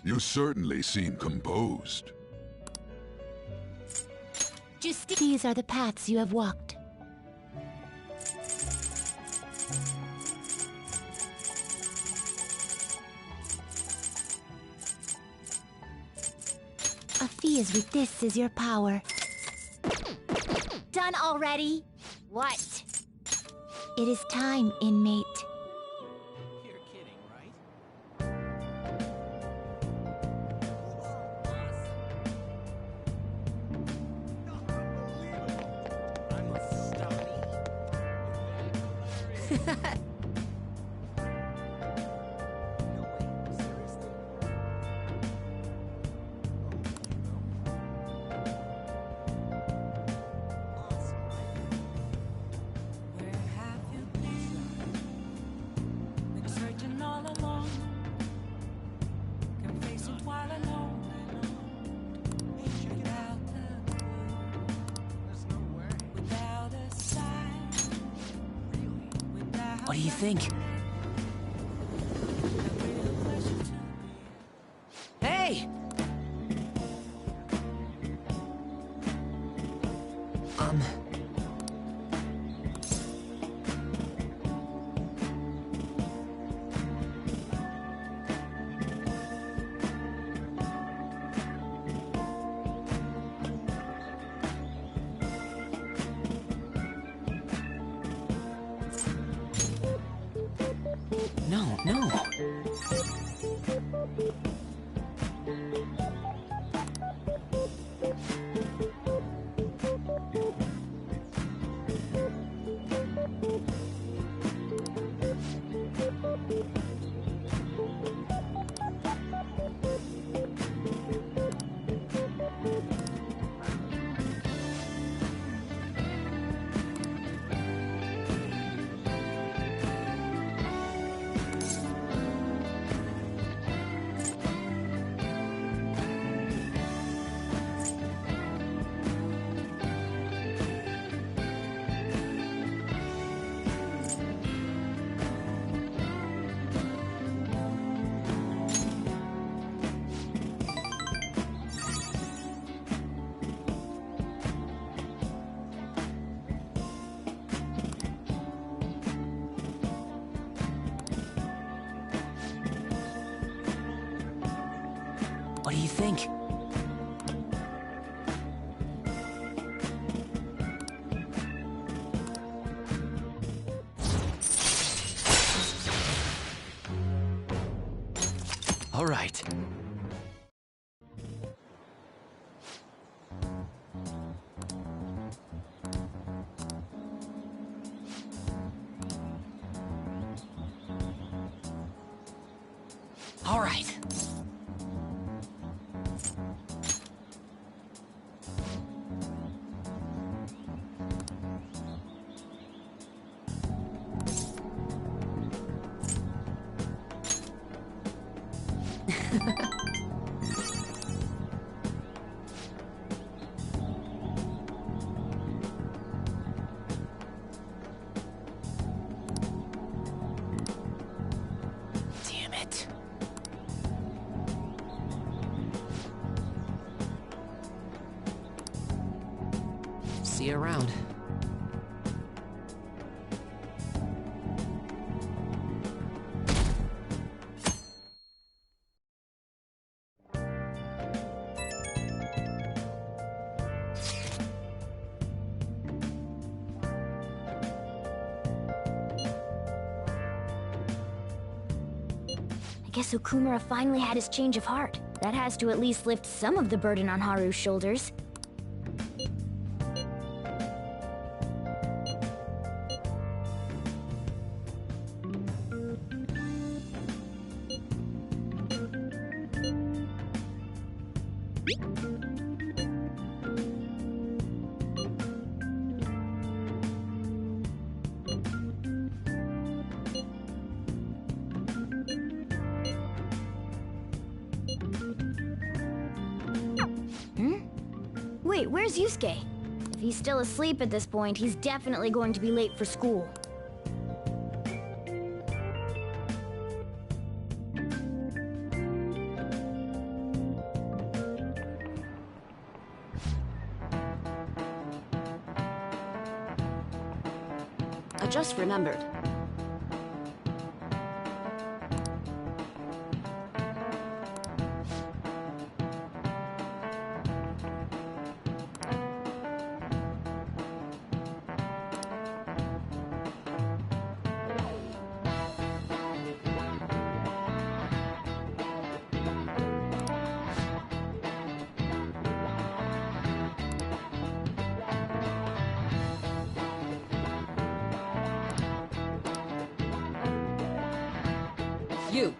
You certainly seem composed. These are the paths you have walked. A fee is with this is your power. Done already? What? It is time, inmate. You're kidding, right? I'm a stubby. What do you think? Hey! No. think? All right. All right. Damn it. See you around. I guess Okumura finally had his change of heart. That has to at least lift some of the burden on Haru's shoulders. Wait, where's Yusuke? If he's still asleep at this point, he's definitely going to be late for school. I just remembered. You!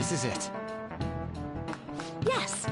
This is it. Yes.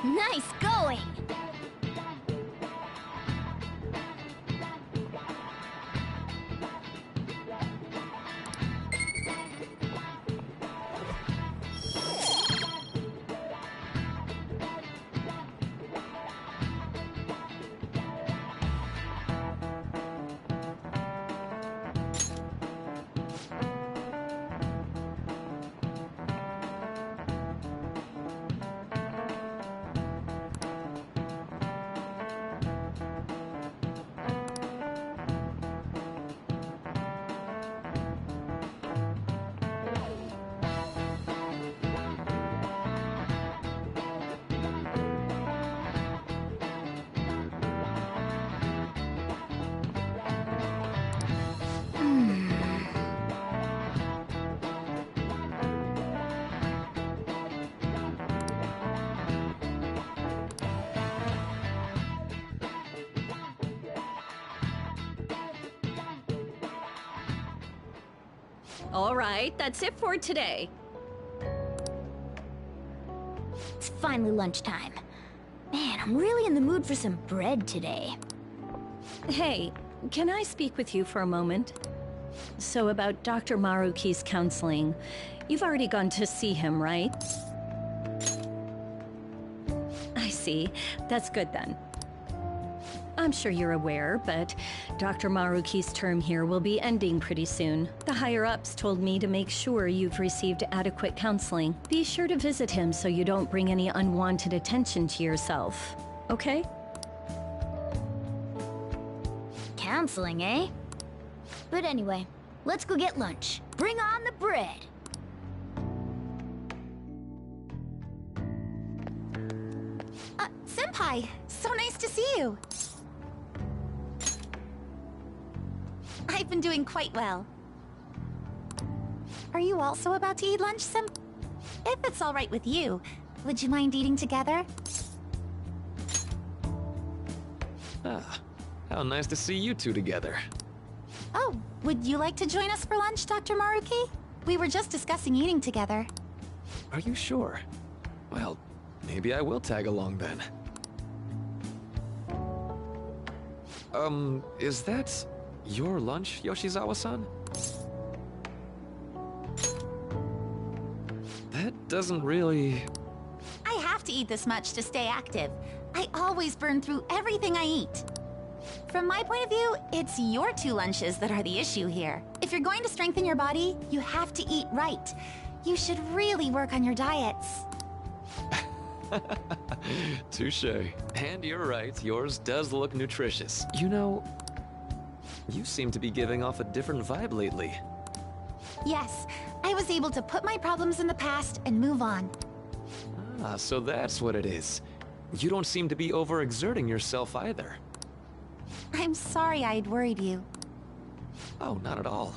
Nice going! All right, that's it for today. It's finally lunchtime. Man, I'm really in the mood for some bread today. Hey, can I speak with you for a moment? So about Dr. Maruki's counseling, you've already gone to see him, right? I see. That's good then. I'm sure you're aware, but Dr. Maruki's term here will be ending pretty soon. The higher-ups told me to make sure you've received adequate counseling. Be sure to visit him so you don't bring any unwanted attention to yourself, okay? Counseling, eh? But anyway, let's go get lunch. Bring on the bread! Senpai, so nice to see you. I've been doing quite well. Are you also about to eat lunch, If it's all right with you, would you mind eating together? Ah, how nice to see you two together. Oh, would you like to join us for lunch, Dr. Maruki? We were just discussing eating together. Are you sure? Well, maybe I will tag along then. Is that your lunch, Yoshizawa-san? That doesn't really... I have to eat this much to stay active. I always burn through everything I eat. From my point of view, it's your two lunches that are the issue here. If you're going to strengthen your body, you have to eat right. You should really work on your diets. Touché. And you're right, yours does look nutritious. You know, you seem to be giving off a different vibe lately. Yes, I was able to put my problems in the past and move on. Ah, so that's what it is. You don't seem to be overexerting yourself either. I'm sorry I'd worried you. Oh, not at all.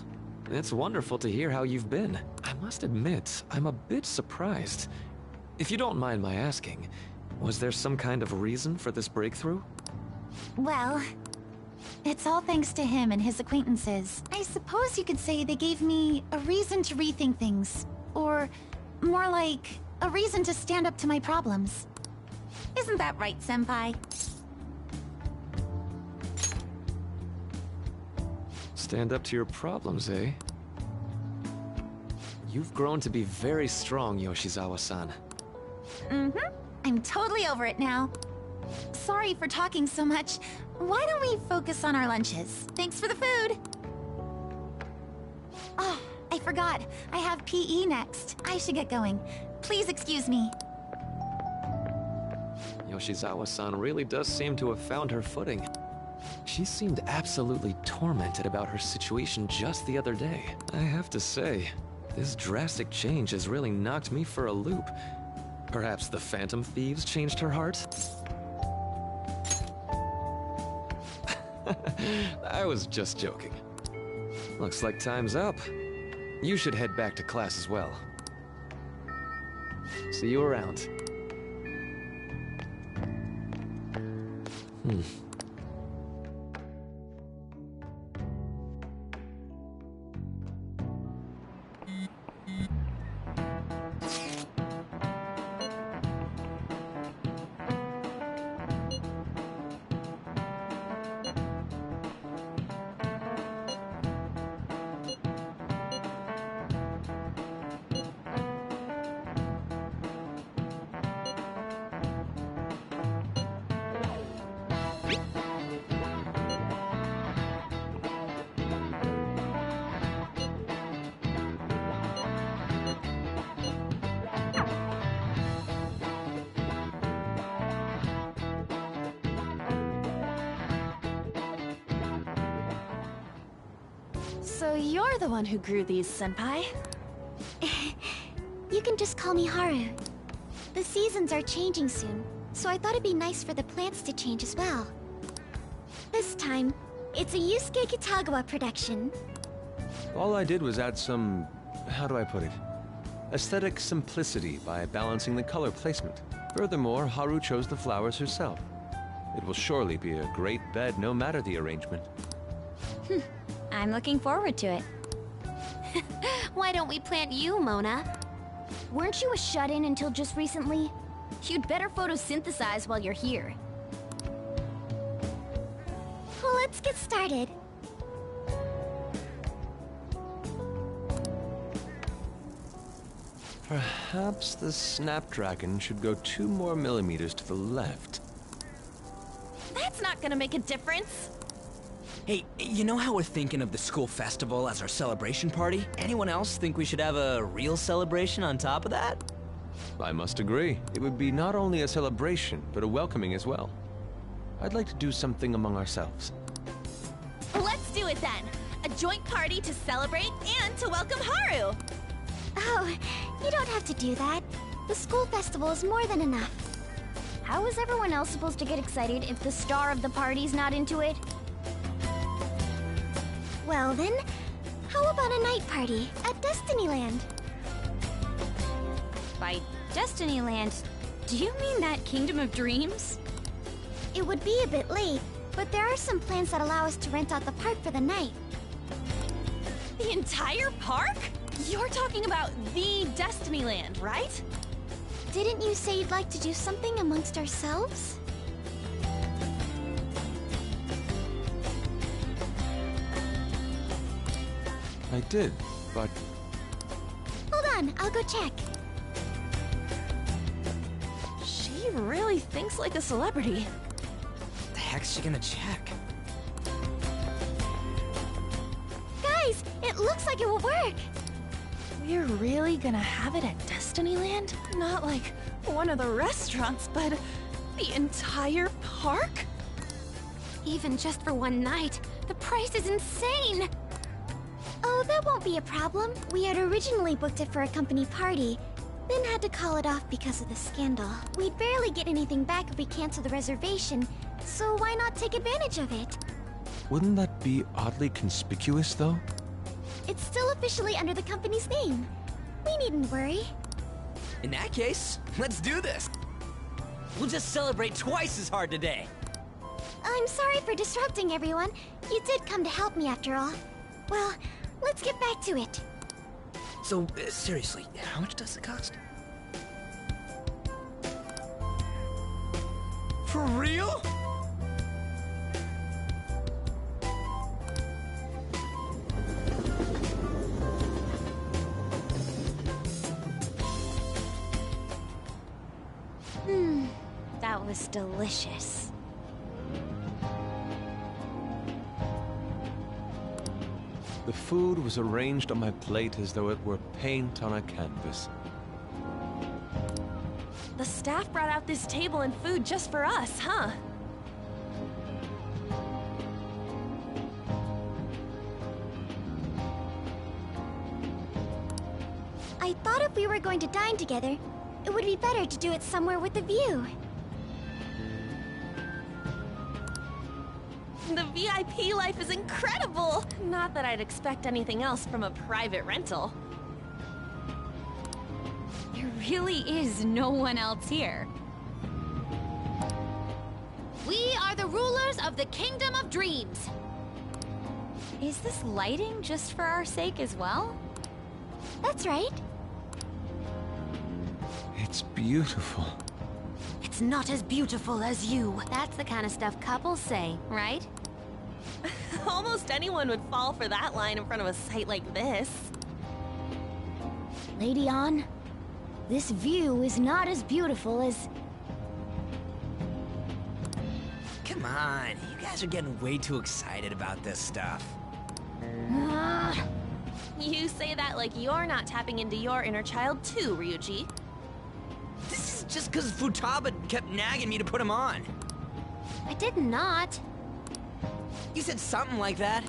It's wonderful to hear how you've been. I must admit, I'm a bit surprised. If you don't mind my asking, was there some kind of reason for this breakthrough? Well, it's all thanks to him and his acquaintances. I suppose you could say they gave me a reason to rethink things. Or, more like, a reason to stand up to my problems. Isn't that right, Senpai? Stand up to your problems, eh? You've grown to be very strong, Yoshizawa-san. Mm-hmm. I'm totally over it now. Sorry for talking so much. Why don't we focus on our lunches? Thanks for the food! Oh, I forgot. I have PE next. I should get going. Please excuse me. Yoshizawa-san really does seem to have found her footing. She seemed absolutely tormented about her situation just the other day. I have to say, this drastic change has really knocked me for a loop. Perhaps the Phantom Thieves changed her heart? I was just joking. Looks like time's up. You should head back to class as well. See you around. So you're the one who grew these, Senpai? You can just call me Haru. The seasons are changing soon, so I thought it'd be nice for the plants to change as well. This time, it's a Yusuke Kitagawa production. All I did was add some... how do I put it? Aesthetic simplicity by balancing the color placement. Furthermore, Haru chose the flowers herself. It will surely be a great bed no matter the arrangement. I'm looking forward to it. Why don't we plant you, Mona? Weren't you a shut-in until just recently? You'd better photosynthesize while you're here. Well, let's get started. Perhaps the Snapdragon should go 2 more millimeters to the left. That's not gonna make a difference. Hey, you know how we're thinking of the school festival as our celebration party? Anyone else think we should have a real celebration on top of that? I must agree. It would be not only a celebration, but a welcoming as well. I'd like to do something among ourselves. Let's do it then. A joint party to celebrate and to welcome Haru. Oh, you don't have to do that. The school festival is more than enough. How is everyone else supposed to get excited if the star of the party's not into it? Well then, how about a night party at Destinyland? By Destinyland, do you mean that Kingdom of Dreams? It would be a bit late, but there are some plans that allow us to rent out the park for the night. The entire park? You're talking about the Destinyland, right? Didn't you say you'd like to do something amongst ourselves? I did, but... Hold on, I'll go check. She really thinks like a celebrity. The heck's she gonna check? Guys, it looks like it will work. We're really gonna have it at Destinyland? Not like one of the restaurants, but the entire park? Even just for one night, the price is insane! Oh, that won't be a problem. We had originally booked it for a company party, then had to call it off because of the scandal. We'd barely get anything back if we cancel the reservation, so why not take advantage of it? Wouldn't that be oddly conspicuous, though? It's still officially under the company's name. We needn't worry. In that case, let's do this. We'll just celebrate twice as hard today. I'm sorry for disrupting everyone. You did come to help me after all. Well, let's get back to it. So, seriously, how much does it cost? For real? That was delicious. The food was arranged on my plate as though it were paint on a canvas. The staff brought out this table and food just for us, huh? I thought if we were going to dine together, it would be better to do it somewhere with a view. The VIP life is incredible! Not that I'd expect anything else from a private rental. There really is no one else here. We are the rulers of the Kingdom of Dreams. Is this lighting just for our sake as well? That's right. It's beautiful. It's not as beautiful as you. That's the kind of stuff couples say, right? Almost anyone would fall for that line in front of a sight like this. Lady An, this view is not as beautiful as... Come on, you guys are getting way too excited about this stuff. You say that like you're not tapping into your inner child too, Ryuji. This is just because Futaba kept nagging me to put him on. I did not. You said something like that.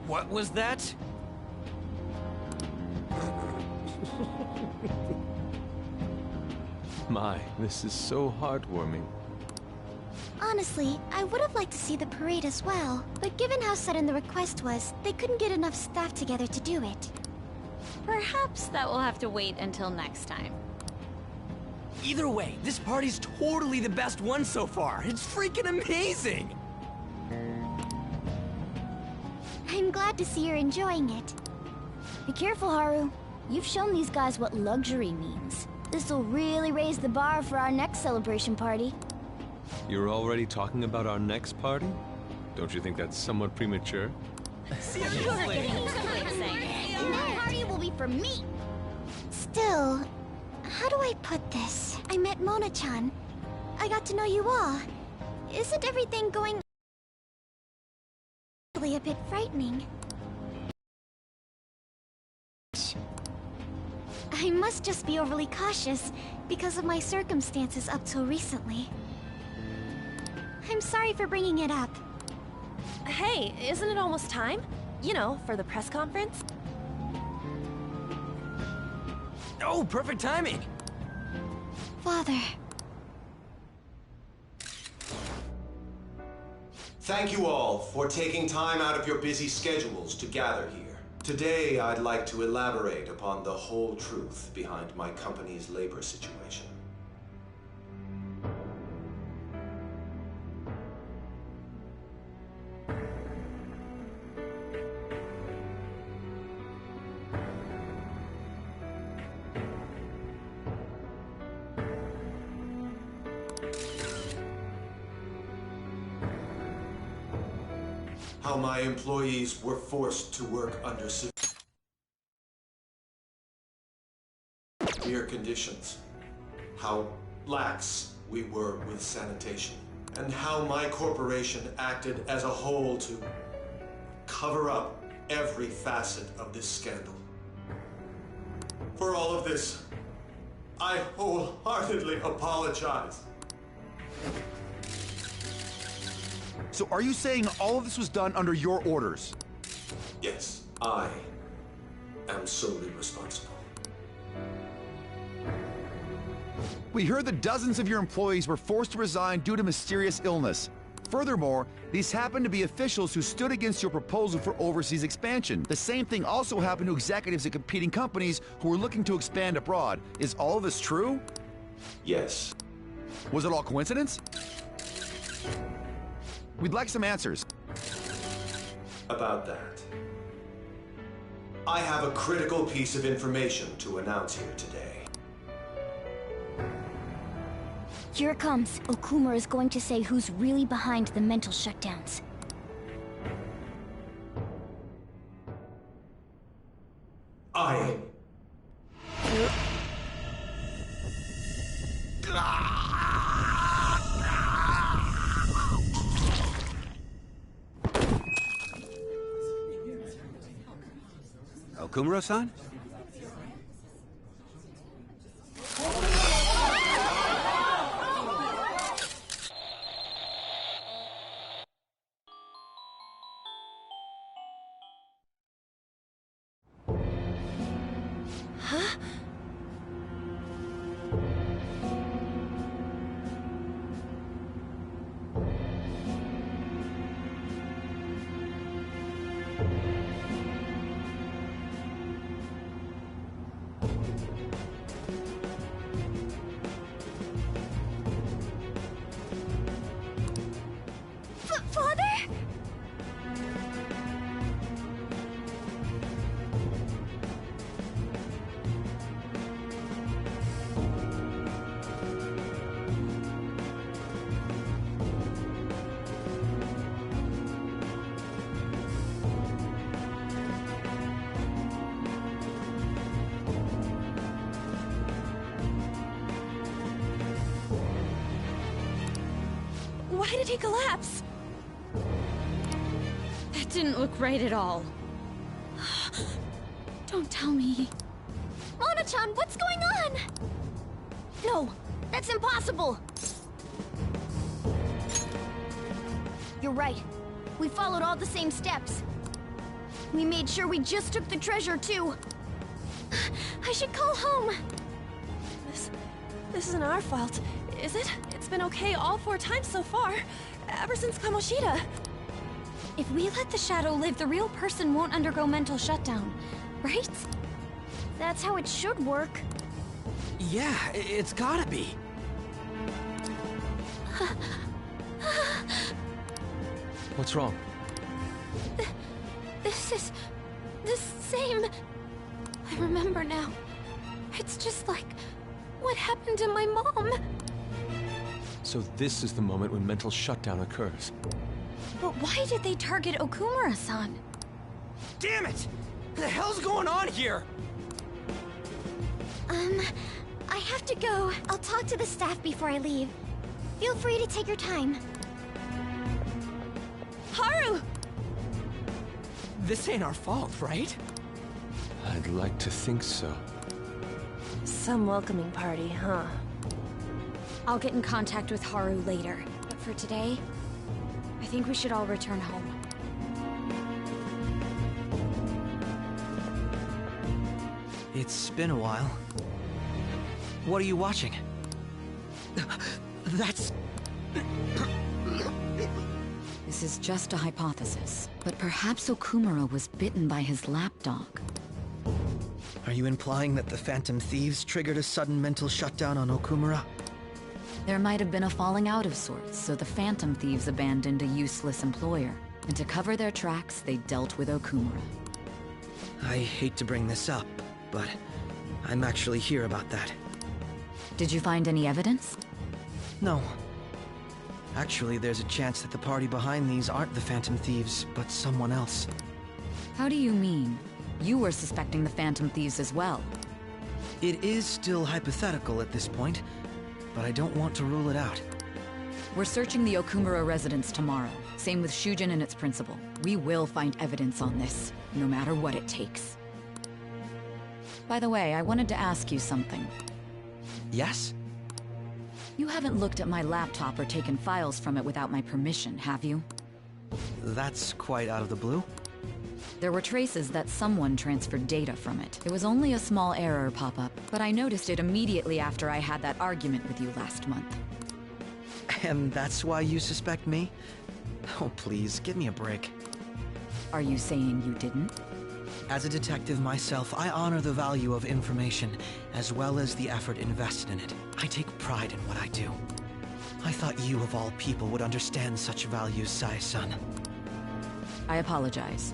What was that? My, this is so heartwarming. Honestly, I would have liked to see the parade as well, but given how sudden the request was, they couldn't get enough staff together to do it. Perhaps that will have to wait until next time. Either way, this party's totally the best one so far. It's freaking amazing! I'm glad to see you're enjoying it. Be careful, Haru. You've shown these guys what luxury means. This'll really raise the bar for our next celebration party. You're already talking about our next party? Don't you think that's somewhat premature? That party will be for me! Still, how do I put this? I met Mona-chan. I got to know you all. Isn't everything going... a bit frightening? I must just be overly cautious because of my circumstances up till recently. I'm sorry for bringing it up. Hey, isn't it almost time? You know, for the press conference? Oh, perfect timing! Father. Thank you all for taking time out of your busy schedules to gather here. Today, I'd like to elaborate upon the whole truth behind my company's labor situation. How my employees were forced to work under severe conditions. How lax we were with sanitation. And how my corporation acted as a whole to cover up every facet of this scandal. For all of this, I wholeheartedly apologize. So are you saying all of this was done under your orders? Yes, I am solely responsible. We heard that dozens of your employees were forced to resign due to mysterious illness. Furthermore, these happened to be officials who stood against your proposal for overseas expansion. The same thing also happened to executives at competing companies who were looking to expand abroad. Is all of this true? Yes. Was it all coincidence? We'd like some answers. About that, I have a critical piece of information to announce here today. Here it comes. Okuma is going to say who's really behind the mental shutdowns. I... Okumura-san? Why did he collapse? That didn't look right at all. Don't tell me. Mona-chan, what's going on? No, that's impossible! You're right. We followed all the same steps. We made sure we just took the treasure, too. I should call home. This isn't our fault, is it? It's been okay all 4 times so far, ever since Kamoshida. If we let the shadow live, the real person won't undergo mental shutdown, right? That's how it should work. Yeah, it's gotta be. What's wrong? This is the same. I remember now. It's just like what happened to my mom. So this is the moment when mental shutdown occurs. But why did they target Okumura-san? Damn it! What the hell's going on here? I have to go. I'll talk to the staff before I leave. Feel free to take your time. Haru! This ain't our fault, right? I'd like to think so. Some welcoming party, huh? I'll get in contact with Haru later. But for today, I think we should all return home. It's been a while. What are you watching? That's... This is just a hypothesis, but perhaps Okumura was bitten by his lapdog. Are you implying that the Phantom Thieves triggered a sudden mental shutdown on Okumura? There might have been a falling out of sorts, so the Phantom Thieves abandoned a useless employer. And to cover their tracks, they dealt with Okumura. I hate to bring this up, but I'm actually here about that. Did you find any evidence? No. Actually, there's a chance that the party behind these aren't the Phantom Thieves, but someone else. How do you mean? You were suspecting the Phantom Thieves as well. It is still hypothetical at this point, but I don't want to rule it out. We're searching the Okumura residence tomorrow. Same with Shujin and its principal. We will find evidence on this, no matter what it takes. By the way, I wanted to ask you something. Yes? You haven't looked at my laptop or taken files from it without my permission, have you? That's quite out of the blue. There were traces that someone transferred data from it. It was only a small error pop-up, but I noticed it immediately after I had that argument with you last month. And that's why you suspect me? Oh, please, give me a break. Are you saying you didn't? As a detective myself, I honor the value of information, as well as the effort invested in it. I take pride in what I do. I thought you, of all people, would understand such values, Sai-san. I apologize.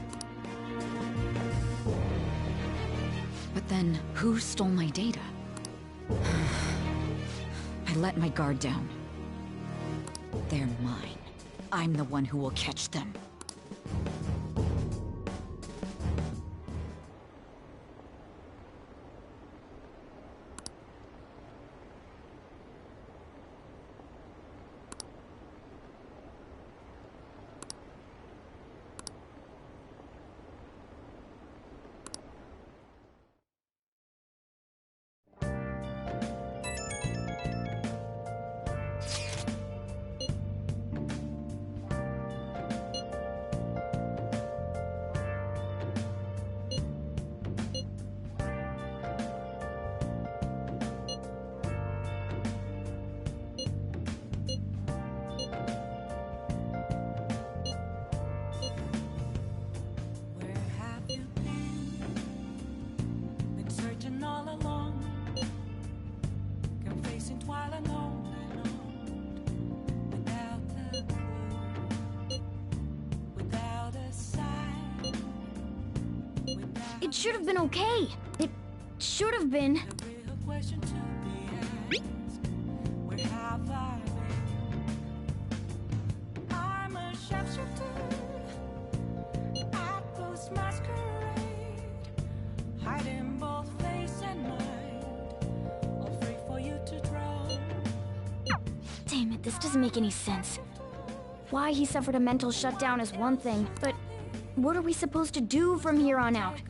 But then, who stole my data? I let my guard down. They're mine. I'm the one who will catch them. It should have been okay. It should have been. Damn it, this doesn't make any sense. Why he suffered a mental shutdown is one thing, but what are we supposed to do from here on out?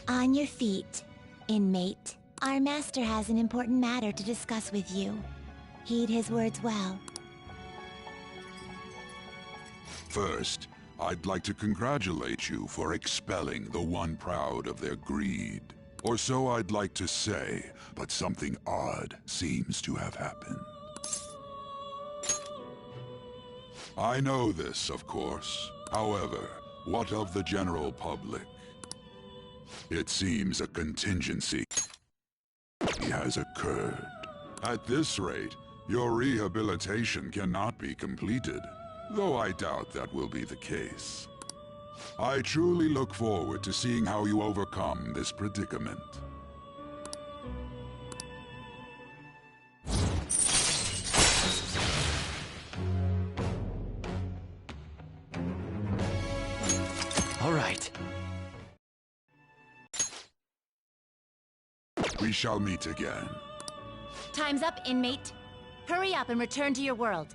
On your feet, inmate. Our master has an important matter to discuss with you. Heed his words well. First, I'd like to congratulate you for expelling the one proud of their greed. Or so I'd like to say, but something odd seems to have happened. I know this, of course. However, what of the general public? It seems a contingency has occurred. At this rate, your rehabilitation cannot be completed, though I doubt that will be the case. I truly look forward to seeing how you overcome this predicament. All right. We shall meet again. Time's up, inmate. Hurry up and return to your world.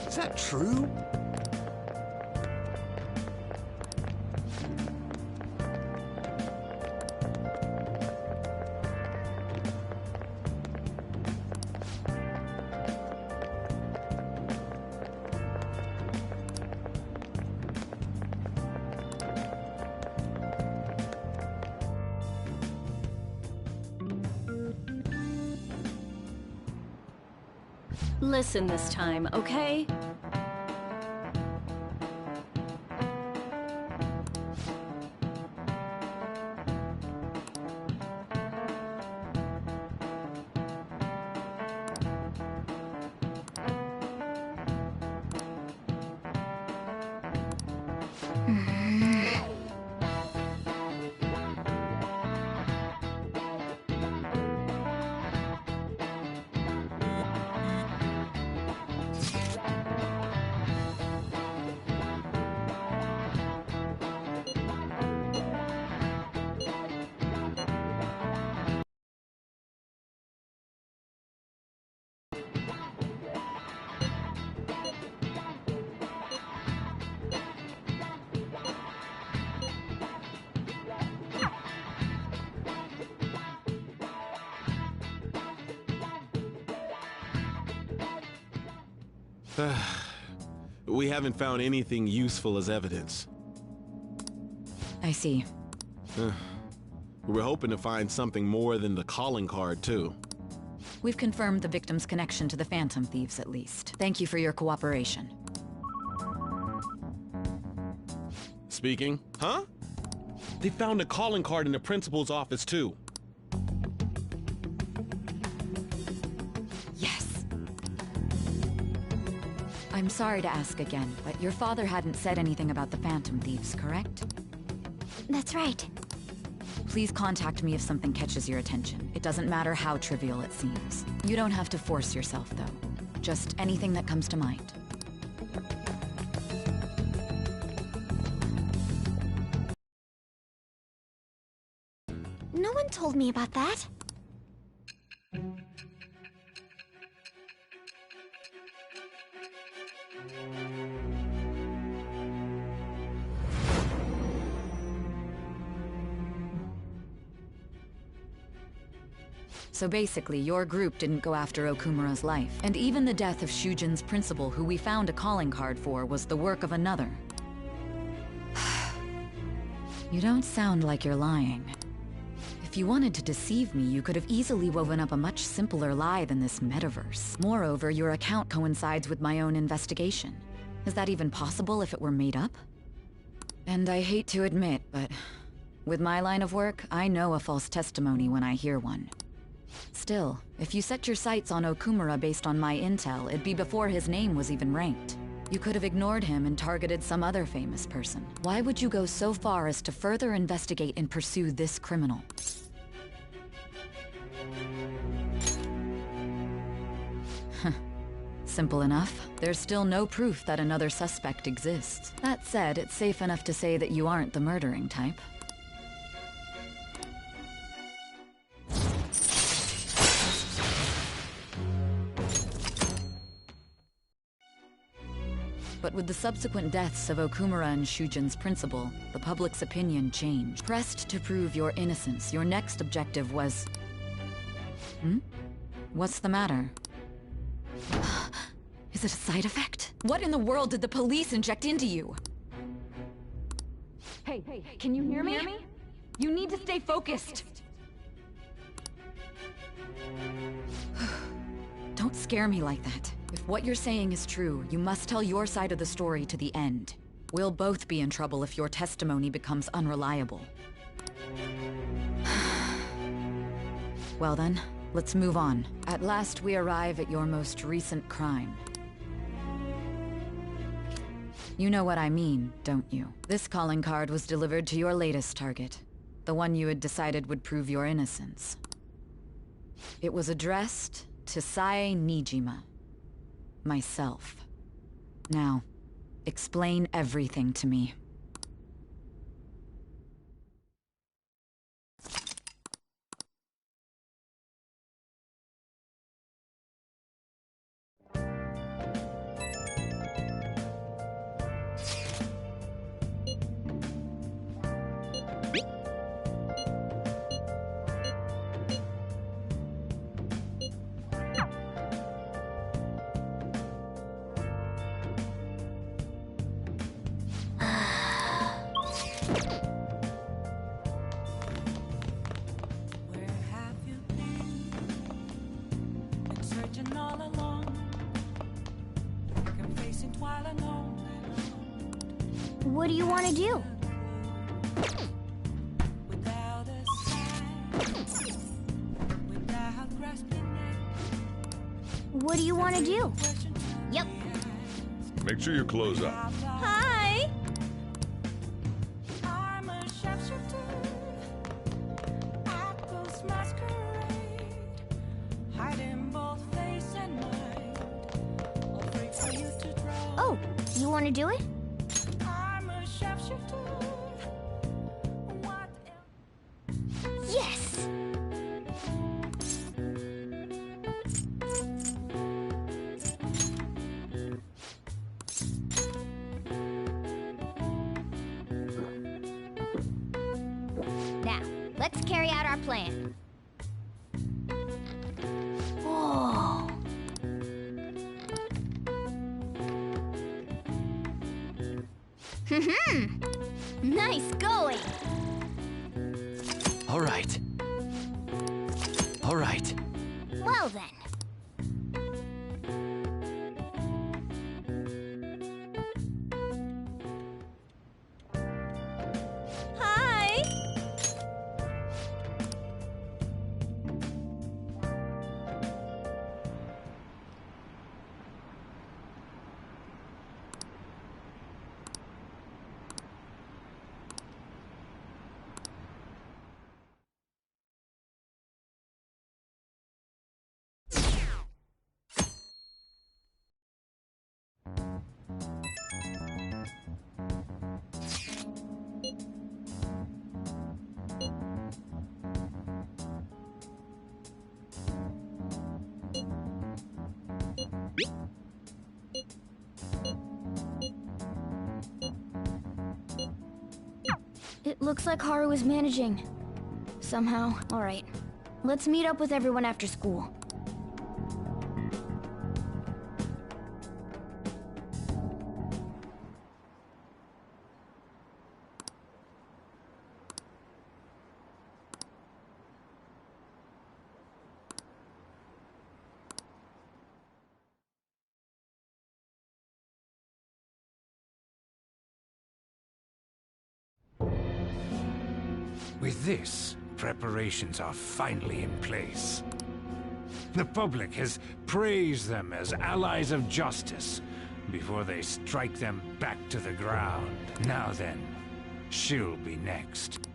Is that true? Listen this time, okay? We haven't found anything useful as evidence. I see. We're hoping to find something more than the calling card, too. We've confirmed the victim's connection to the Phantom Thieves, at least. Thank you for your cooperation. Speaking? Huh? They found a calling card in the principal's office, too. Yes. I'm sorry to ask again, but your father hadn't said anything about the Phantom Thieves, correct? That's right. Please contact me if something catches your attention. It doesn't matter how trivial it seems. You don't have to force yourself, though. Just anything that comes to mind. No one told me about that. So basically, your group didn't go after Okumura's life. And even the death of Shujin's principal, who we found a calling card for, was the work of another. You don't sound like you're lying. If you wanted to deceive me, you could have easily woven up a much simpler lie than this metaverse. Moreover, your account coincides with my own investigation. Is that even possible if it were made up? And I hate to admit, but with my line of work, I know a false testimony when I hear one. Still, if you set your sights on Okumura based on my intel, it'd be before his name was even ranked. You could have ignored him and targeted some other famous person. Why would you go so far as to further investigate and pursue this criminal? Simple enough. There's still no proof that another suspect exists. That said, it's safe enough to say that you aren't the murdering type. But with the subsequent deaths of Okumura and Shujin's principal, the public's opinion changed. Pressed to prove your innocence, your next objective was... What's the matter? Is it a side effect? What in the world did the police inject into you? Hey, can you hear me? You need to stay focused! Don't scare me like that. If what you're saying is true, you must tell your side of the story to the end. We'll both be in trouble if your testimony becomes unreliable. Well then, let's move on. At last we arrive at your most recent crime. You know what I mean, don't you? This calling card was delivered to your latest target. The one you had decided would prove your innocence. It was addressed to Sae Nijima. Myself. Now, explain everything to me. What do you want to do? What do you want to do? Yep. Make sure you close up. Hi! Oh, you want to do it? Yes! Now, let's carry out our plan. Oh. Nice going! All right. All right. Well then. Hi! It looks like Haru is managing. Somehow. Alright. Let's meet up with everyone after school. With this, preparations are finally in place. The public has praised them as allies of justice before they strike them back to the ground. Now then, she'll be next.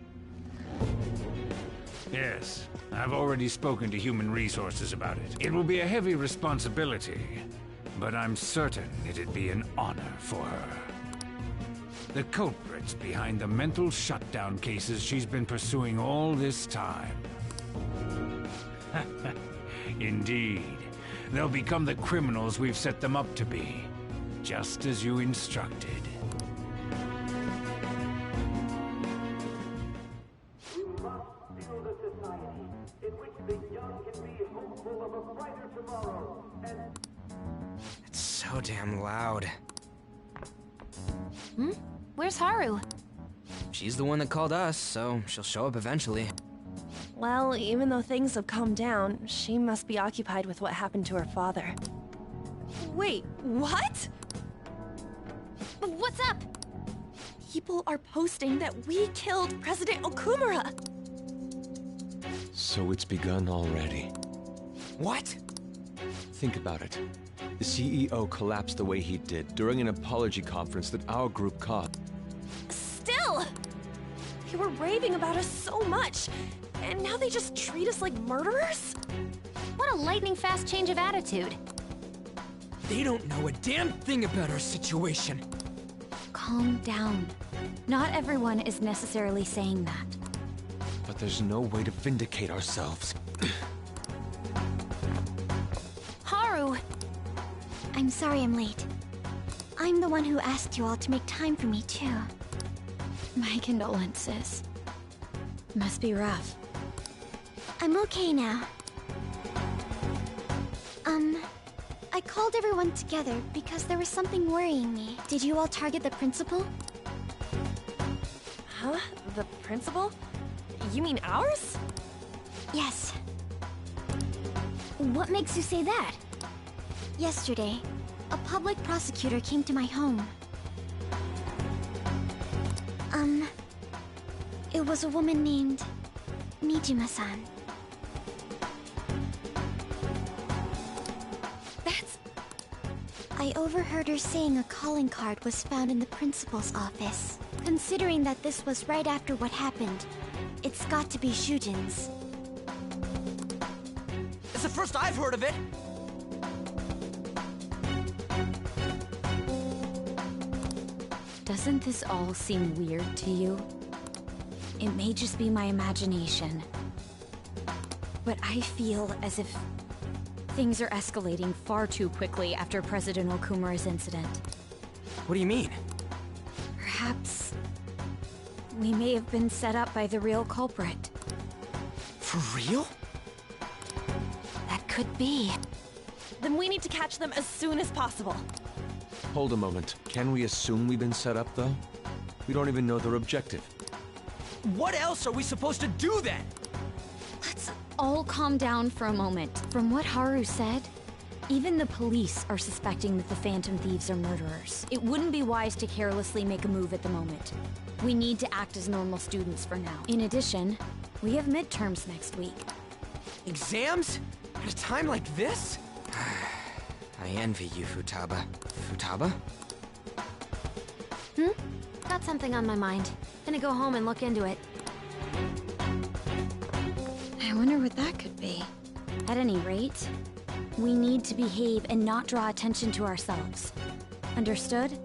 Yes, I've already spoken to Human Resources about it. It will be a heavy responsibility, but I'm certain it'd be an honor for her. The culprits behind the mental shutdown cases she's been pursuing all this time. Indeed. They'll become the criminals we've set them up to be, just as you instructed. We must build a society in which the young can be hopeful of a brighter tomorrow, and... It's so damn loud. Hmm? Where's Haru? She's the one that called us, so she'll show up eventually. Well, even though things have calmed down, she must be occupied with what happened to her father. Wait, what? What's up? People are posting that we killed President Okumura! So it's begun already. What? Think about it. The CEO collapsed the way he did during an apology conference that our group caught. Still! They were raving about us so much, and now they just treat us like murderers? What a lightning-fast change of attitude. They don't know a damn thing about our situation. Calm down. Not everyone is necessarily saying that. But there's no way to vindicate ourselves. Haru! I'm sorry I'm late. I'm the one who asked you all to make time for me, too. My condolences. Must be rough. I'm okay now. I called everyone together because there was something worrying me. Did you all target the principal? Huh? The principal? You mean ours? Yes. What makes you say that? Yesterday, a public prosecutor came to my home. It was a woman named Mijima-san. I overheard her saying a calling card was found in the principal's office. Considering that this was right after what happened, it's got to be Shujin's. It's the first I've heard of it! Doesn't this all seem weird to you? It may just be my imagination, but I feel as if things are escalating far too quickly after President Okumura's incident. What do you mean? Perhaps we may have been set up by the real culprit. For real? That could be. Then we need to catch them as soon as possible. Hold a moment. Can we assume we've been set up, though? We don't even know their objective. What else are we supposed to do then? Let's all calm down for a moment. From what Haru said, even the police are suspecting that the Phantom Thieves are murderers. It wouldn't be wise to carelessly make a move at the moment. We need to act as normal students for now. In addition, we have midterms next week. Exams? At a time like this? I envy you, Futaba. Futaba? Got something on my mind. Gonna go home and look into it. I wonder what that could be. At any rate, we need to behave and not draw attention to ourselves. Understood?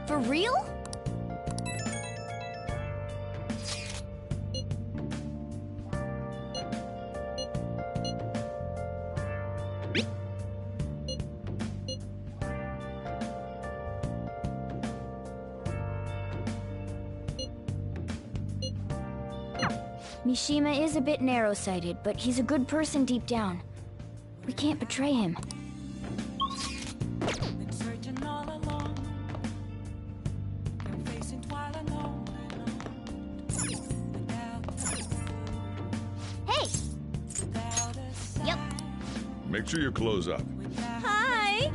For real? Mishima is a bit narrow-sighted, but he's a good person deep down. We can't betray him. Hey! Yep. Make sure your clothes up. Hi!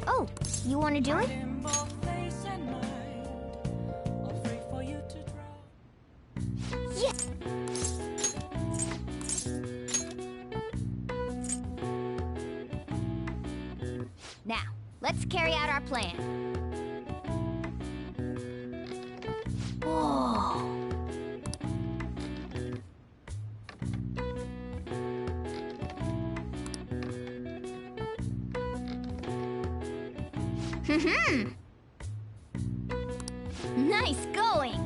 Oh, you want to do it? Yeah. Now, let's carry out our plan. Whoa. Nice going!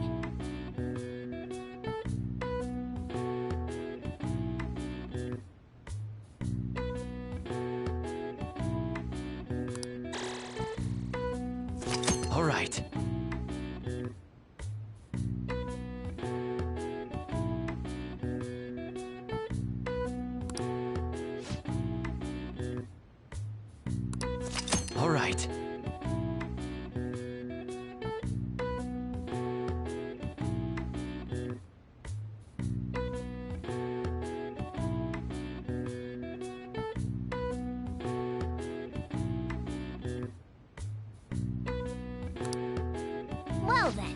All right. All right. Well then.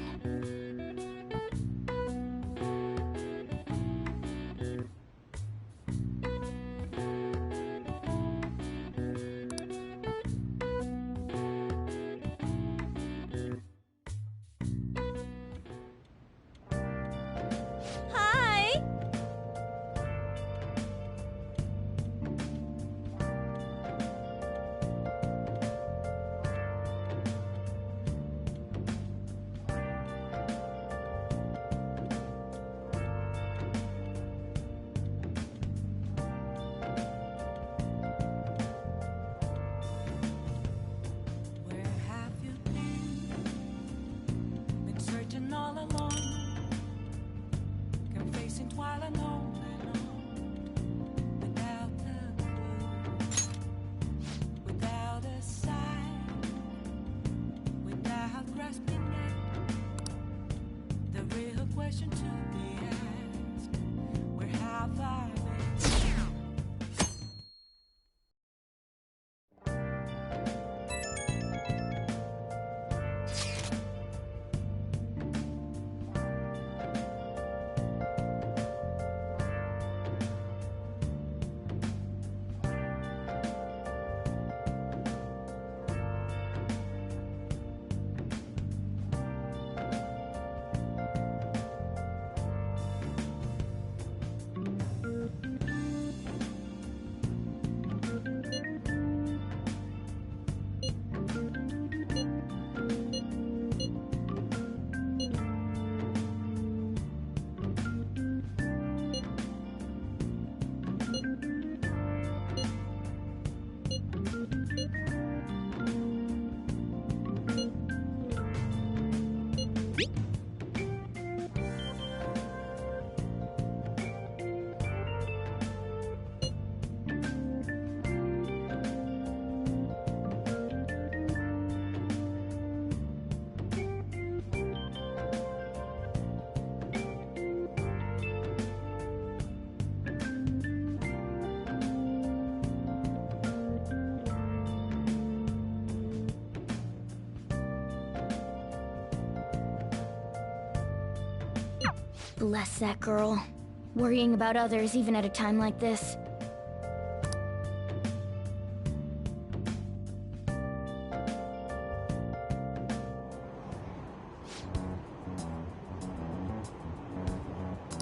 Hi! Bless that girl. Worrying about others even at a time like this.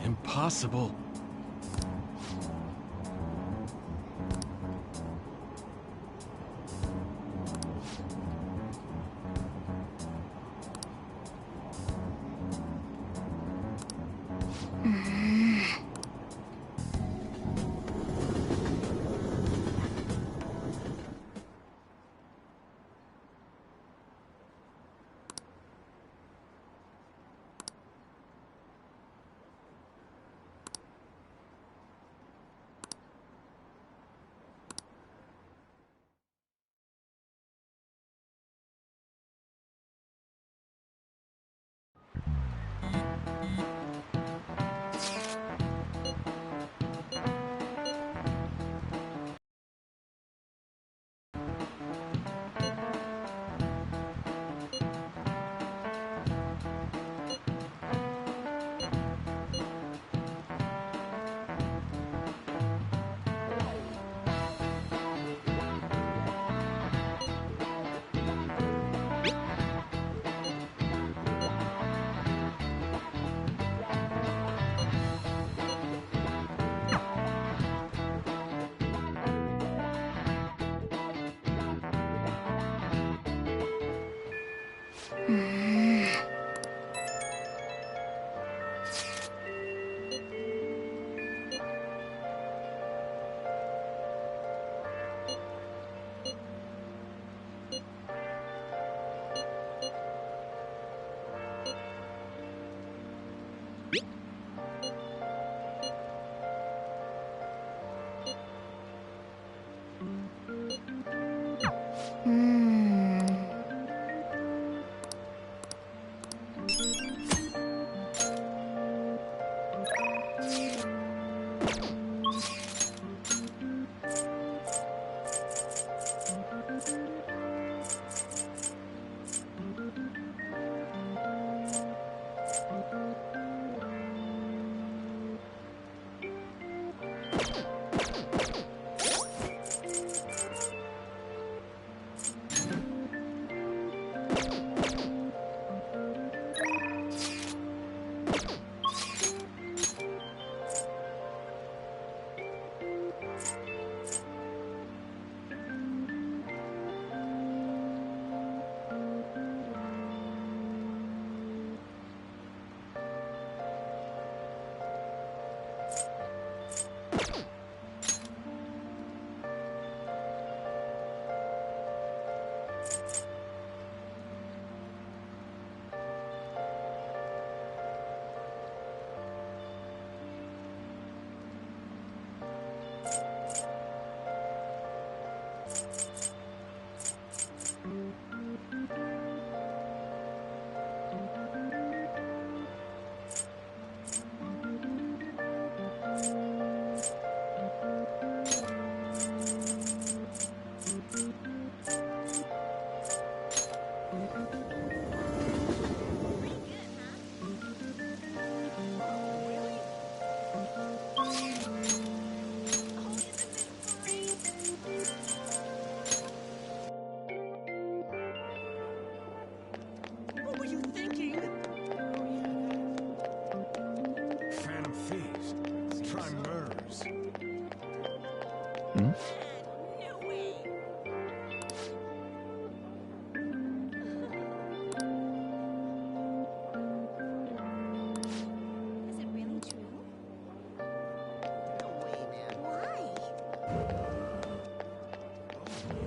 Impossible.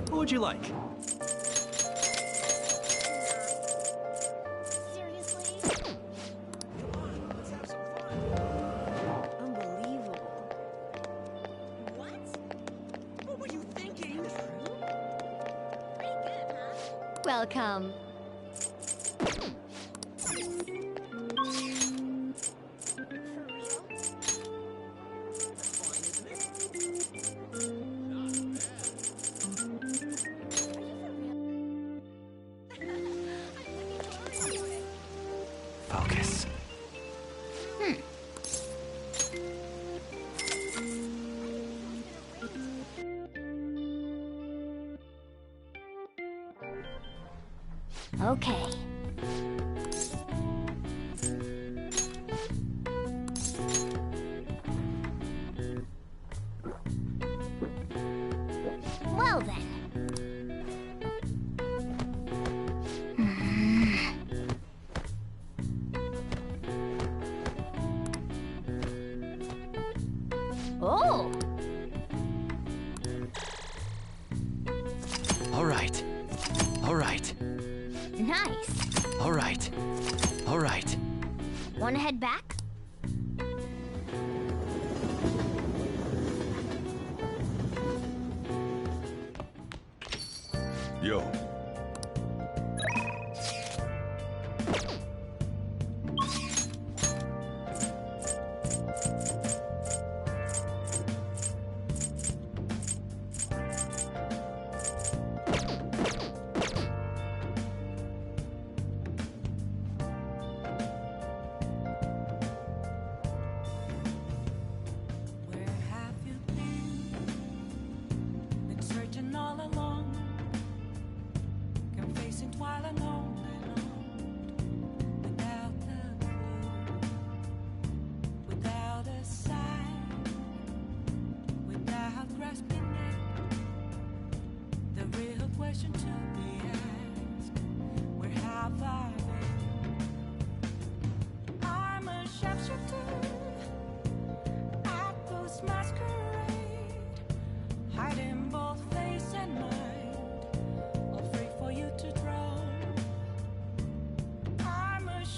What would you like? Welcome. Focus. Okay. Well then. Oh! All right. All right. Nice. All right. All right. Wanna head back? Yo.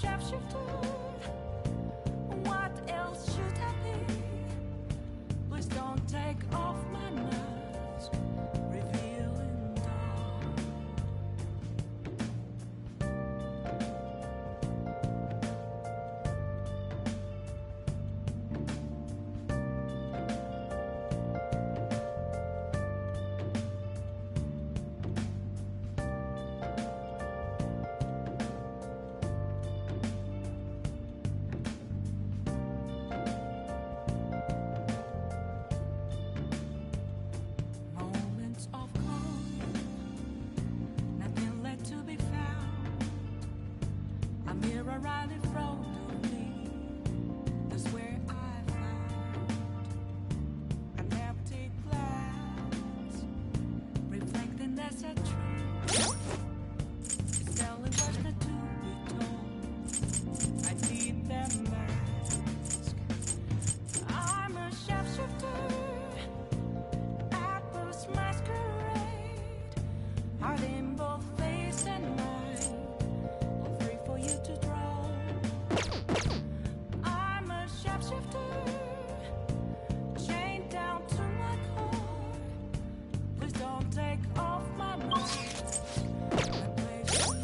shapeshifter. What else should I be? Please don't take off my mask, revealing dark. Moments of calm, nothing left to be found. A mirror right in front of me, that's where I found an empty glass, reflecting that's a truth. It's telling what's not to be told. I need that mask. I'm a shapeshifter. Apple's masquerade, heart in both face and mind, all free for you to draw. I'm a shapeshifter, chained down to my core. Please don't take off my mask. That place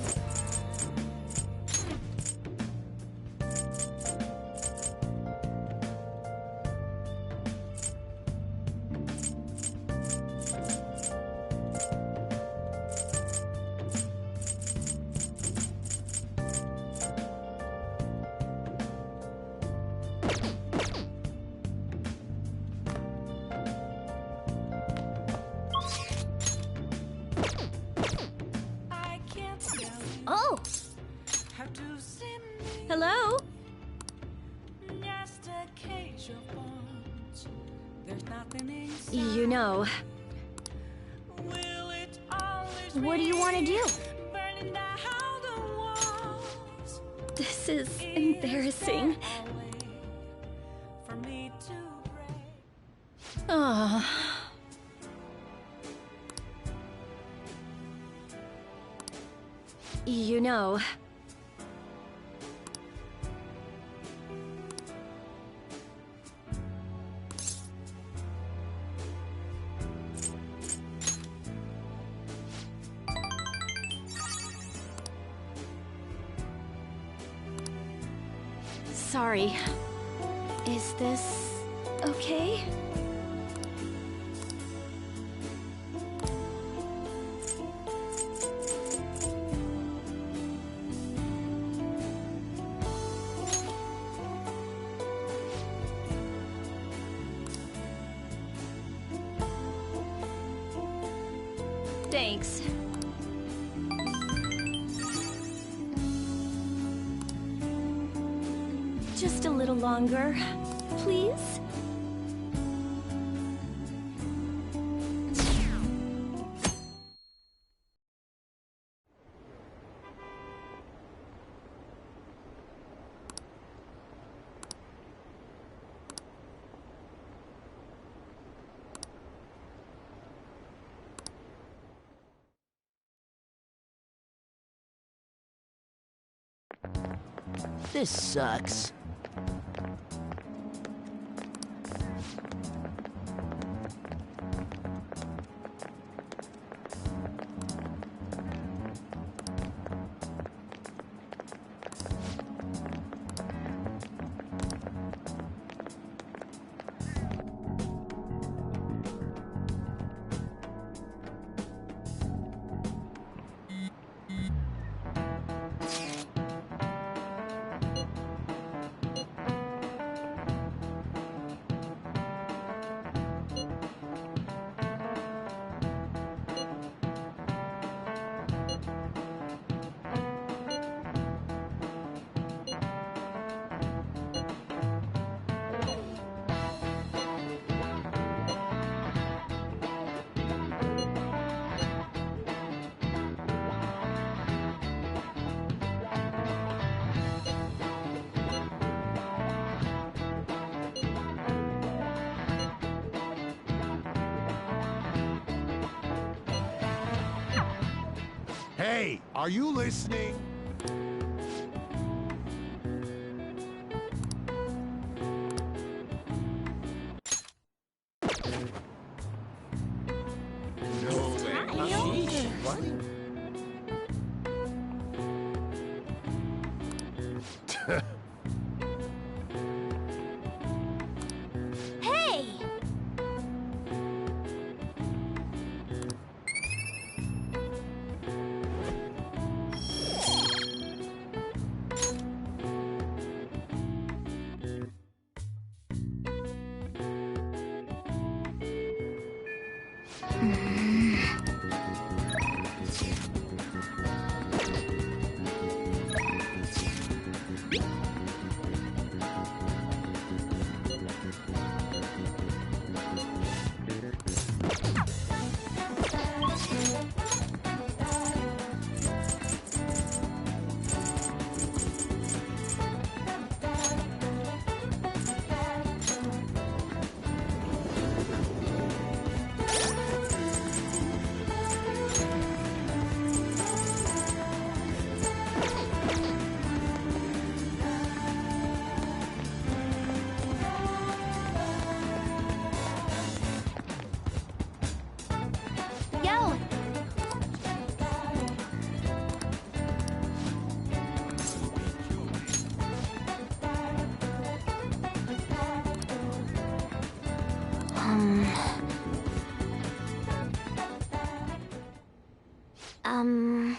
I can't tell you Oh, how to see me. Hello? Just a cage of bones. There's nothing inside. You know, Will it always What do you want to do? burning down the walls? this is embarrassing. For me to break. Oh. You know, sorry. Is this okay? Thanks. Just a little longer, please. This sucks. Hey, are you listening? No way. Sheesh. What? Hey! Yo! Um...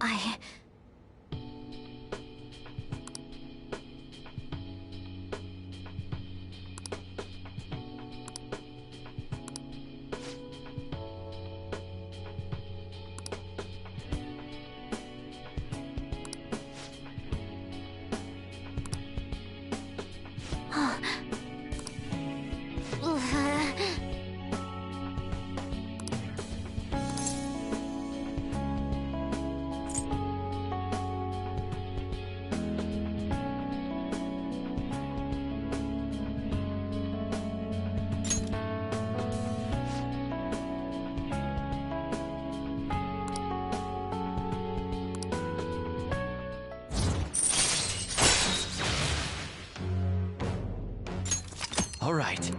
All right. All right.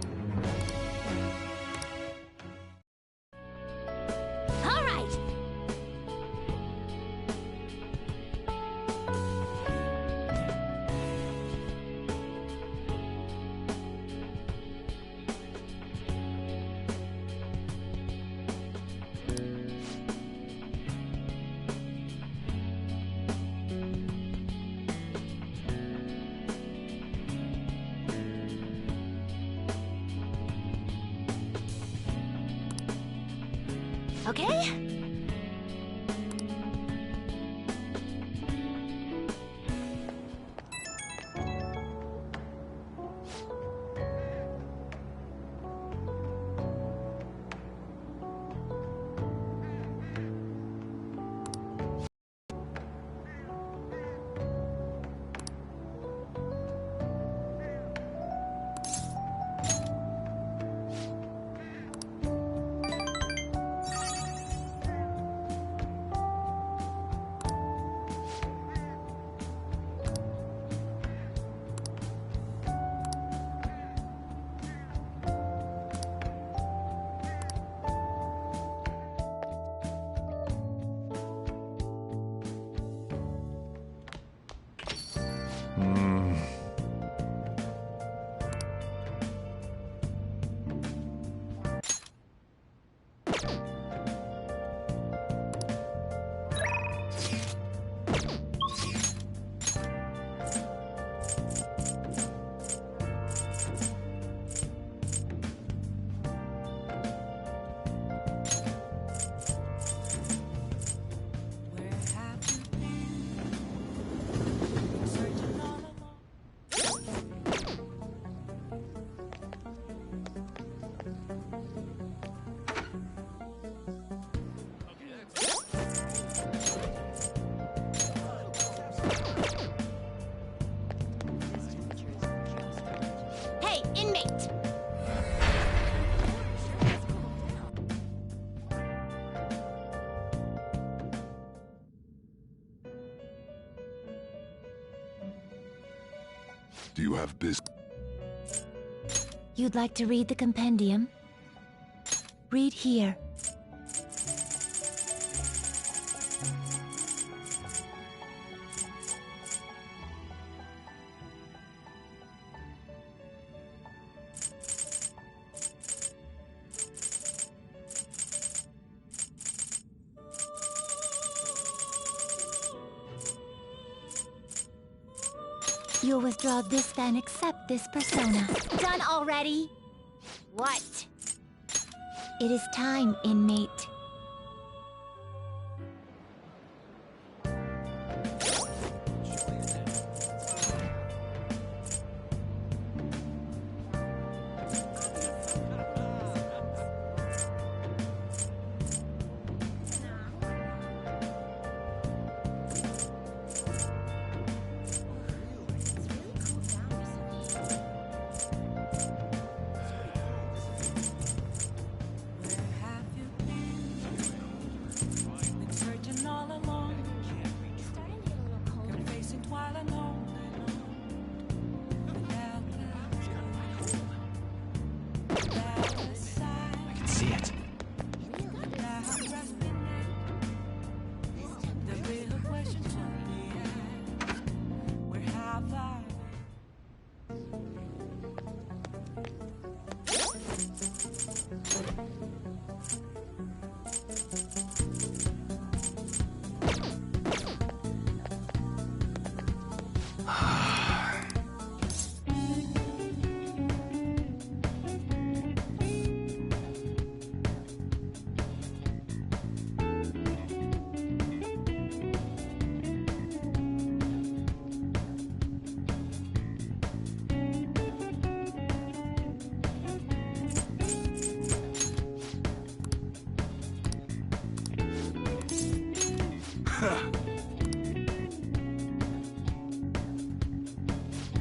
Okay? Hey, inmate! Do you have business? You'd like to read the compendium? Read here. You'll withdraw this, then accept this persona. Done already? What? It is time, inmate. See it.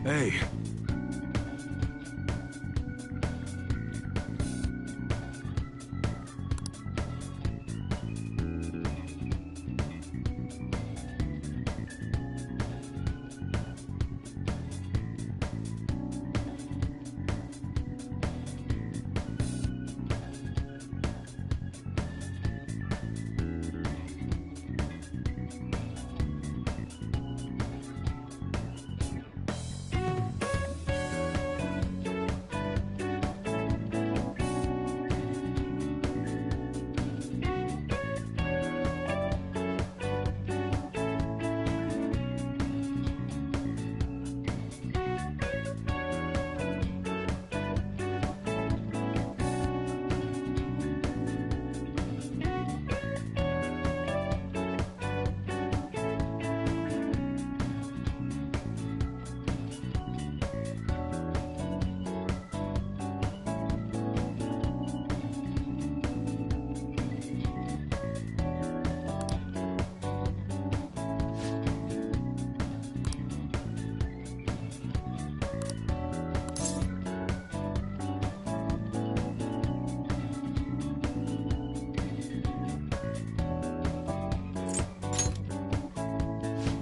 Hey.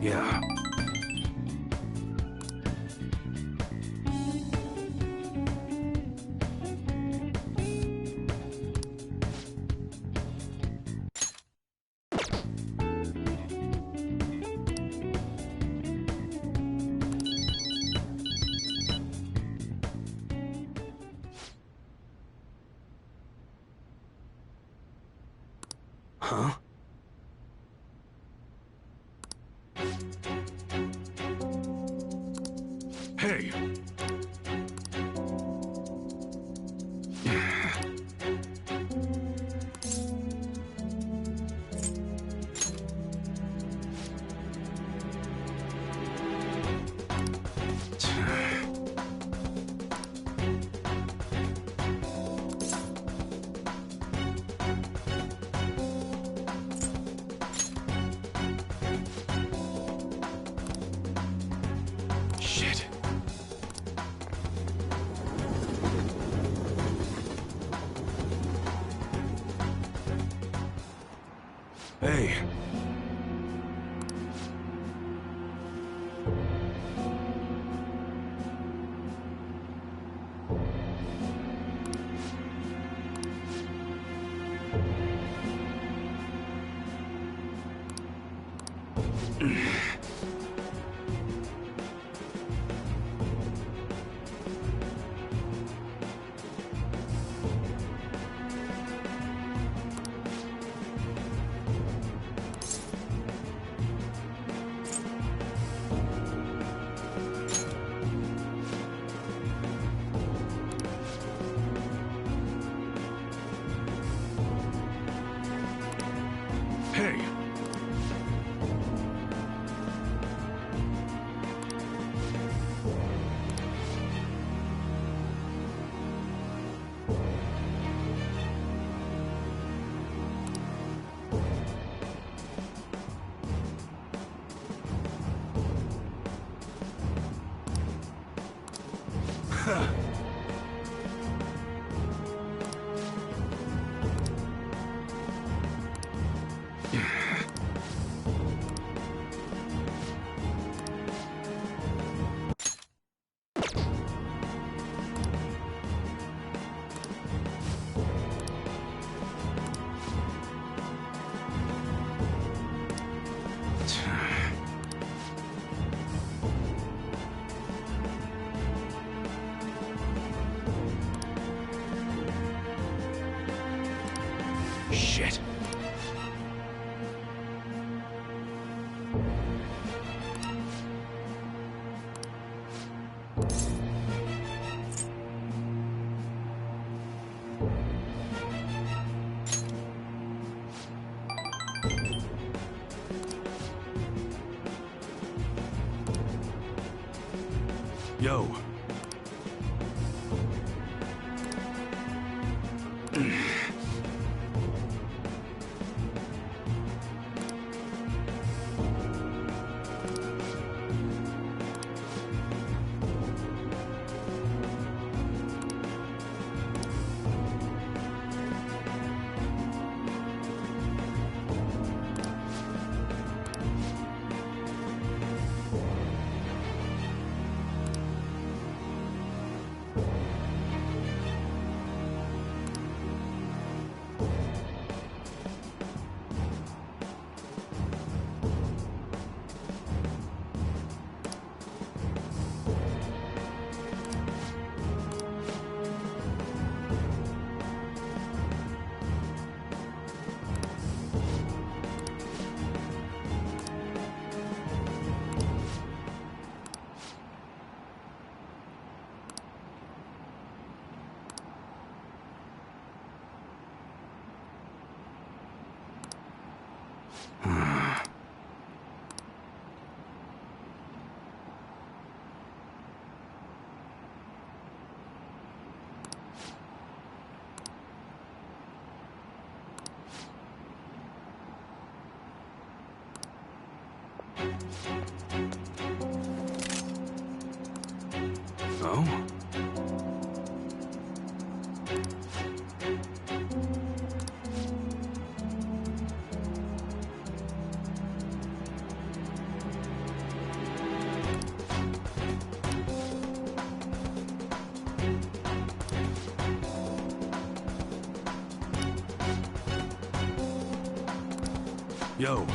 Yeah. Huh? Hey! Shit. Hey. Hey. Huh. Shit. Yo. Oh? Yo.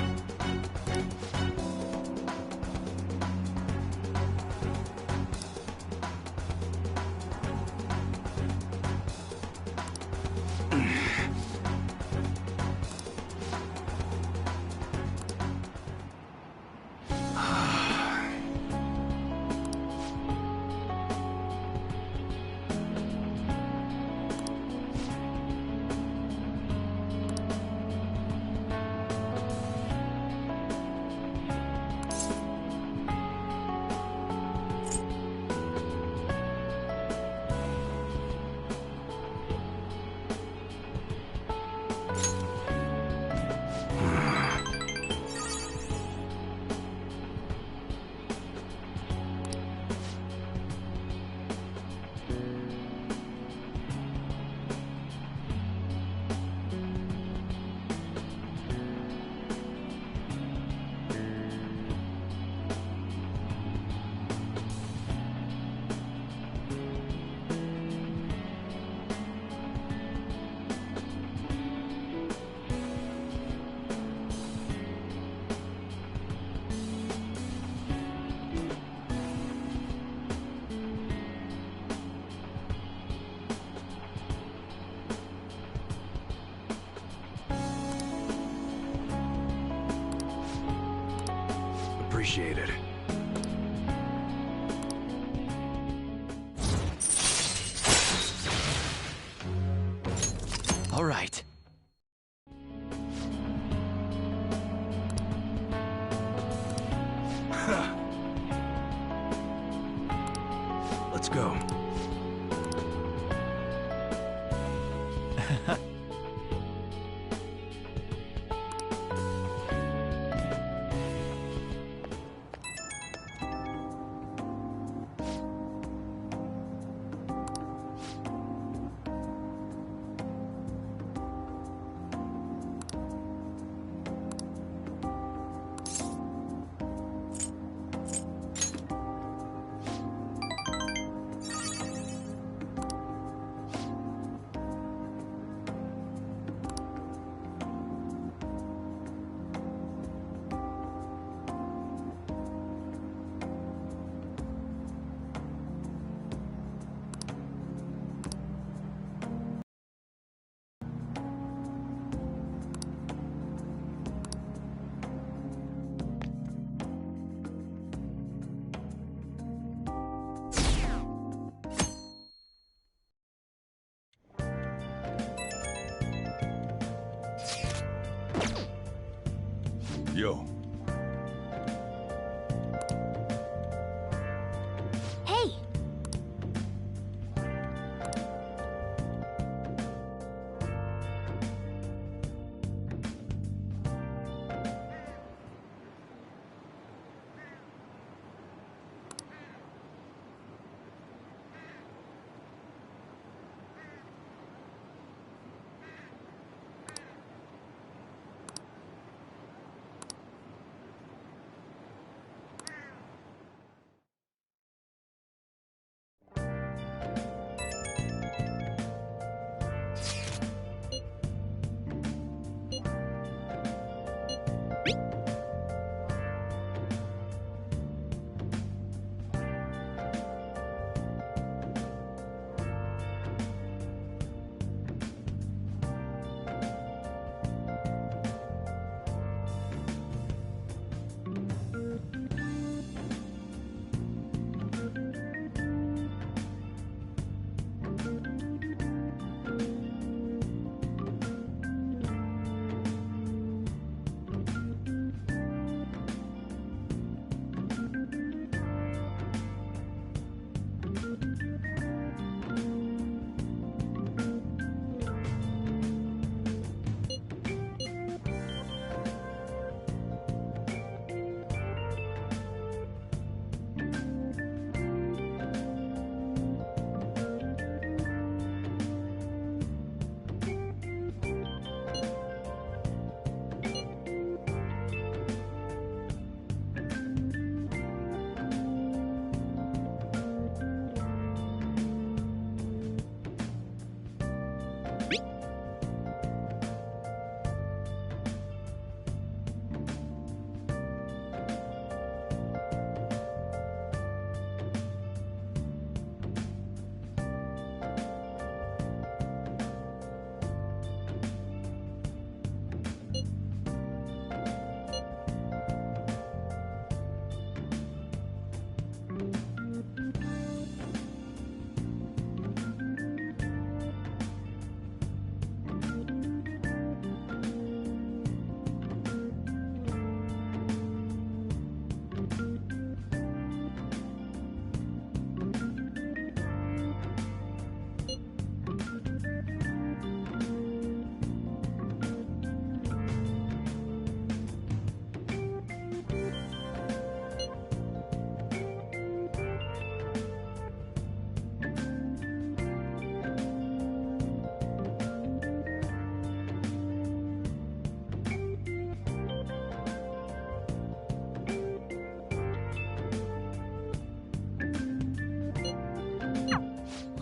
Appreciate it. All right. Let's go. Yo. Hey!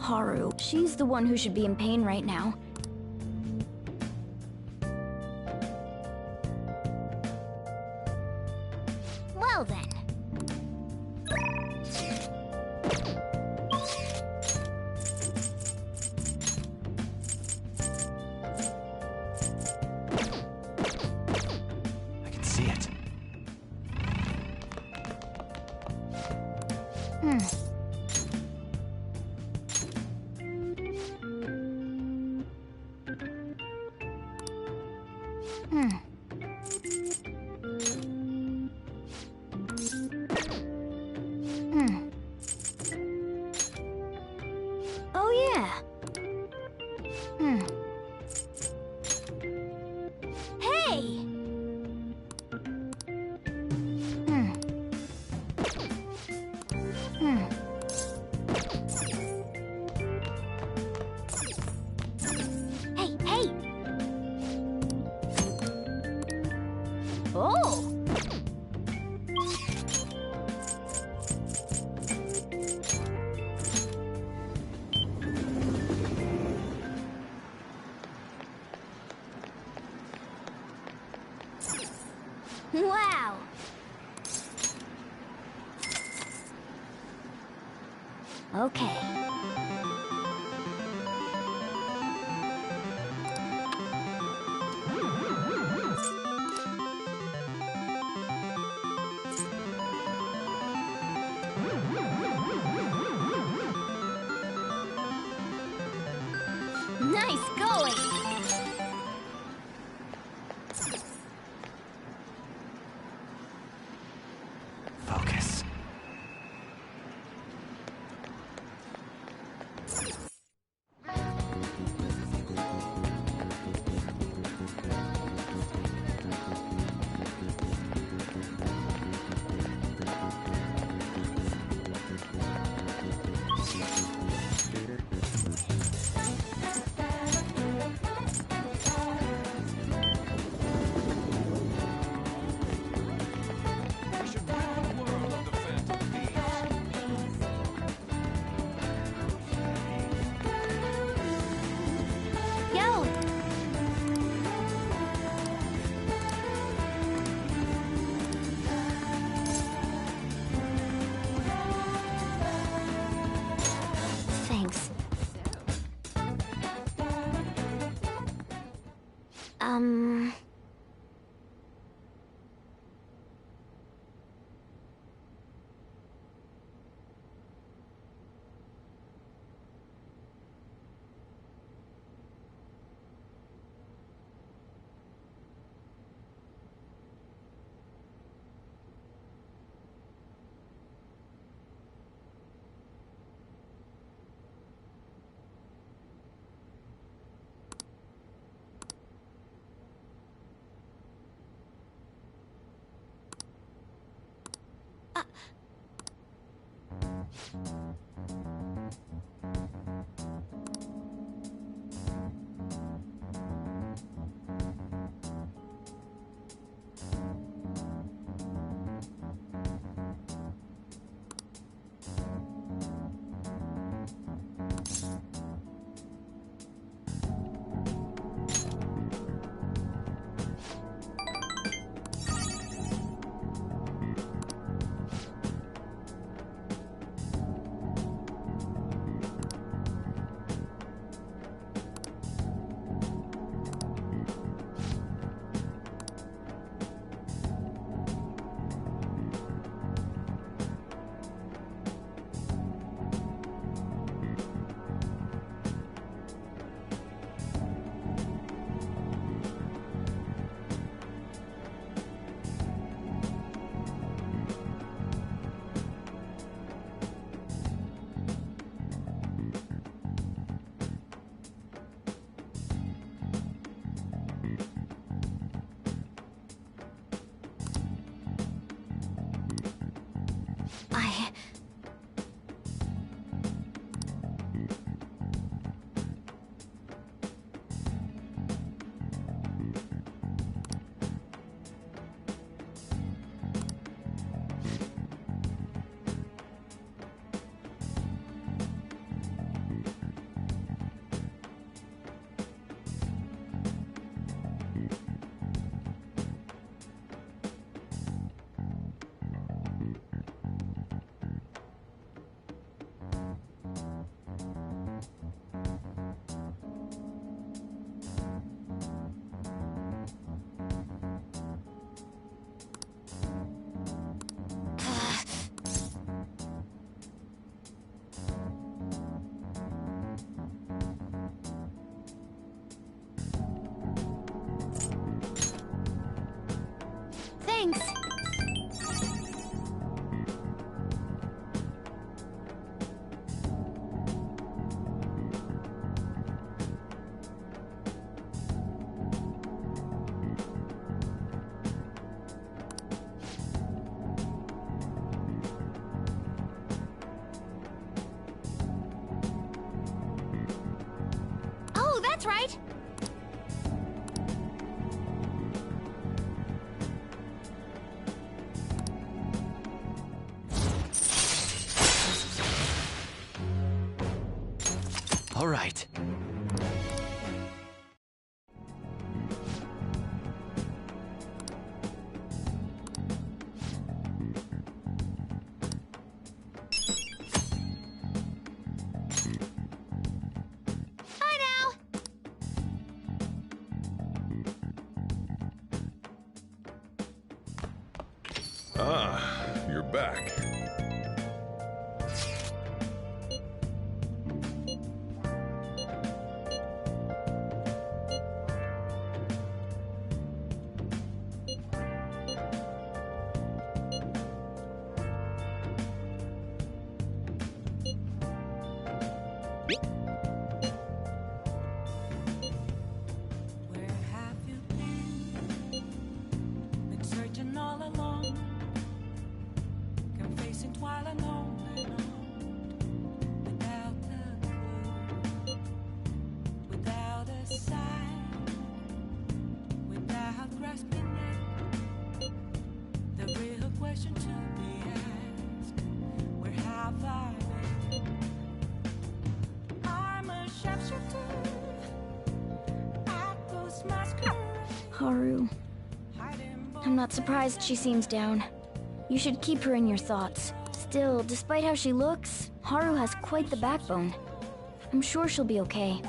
Haru. She's the one who should be in pain right now. Well then. I can see it. Oh yeah. Hey! Hey, hey! Oh! Wow! Okay. Nice going! Focus. Yo! Thanks. Thanks. Oh, that's right. All right. Bye now. Ah, you're back. Where have you been? Been searching all along, confessing twilight on and on, without a clue, without a sign, without grasping it. The real question to be asked: where have I been? I'm a sharpshooter. Haru. I'm not surprised she seems down. You should keep her in your thoughts. Still, despite how she looks, Haru has quite the backbone. I'm sure she'll be okay.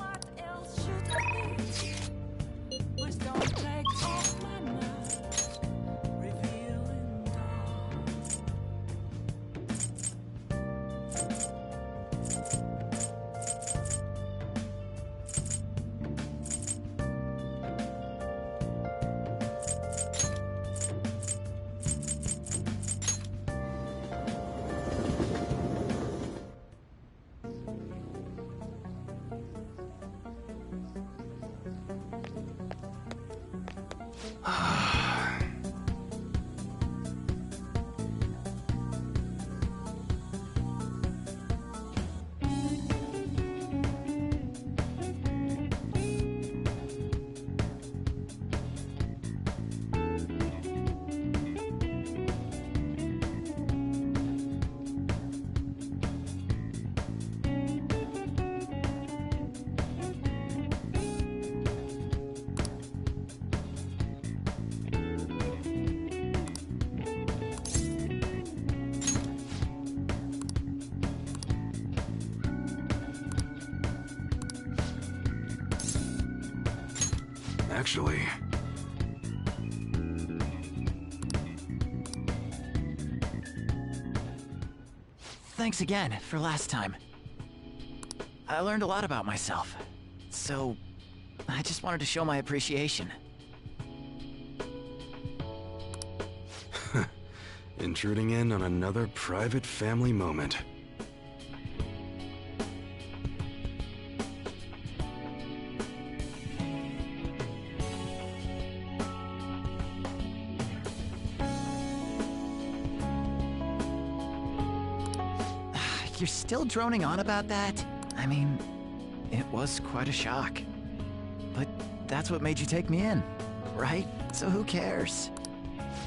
Actually, Thanks again for last time. I learned a lot about myself, so I just wanted to show my appreciation. intruding in on another private family moment. You're still droning on about that? I mean, it was quite a shock. But that's what made you take me in, right? So who cares?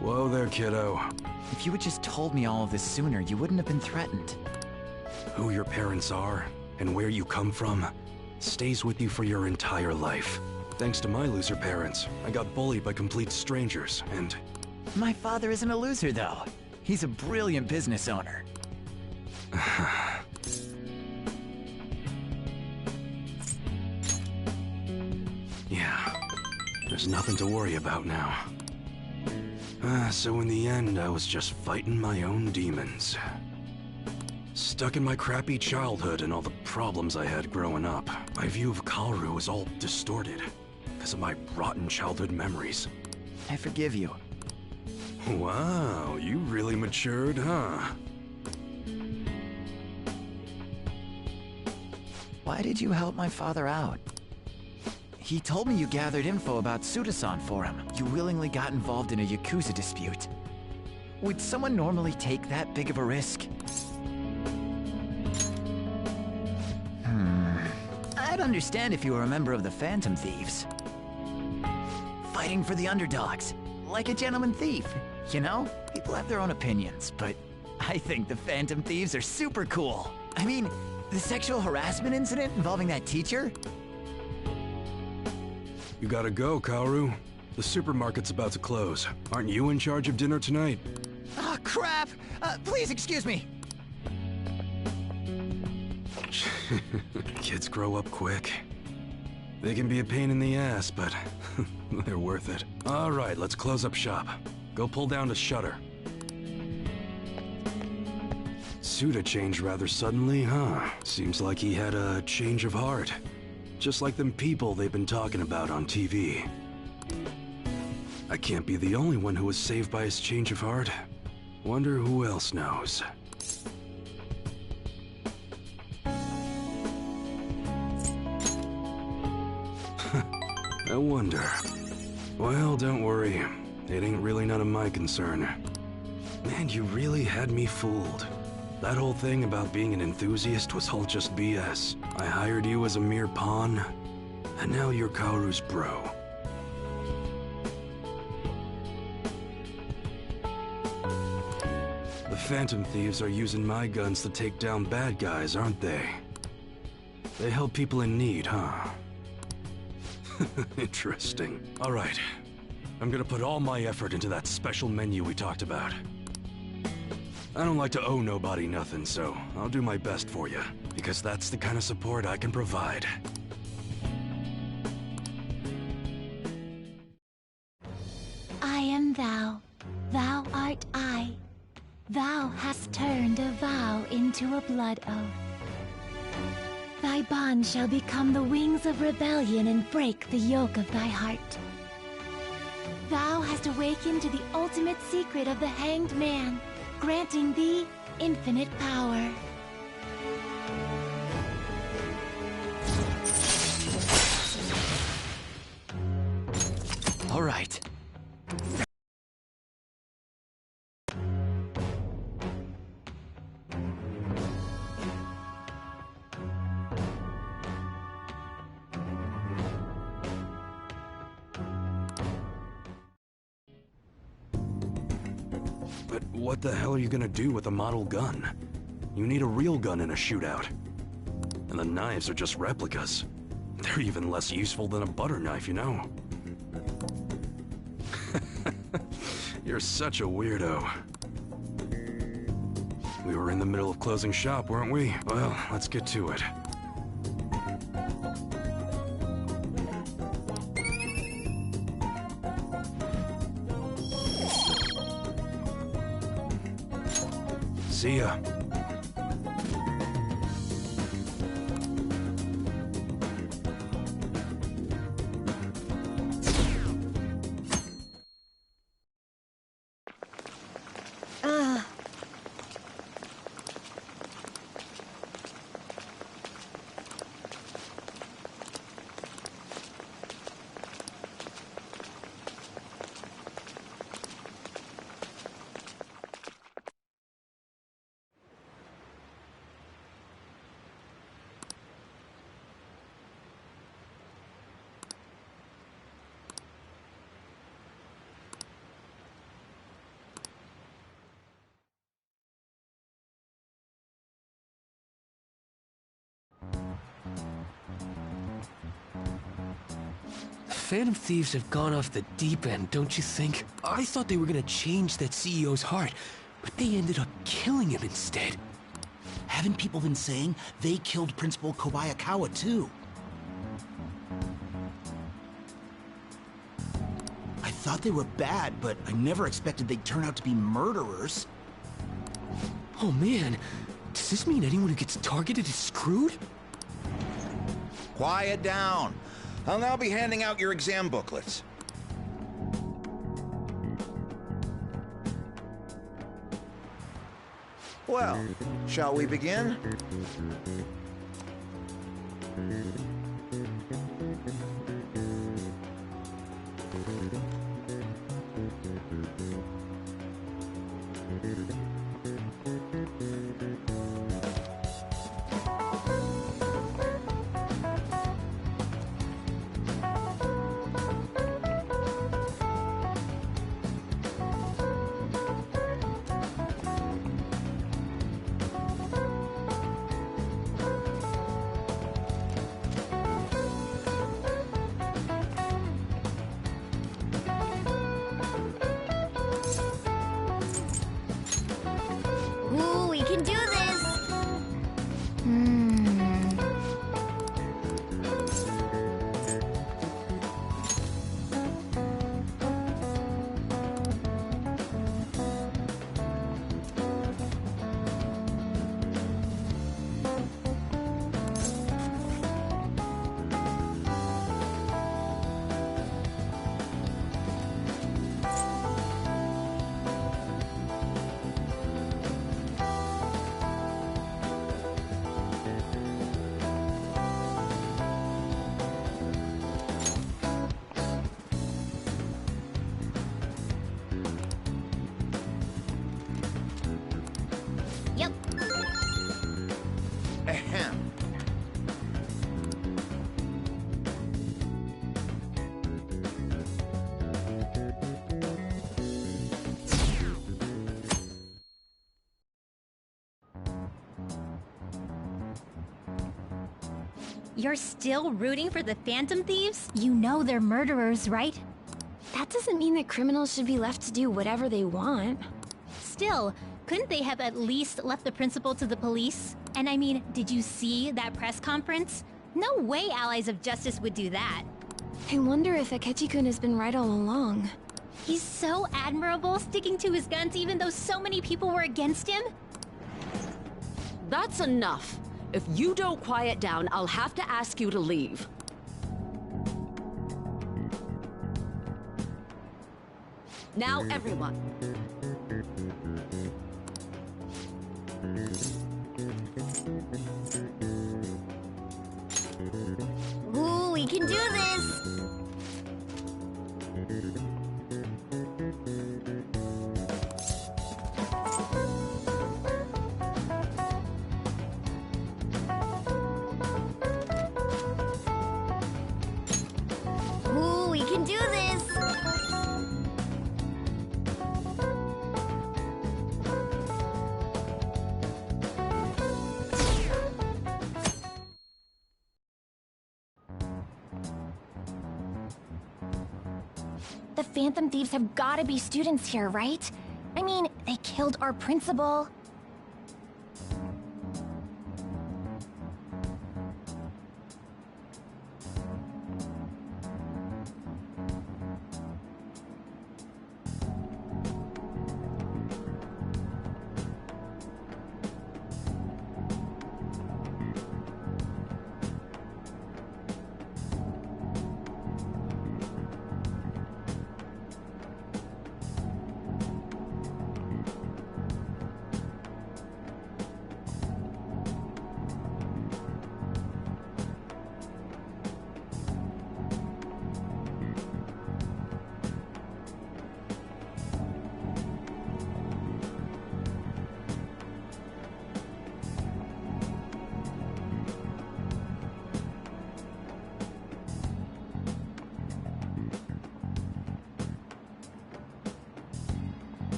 Whoa there, kiddo. If you had just told me all of this sooner, you wouldn't have been threatened. Who your parents are and where you come from stays with you for your entire life. Thanks to my loser parents, I got bullied by complete strangers, and... My father isn't a loser, though. He's a brilliant business owner. Yeah, there's nothing to worry about now. So in the end, I was just fighting my own demons. Stuck in my crappy childhood and all the problems I had growing up. My view of Kaoru was all distorted because of my rotten childhood memories. I forgive you. Wow, you really matured, huh? Why did you help my father out? He told me you gathered info about Suda-san for him. You willingly got involved in a Yakuza dispute. Would someone normally take that big of a risk? I'd understand if you were a member of the Phantom Thieves. Fighting for the underdogs, like a gentleman thief. You know, people have their own opinions, but I think the Phantom Thieves are super cool. I mean, the sexual harassment incident involving that teacher? You gotta go, Kaoru. The supermarket's about to close. Aren't you in charge of dinner tonight? Oh, crap! Please excuse me! Kids grow up quick. They can be a pain in the ass, but they're worth it. All right, let's close up shop. Go pull down the shutter. Suda changed rather suddenly, huh? Seems like he had a change of heart. Just like them people they've been talking about on TV. I can't be the only one who was saved by his change of heart. Wonder who else knows. I wonder. Well, don't worry. It ain't really none of my concern. Man, you really had me fooled. That whole thing about being an enthusiast was all just BS. I hired you as a mere pawn, and now you're Kaoru's bro. The Phantom Thieves are using my guns to take down bad guys, aren't they? They help people in need, huh? Interesting. All right. I'm gonna put all my effort into that special menu we talked about. I don't like to owe nobody nothing, so I'll do my best for you, because that's the kind of support I can provide. I am thou, thou art I. Thou hast turned a vow into a blood oath. Thy bond shall become the wings of rebellion and break the yoke of thy heart. Thou hast awakened to the ultimate secret of the hanged man, granting thee infinite power. All right. But what the hell are you gonna do with a model gun? You need a real gun in a shootout. And the knives are just replicas. They're even less useful than a butter knife, you know? You're such a weirdo. We were in the middle of closing shop, weren't we? Well, let's get to it. See ya. Phantom Thieves have gone off the deep end, don't you think? I thought they were gonna change that CEO's heart, but they ended up killing him instead. Haven't people been saying they killed Principal Kobayakawa too? I thought they were bad, but I never expected they'd turn out to be murderers. Oh man, does this mean anyone who gets targeted is screwed? Quiet down. I'll now be handing out your exam booklets. Well, shall we begin? Ooh, we can do this! Yep. Ahem. You're still rooting for the Phantom Thieves? You know they're murderers, right? That doesn't mean that criminals should be left to do whatever they want. Still, couldn't they have at least left the principal to the police? And I mean, did you see that press conference? No way Allies of Justice would do that. I wonder if Akechi-kun has been right all along. He's so admirable, sticking to his guns even though so many people were against him. That's enough. If you don't quiet down, I'll have to ask you to leave. Now, everyone. Ooh, we can do this! Ooh, we can do this! The Phantom Thieves have gotta be students here, right? I mean, they killed our principal.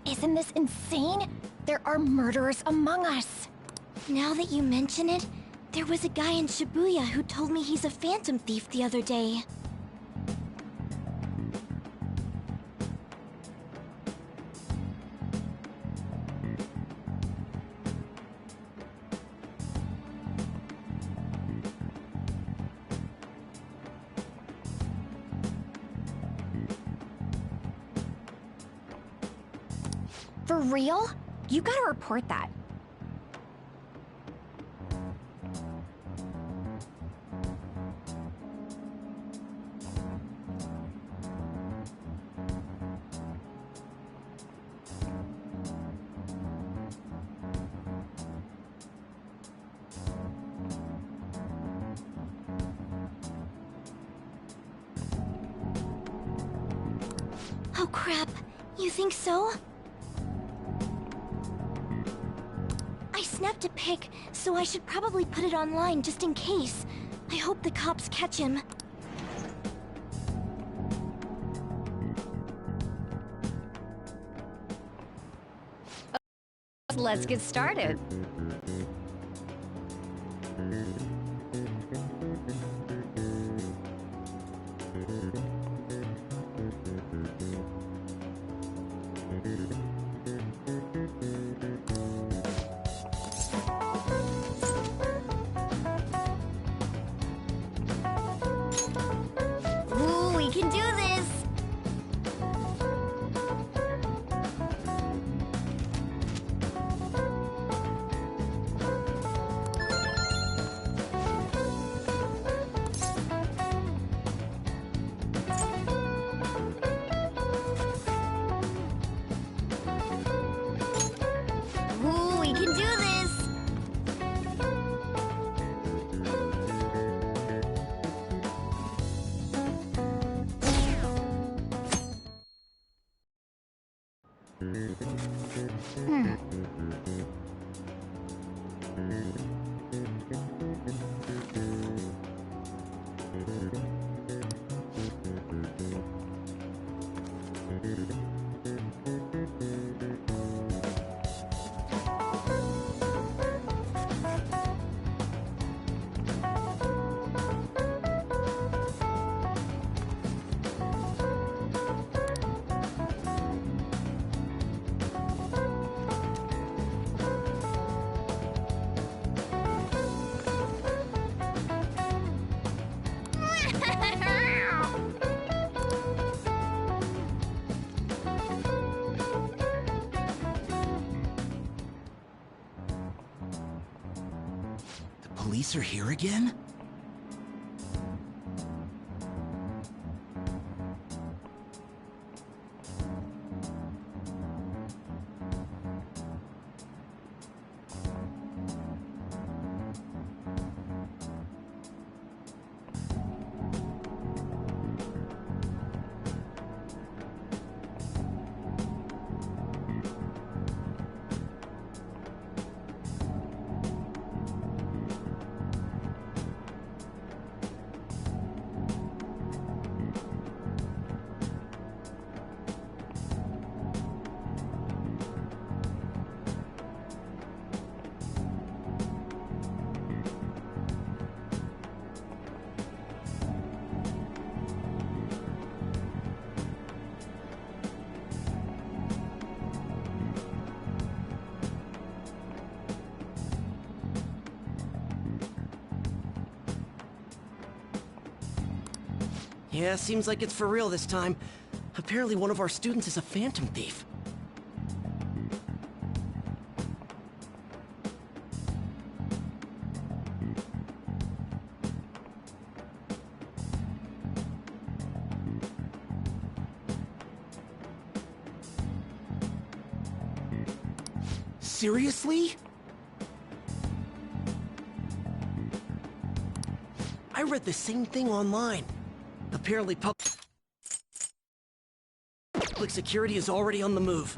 Isn't this insane? There are murderers among us! Now that you mention it, there was a guy in Shibuya who told me he's a phantom thief the other day. For real? You gotta report that. Oh crap, you think so? I snapped a pic, so I should probably put it online just in case. I hope the cops catch him. Let's get started. Ooh, we can do this! Ooh, we can do this! The police are here again? Yeah, seems like it's for real this time. Apparently one of our students is a phantom thief. Seriously? I read the same thing online. Apparently public security is already on the move.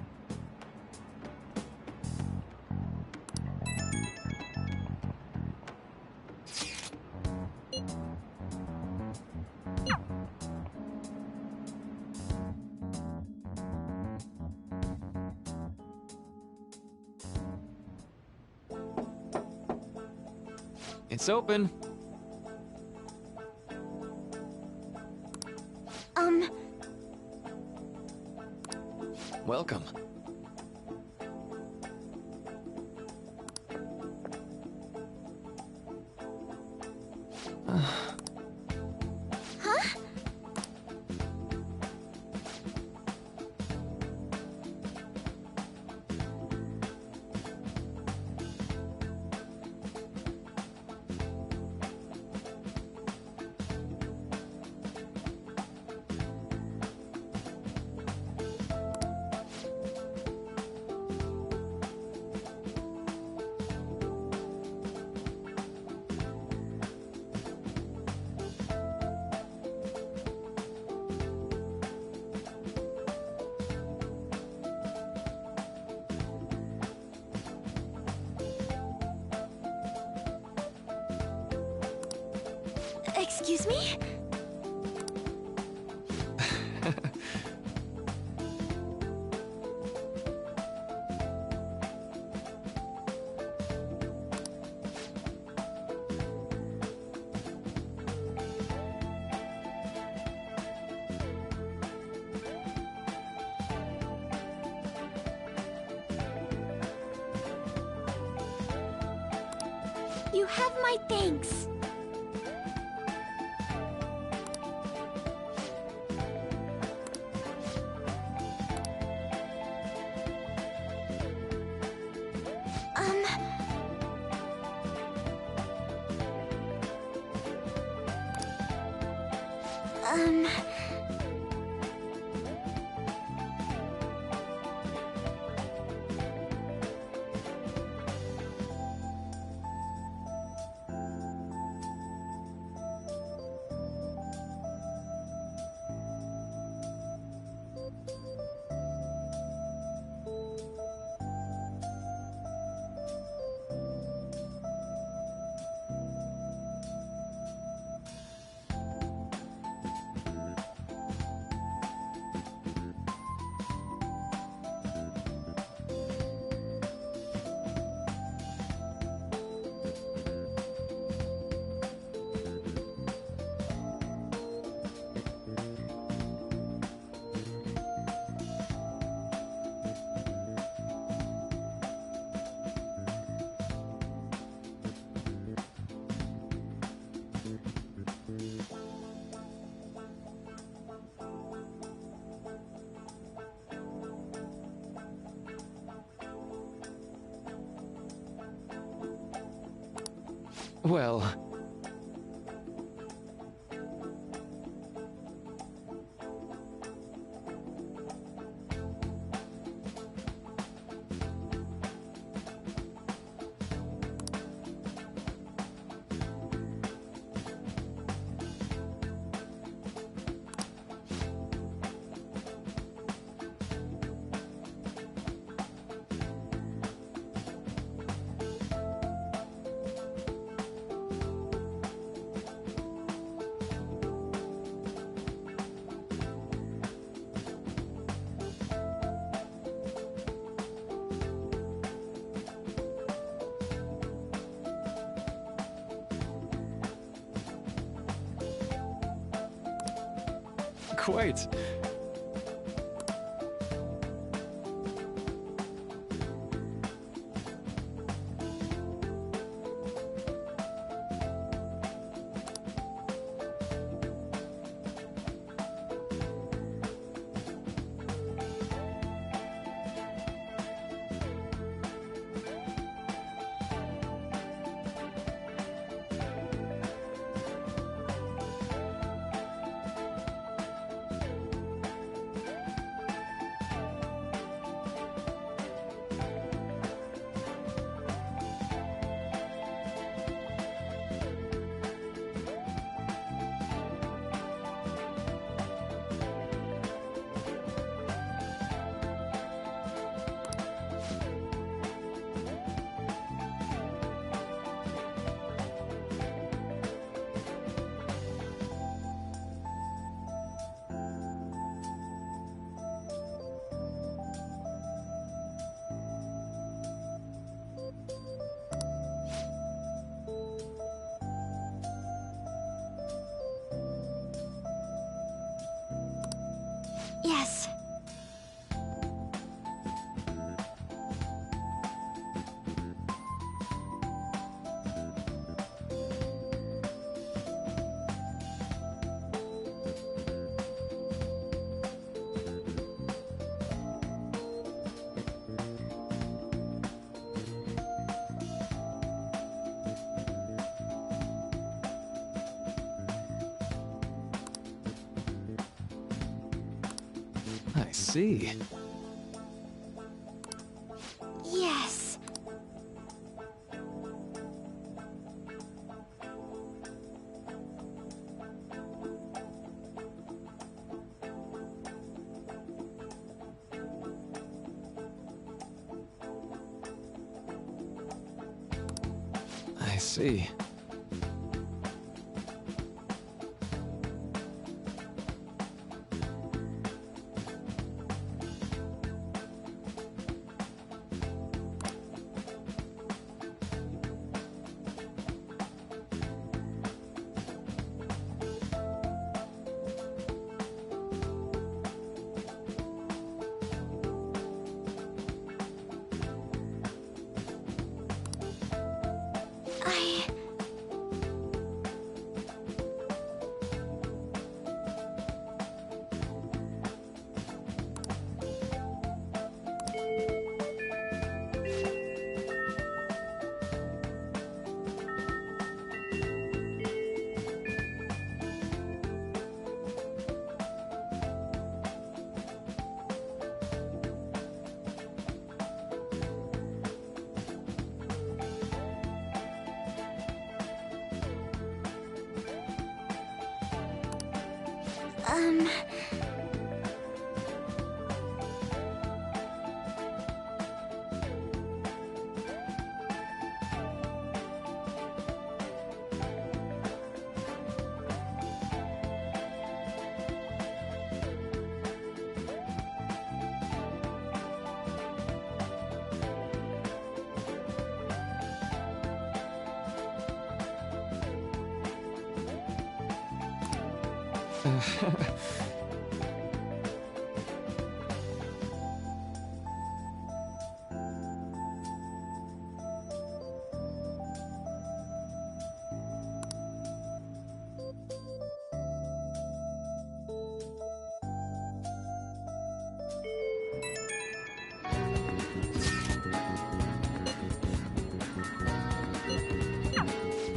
It's open. Welcome. Huh? Excuse me? You have my thanks. Um... Well... Quite. Yes. I see. Yes. I see.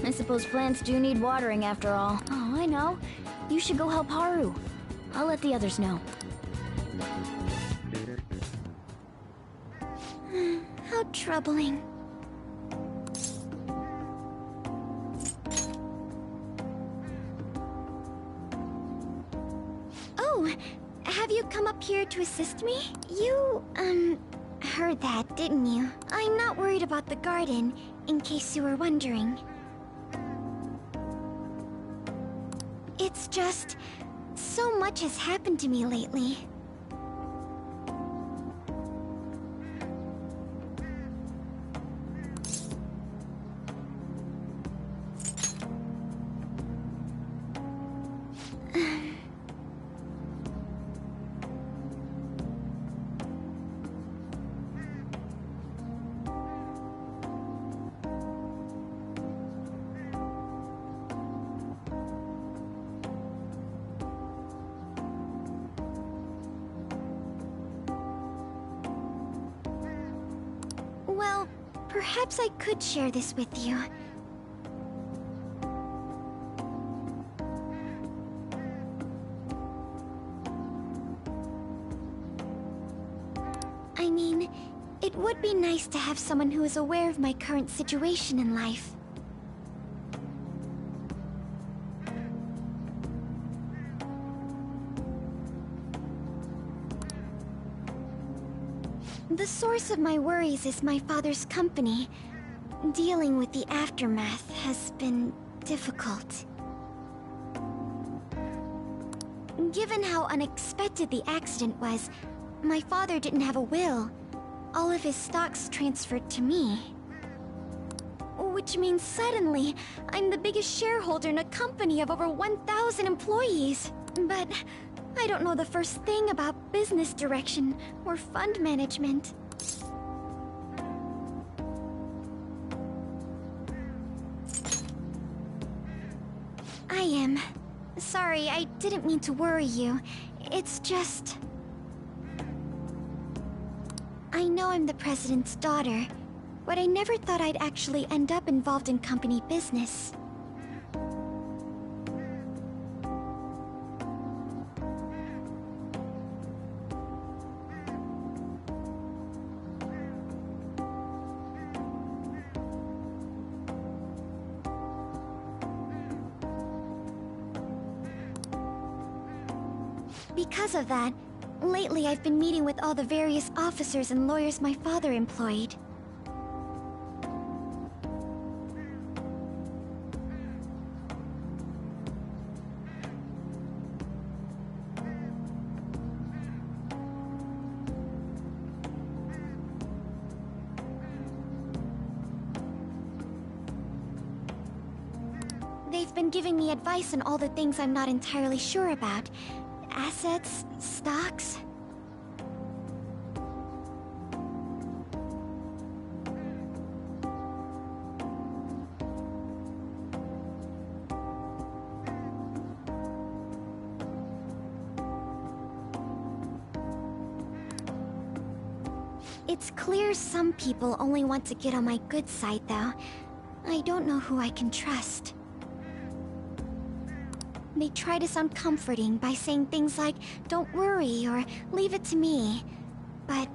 I suppose plants do need watering after all. Oh, I know. You should go help Haru. I'll let the others know. How troubling. Oh, have you come up here to assist me? You, heard that, didn't you? I'm not worried about the garden, in case you were wondering. It's just... so much has happened to me lately. Well, perhaps I could share this with you. I mean, it would be nice to have someone who is aware of my current situation in life. The source of my worries is my father's company. Dealing with the aftermath has been difficult. Given how unexpected the accident was, my father didn't have a will. All of his stocks transferred to me. Which means suddenly, I'm the biggest shareholder in a company of over 1,000 employees. But I don't know the first thing about business direction or fund management. I am. Sorry, I didn't mean to worry you. It's just... I know I'm the president's daughter, but I never thought I'd actually end up involved in company business. Because of that, lately I've been meeting with all the various officers and lawyers my father employed. They've been giving me advice on all the things I'm not entirely sure about. Assets, stocks. It's clear some people only want to get on my good side, though. I don't know who I can trust. They try to sound comforting by saying things like, "Don't worry," or "Leave it to me." But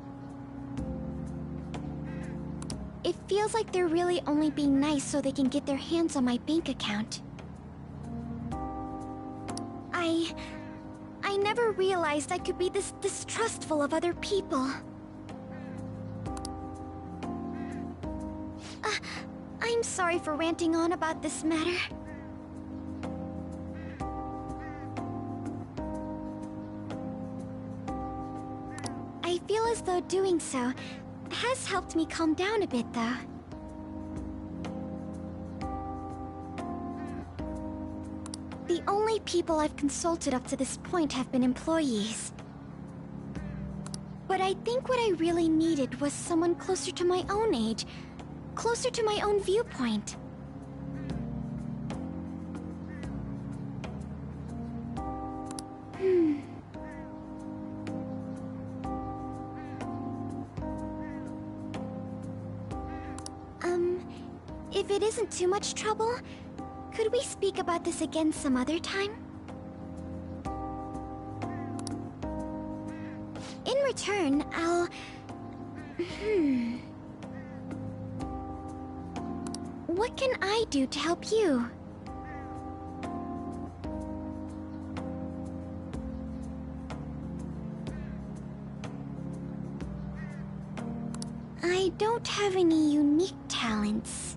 it feels like they're really only being nice so they can get their hands on my bank account. never realized I could be this distrustful of other people. I'm sorry for ranting on about this matter. I feel as though doing so has helped me calm down a bit, though. The only people I've consulted up to this point have been employees. But I think what I really needed was someone closer to my own age, closer to my own viewpoint. If it isn't too much trouble, could we speak about this again some other time? In return, I'll... What can I do to help you? I don't have any unique talents.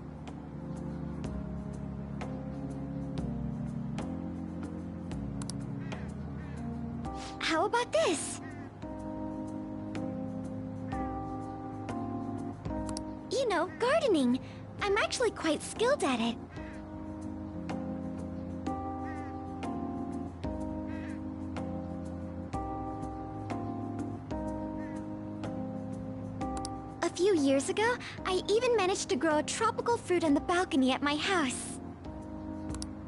How about this? You know, gardening. I'm actually quite skilled at it. A few years ago, I even managed to grow a tropical fruit on the balcony at my house.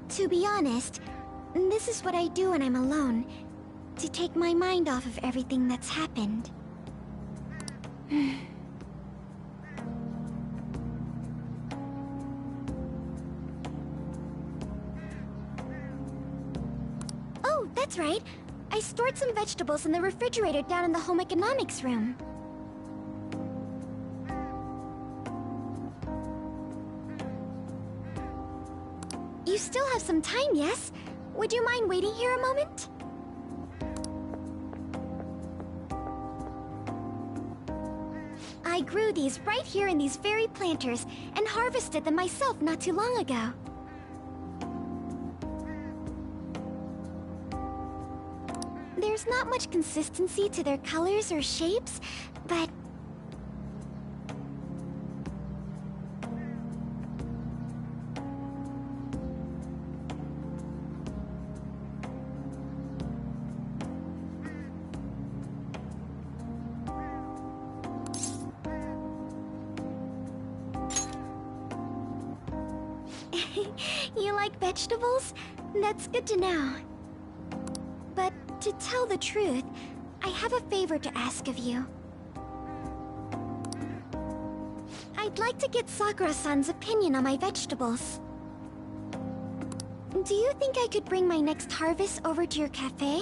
To be honest, this is what I do when I'm alone, to take my mind off of everything that's happened. Oh, that's right. I stored some vegetables in the refrigerator down in the home economics room. You still have some time, yes? Would you mind waiting here a moment? I grew these right here in these very planters and harvested them myself not too long ago. There's not much consistency to their colors or shapes, but... You like vegetables? That's good to know. But to tell the truth, I have a favor to ask of you. I'd like to get Sakura-san's opinion on my vegetables. Do you think I could bring my next harvest over to your cafe?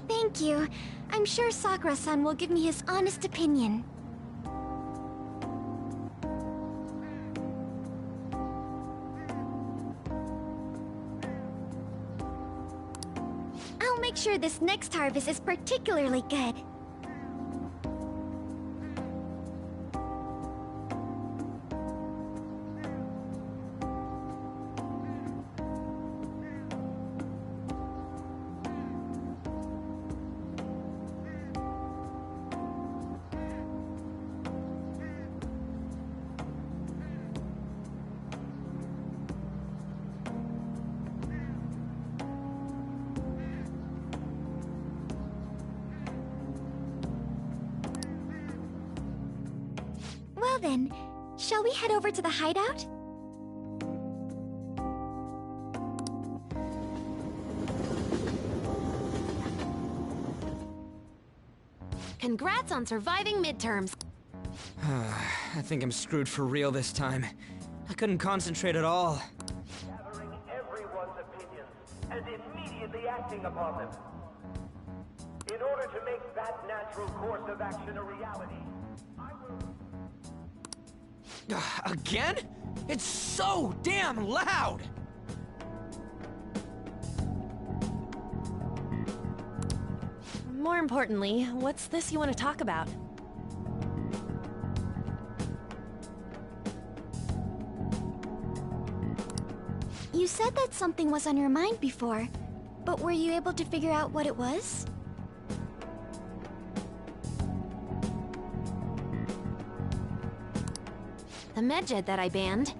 Thank you. I'm sure Sakura-san will give me his honest opinion. I'll make sure this next harvest is particularly good. Well then, shall we head over to the hideout? Congrats on surviving midterms. I think I'm screwed for real this time. I couldn't concentrate at all. Gathering everyone's opinions and immediately acting upon them. In order to make that natural course of action a reality, Again? It's so damn loud! More importantly, what's this you want to talk about? You said that something was on your mind before, but were you able to figure out what it was? The medjed that I banned.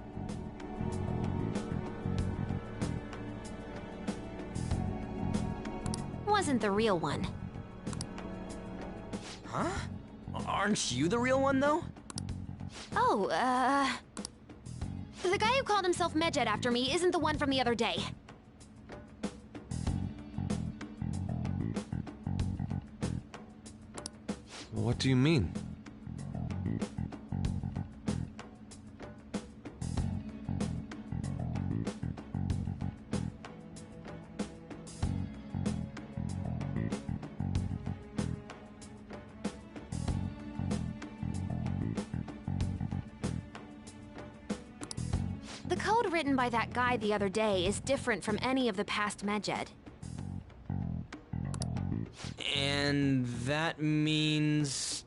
Wasn't the real one. Huh? Aren't you the real one, though? Oh, the guy who called himself Medjed after me isn't the one from the other day. What do you mean? The code written by that guy the other day is different from any of the past Medjed. And that means...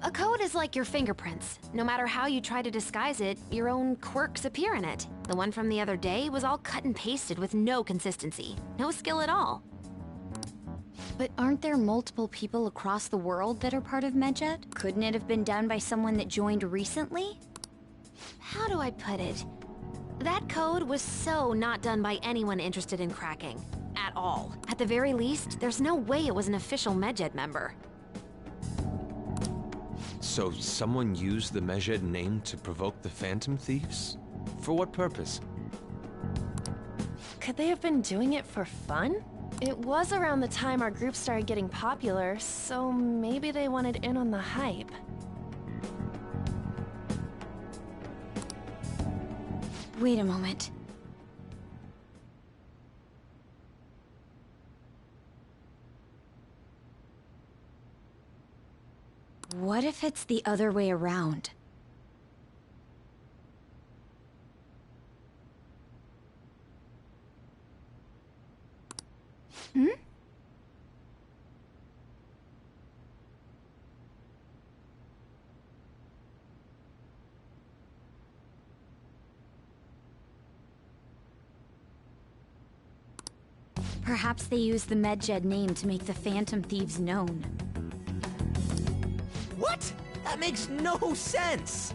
A code is like your fingerprints. No matter how you try to disguise it, your own quirks appear in it. The one from the other day was all cut and pasted with no consistency. No skill at all. But aren't there multiple people across the world that are part of Medjed? Couldn't it have been done by someone that joined recently? How do I put it? That code was so not done by anyone interested in cracking. At all. At the very least, there's no way it was an official Medjed member. So someone used the Medjed name to provoke the Phantom Thieves? For what purpose? Could they have been doing it for fun? It was around the time our group started getting popular, so maybe they wanted in on the hype. Wait a moment. What if it's the other way around? Hmm? Perhaps they used the Medjed name to make the Phantom Thieves known. What? That makes no sense!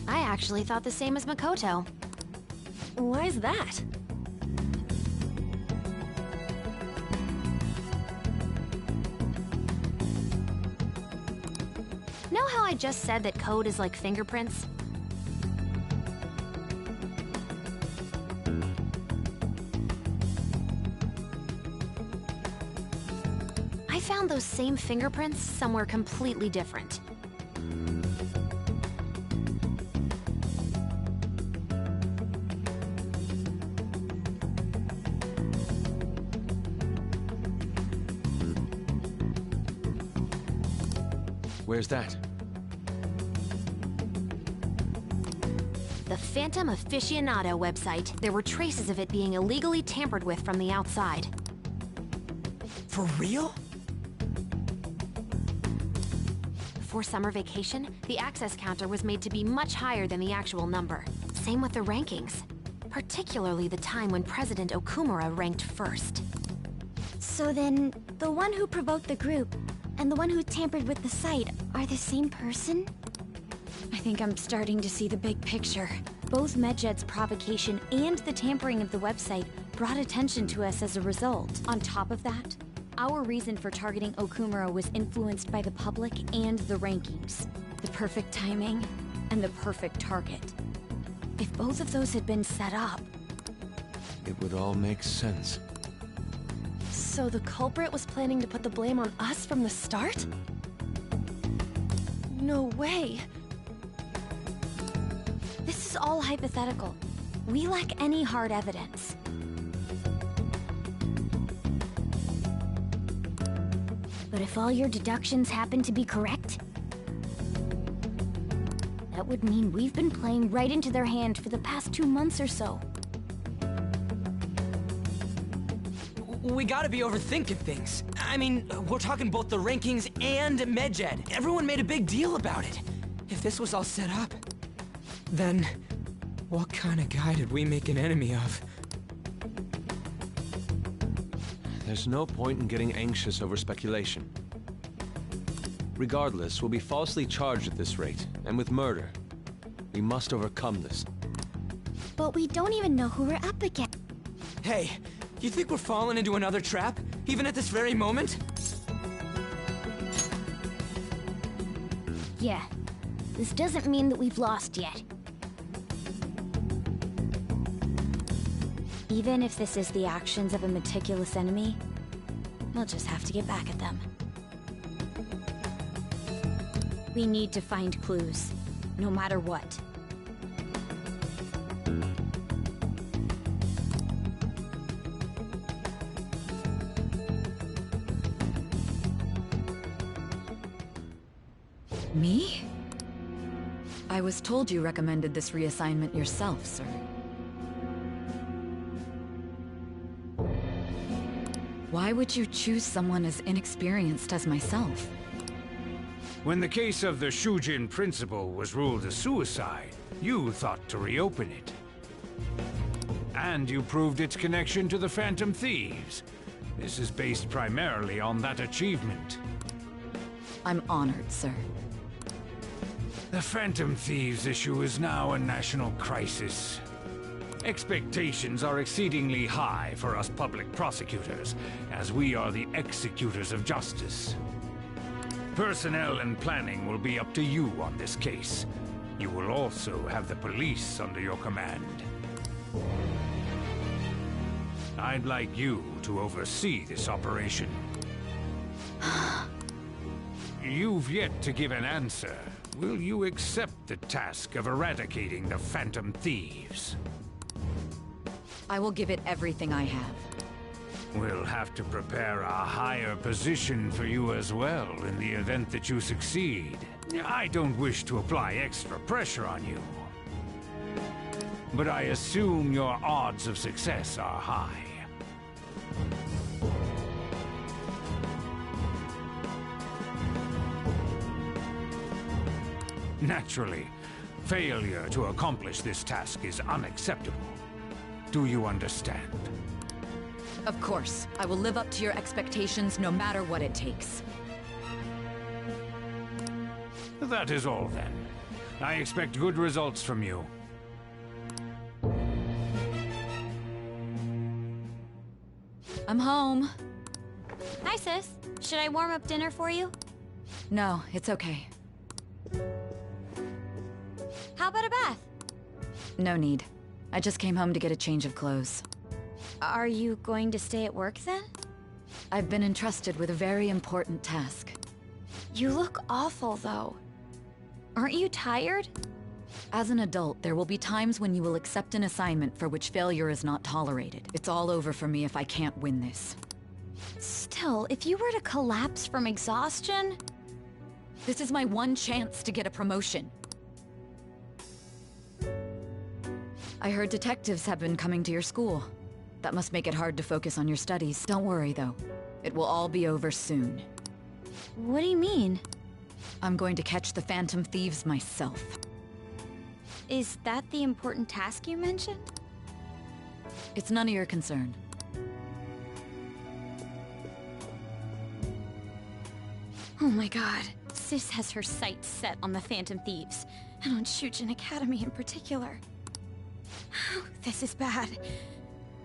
I actually thought the same as Makoto. Why's that? Know how I just said that code is like fingerprints? I found those same fingerprints somewhere completely different. Where's that? The Phantom Aficionado website. There were traces of it being illegally tampered with from the outside. For real? Before summer vacation, the access counter was made to be much higher than the actual number. Same with the rankings. Particularly the time when President Okumura ranked first. So then, the one who provoked the group and the one who tampered with the site are the same person? I think I'm starting to see the big picture. Both Medjed's provocation and the tampering of the website brought attention to us as a result. On top of that, our reason for targeting Okumura was influenced by the public and the rankings. The perfect timing and the perfect target. If both of those had been set up... It would all make sense. So the culprit was planning to put the blame on us from the start? No way. This is all hypothetical. We lack any hard evidence. But if all your deductions happen to be correct, that would mean we've been playing right into their hand for the past 2 months or so. We gotta be overthinking things. I mean, we're talking both the rankings and MedJed. Everyone made a big deal about it. If this was all set up, then what kind of guy did we make an enemy of? There's no point in getting anxious over speculation. Regardless, we'll be falsely charged at this rate, and with murder. We must overcome this. But we don't even know who we're up against. Hey, you think we're falling into another trap? Even at this very moment? Yeah. This doesn't mean that we've lost yet. Even if this is the actions of a meticulous enemy, we'll just have to get back at them. We need to find clues, no matter what. Me? I was told you recommended this reassignment yourself, sir. Why would you choose someone as inexperienced as myself? When the case of the Shujin principal was ruled a suicide, you thought to reopen it. And you proved its connection to the Phantom Thieves. This is based primarily on that achievement. I'm honored, sir. The Phantom Thieves issue is now a national crisis. Expectations are exceedingly high for us public prosecutors, as we are the executors of justice. Personnel and planning will be up to you on this case. You will also have the police under your command. I'd like you to oversee this operation. You've yet to give an answer. Will you accept the task of eradicating the Phantom Thieves? I will give it everything I have. We'll have to prepare a higher position for you as well in the event that you succeed. I don't wish to apply extra pressure on you, but I assume your odds of success are high. Naturally, failure to accomplish this task is unacceptable. Do you understand? Of course. I will live up to your expectations no matter what it takes. That is all then. I expect good results from you. I'm home. Hi, sis. Should I warm up dinner for you? No, it's okay. How about a bath? No need. I just came home to get a change of clothes. Are you going to stay at work then? I've been entrusted with a very important task. You look awful, though. Aren't you tired? As an adult, there will be times when you will accept an assignment for which failure is not tolerated. It's all over for me if I can't win this. Still, if you were to collapse from exhaustion... This is my one chance to get a promotion. I heard detectives have been coming to your school. That must make it hard to focus on your studies. Don't worry, though. It will all be over soon. What do you mean? I'm going to catch the Phantom Thieves myself. Is that the important task you mentioned? It's none of your concern. Oh my god. Sis has her sights set on the Phantom Thieves, and on Shujin Academy in particular. This is bad.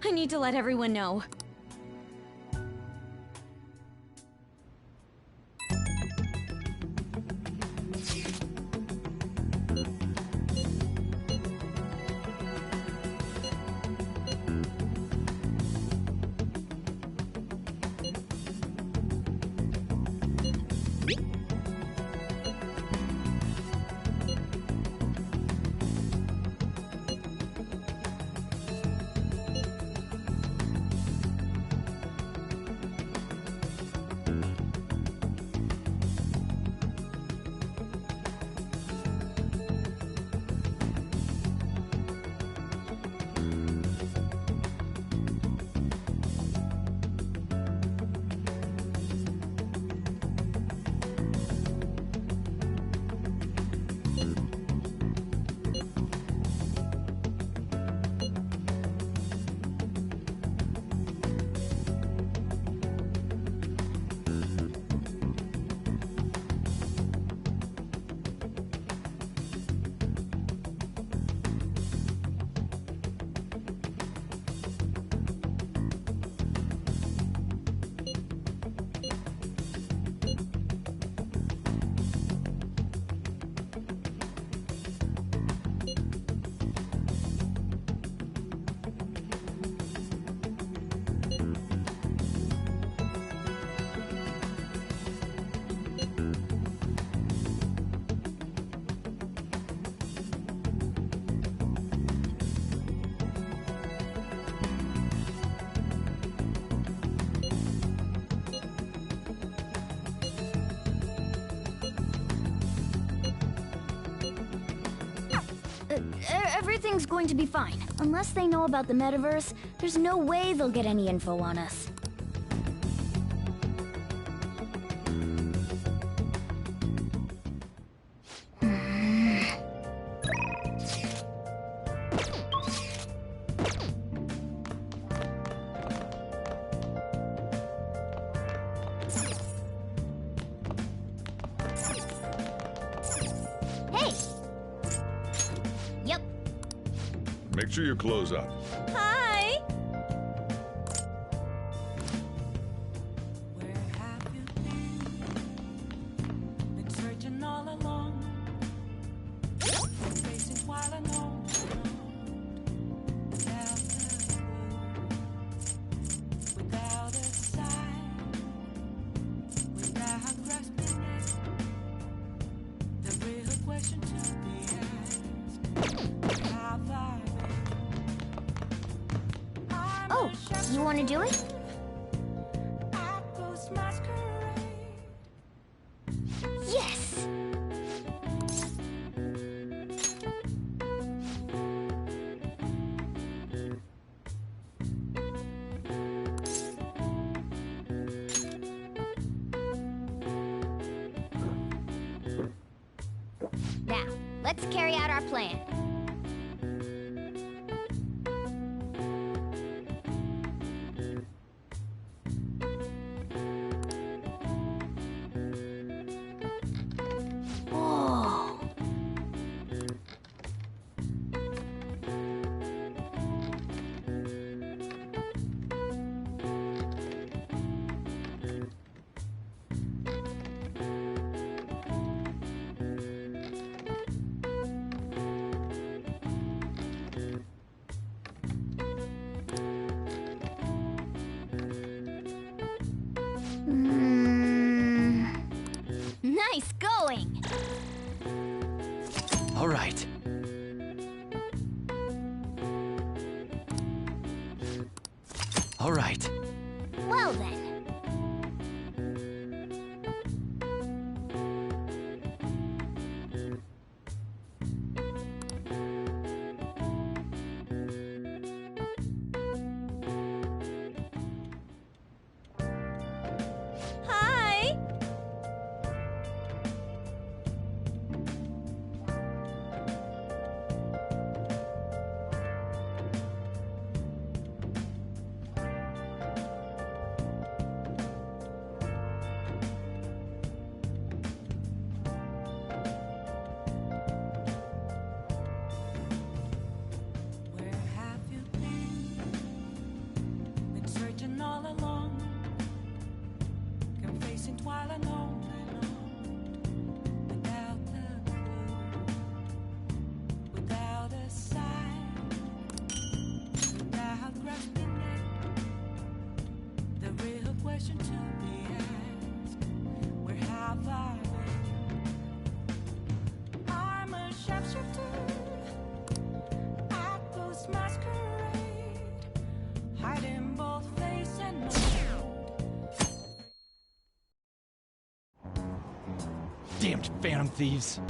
I need to let everyone know. Everything's going to be fine. Unless they know about the metaverse, there's no way they'll get any info on us. Make sure your clothes up. Hi! Where have you been searching all along, facing while alone, without a clue, without a sign, without grasping it. The real question to be asked: have I? Oh, you want to do it? Yes! Now, let's carry out our plan. Nice going! All right. All right. Well then. Hi! Where have you been searching all along, confessing while alone, without a clue, without a sign, without grasping it. The real question to be asked: where have I been? I'm a sharpshooter. Masquerade, hiding both face and mind. Damned phantom thieves.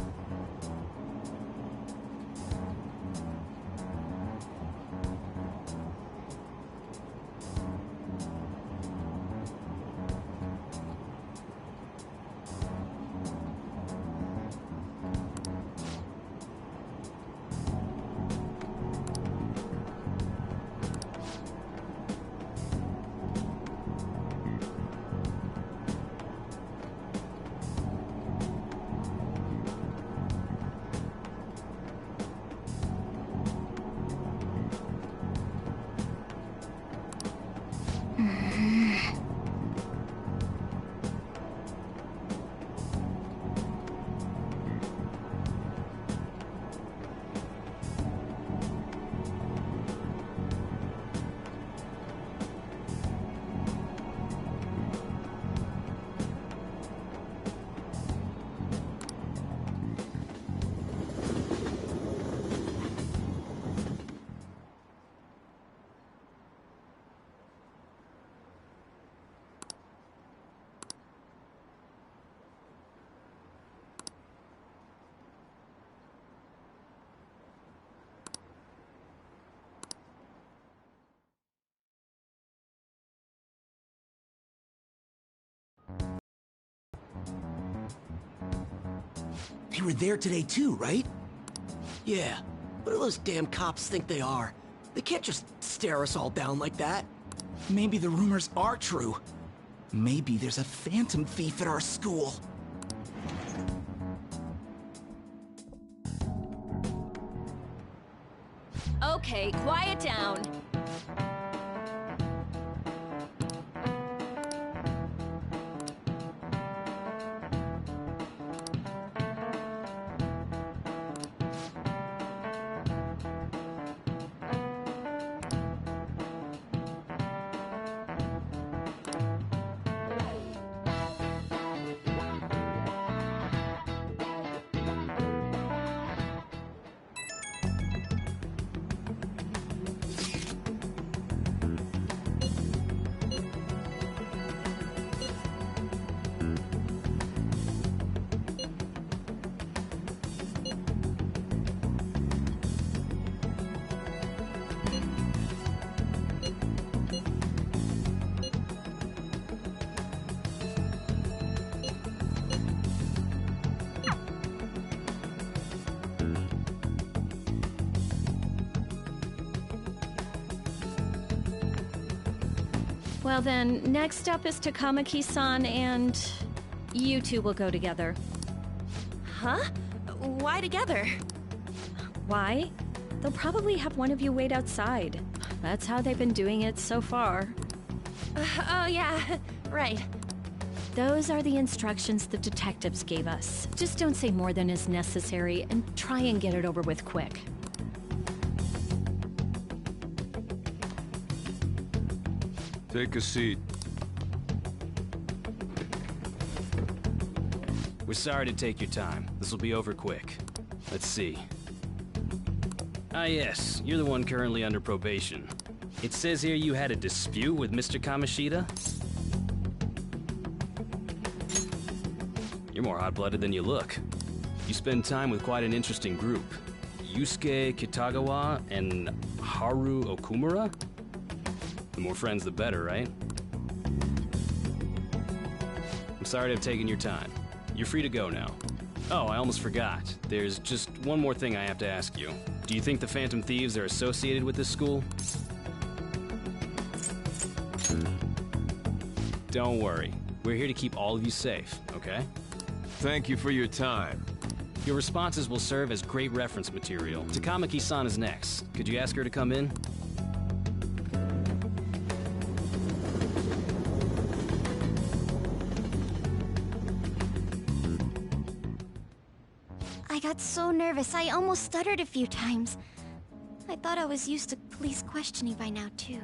were there today too, right? Yeah, what do those damn cops think they are? They can't just stare us all down like that. Maybe the rumors are true. Maybe there's a phantom thief at our school. Okay, quiet down. Well then, next up is Takamaki-san, and you two will go together. Huh? Why together? Why? They'll probably have one of you wait outside. That's how they've been doing it so far. Oh yeah, right. Those are the instructions the detectives gave us. Just don't say more than is necessary, and try and get it over with quick. Take a seat. We're sorry to take your time. This will be over quick. Let's see. Ah yes, you're the one currently under probation. It says here you had a dispute with Mr. Kamoshida? You're more hot-blooded than you look. You spend time with quite an interesting group. Yusuke Kitagawa and Haru Okumura? The more friends, the better, right? I'm sorry to have taken your time. You're free to go now. Oh, I almost forgot. There's just one more thing I have to ask you. Do you think the Phantom Thieves are associated with this school? Don't worry. We're here to keep all of you safe, okay? Thank you for your time. Your responses will serve as great reference material. Takamaki-san is next. Could you ask her to come in? I got so nervous, I almost stuttered a few times. I thought I was used to police questioning by now, too.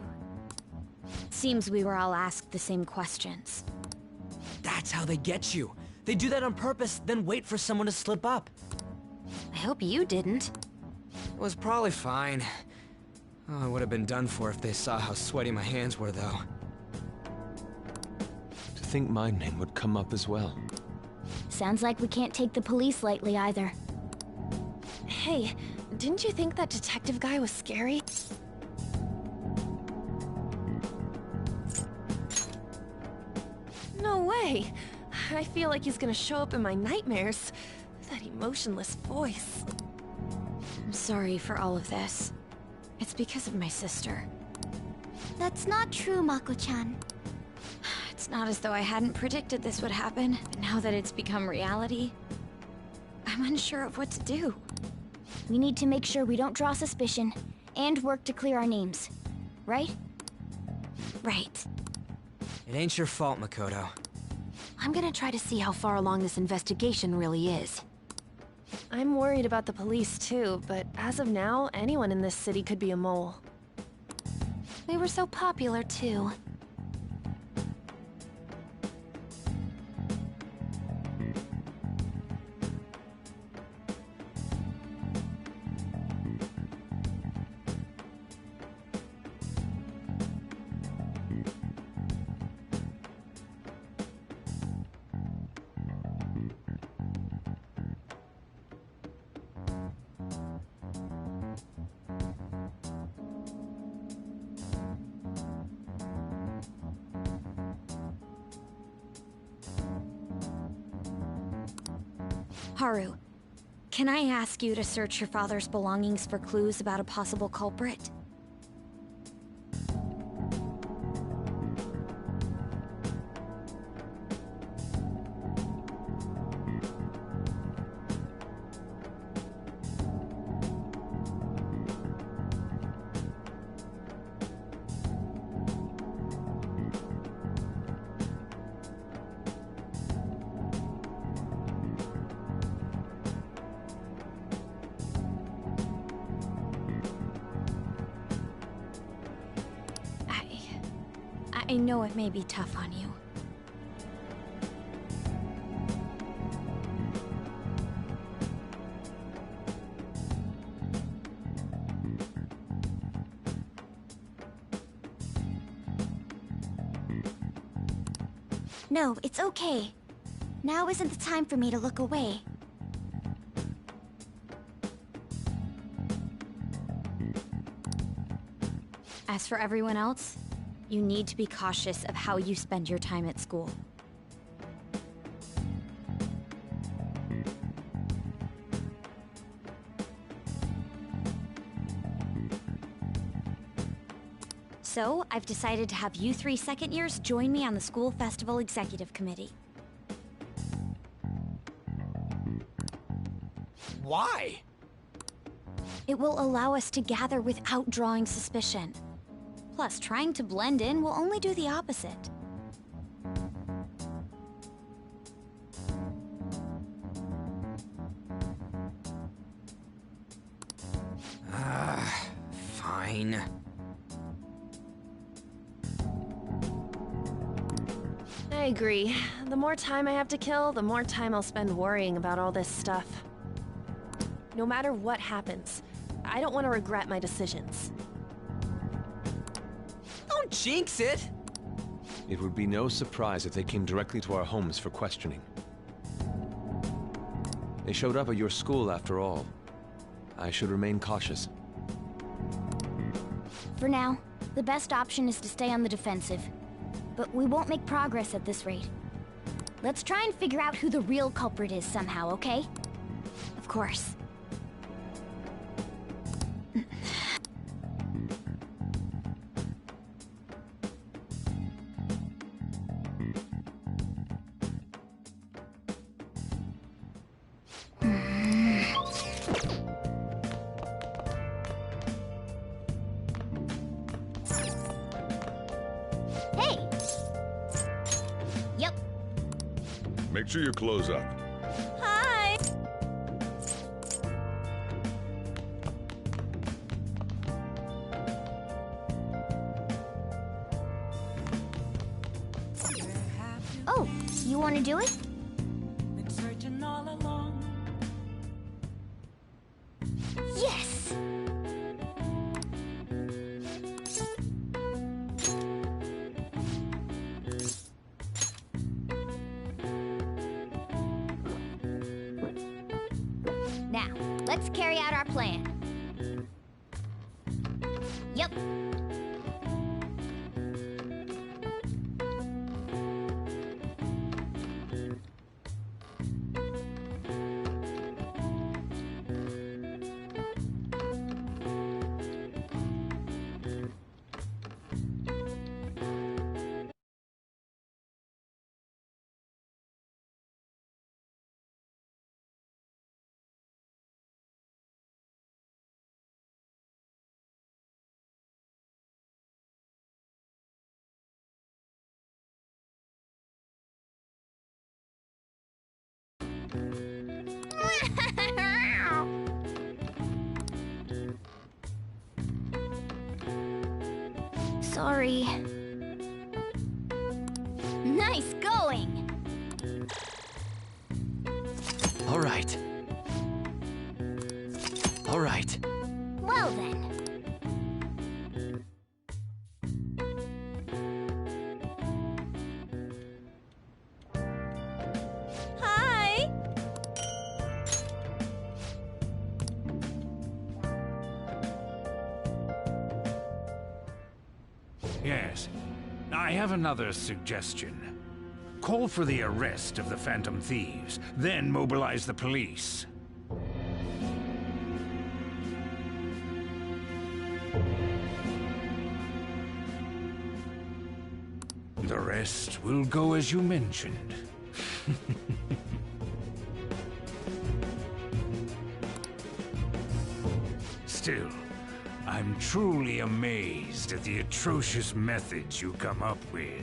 Seems we were all asked the same questions. That's how they get you. They do that on purpose, then wait for someone to slip up. I hope you didn't. It was probably fine. Oh, I would have been done for if they saw how sweaty my hands were, though. To think my name would come up as well. Sounds like we can't take the police lightly either. Hey, didn't you think that detective guy was scary? No way! I feel like he's gonna show up in my nightmares. That emotionless voice. I'm sorry for all of this. It's because of my sister. That's not true, Mako-chan. It's not as though I hadn't predicted this would happen, but now that it's become reality, I'm unsure of what to do. We need to make sure we don't draw suspicion, and work to clear our names. Right? Right. It ain't your fault, Makoto. I'm gonna try to see how far along this investigation really is. I'm worried about the police too, but as of now, anyone in this city could be a mole. We were so popular too. Haru, Can I ask you to search your father's belongings for clues about a possible culprit? I know it may be tough on you. No, it's okay. Now isn't the time for me to look away. As for everyone else, you need to be cautious of how you spend your time at school. So, I've decided to have you 3 second years join me on the school festival executive committee. Why? It will allow us to gather without drawing suspicion. Plus, trying to blend in will only do the opposite. Fine. I agree. The more time I have to kill, the more time I'll spend worrying about all this stuff. No matter what happens, I don't want to regret my decisions. Don't jinx it! It would be no surprise if they came directly to our homes for questioning. They showed up at your school after all. I should remain cautious. For now, the best option is to stay on the defensive. But we won't make progress at this rate. Let's try and figure out who the real culprit is somehow, okay? Of course. Make sure you close up. Hi! Oh, you want to do it? Been searching all along. Yes! Now, let's carry out our plan. Yep. Sorry. Nice going! All right. All right. Well then. Hi! Yes. I have another suggestion. Call for the arrest of the Phantom Thieves, then mobilize the police. The rest will go as you mentioned. Still, I'm truly amazed at the atrocious methods you come up with.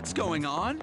What's going on?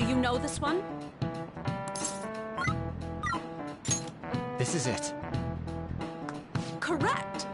Do you know this one? This is it. Correct!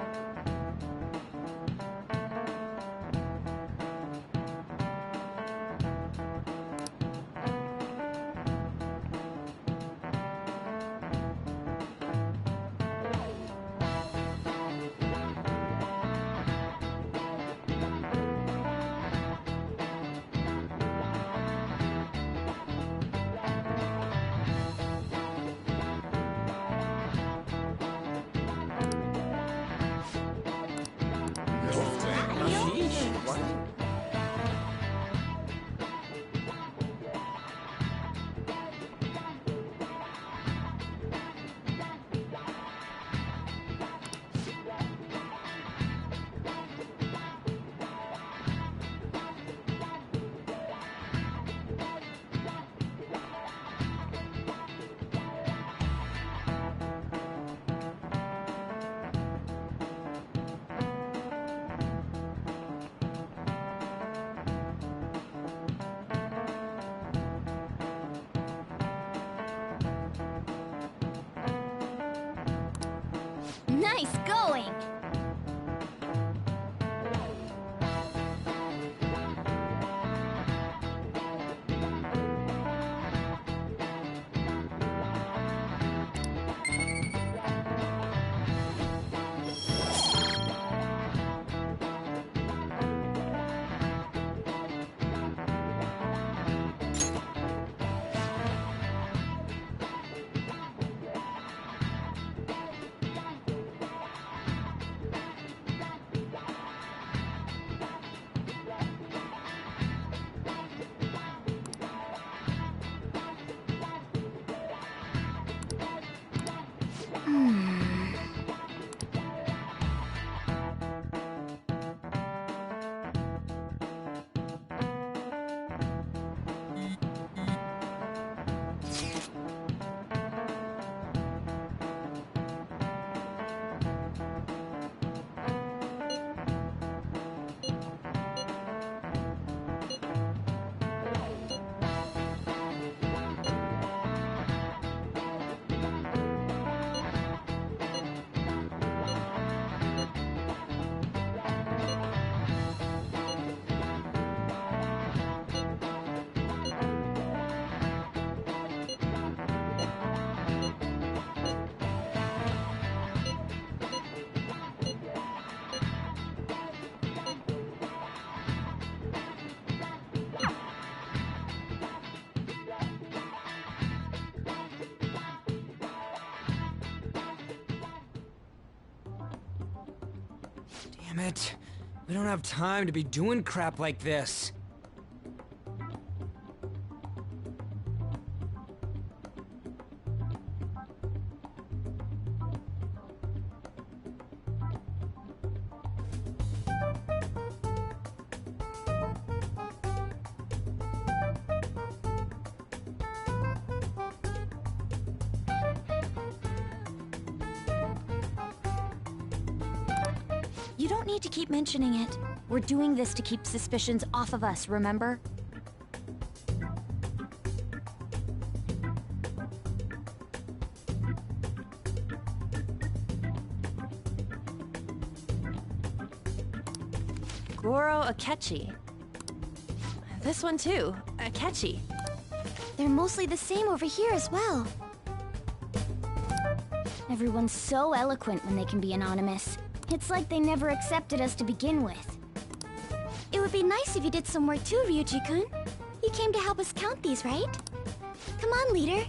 Nice going! Damn it. We don't have time to be doing crap like this. You don't need to keep mentioning it. We're doing this to keep suspicions off of us, remember? Goro Akechi. This one too, Akechi. They're mostly the same over here as well. Everyone's so eloquent when they can be anonymous. It's like they never accepted us to begin with. It would be nice if you did some work too, Ryuji-kun. You came to help us count these, right? Come on, leader.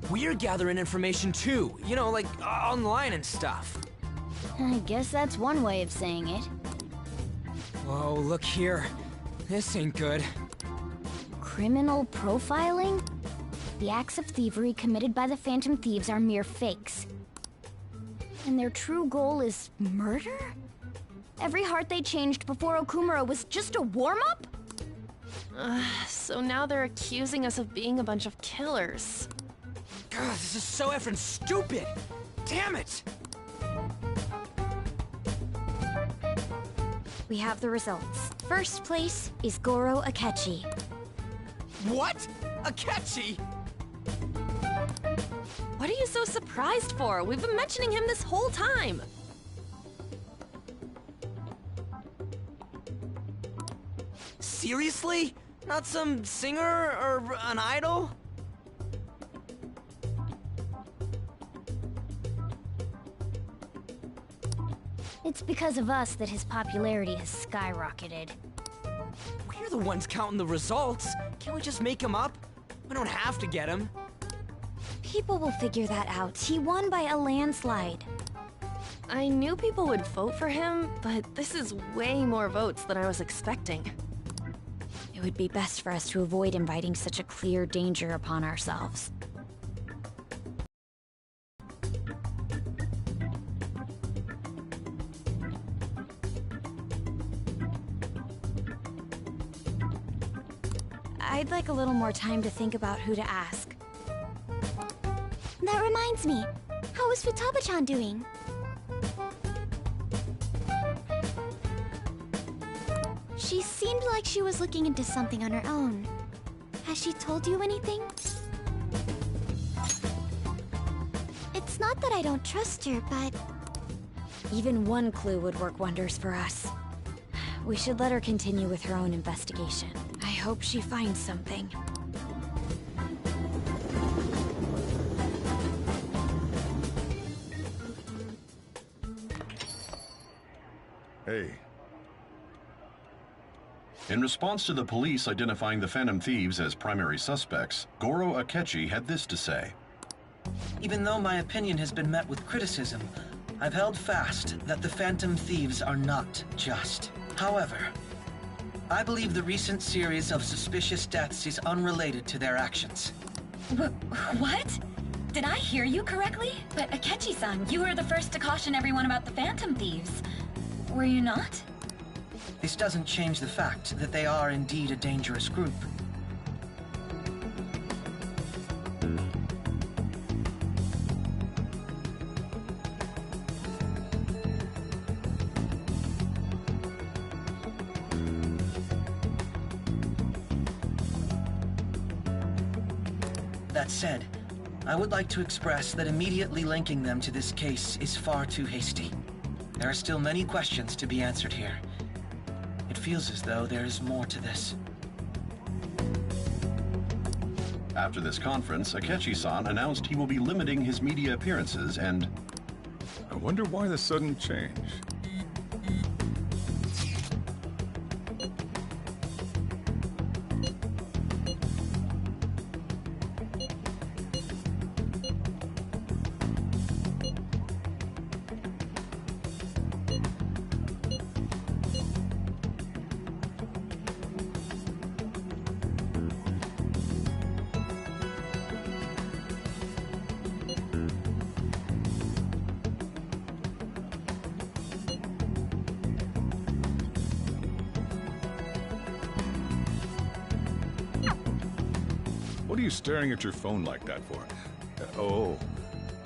We're gathering information too, you know, like online and stuff. I guess that's one way of saying it. Whoa, look here. This ain't good. Criminal profiling? The acts of thievery committed by the Phantom Thieves are mere fakes. And their true goal is murder? Every heart they changed before Okumura was just a warm-up? So now they're accusing us of being a bunch of killers. God, this is so effing stupid! Damn it! We have the results. First place is Goro Akechi. What? Akechi? What are you so surprised for? We've been mentioning him this whole time. Seriously? Not some singer or an idol? It's because of us that his popularity has skyrocketed. We're the ones counting the results. Can't we just make him up? We don't have to get him. People will figure that out. He won by a landslide. I knew people would vote for him, but this is way more votes than I was expecting. It would be best for us to avoid inviting such a clear danger upon ourselves. I'd like a little more time to think about who to ask. That reminds me. How is Futaba-chan doing? She seemed like she was looking into something on her own. Has she told you anything? It's not that I don't trust her, but... Even one clue would work wonders for us. We should let her continue with her own investigation. I hope she finds something. Hey. In response to the police identifying the Phantom Thieves as primary suspects, Goro Akechi had this to say. Even though my opinion has been met with criticism, I've held fast that the Phantom Thieves are not just. However, I believe the recent series of suspicious deaths is unrelated to their actions. What? Did I hear you correctly? But Akechi-san, you were the first to caution everyone about the Phantom Thieves. Were you not? This doesn't change the fact that they are indeed a dangerous group. That said, I would like to express that immediately linking them to this case is far too hasty. There are still many questions to be answered here. It feels as though there is more to this. After this conference, Akechi-san announced he will be limiting his media appearances and... I wonder why the sudden change. What are you staring at your phone like that for? Oh,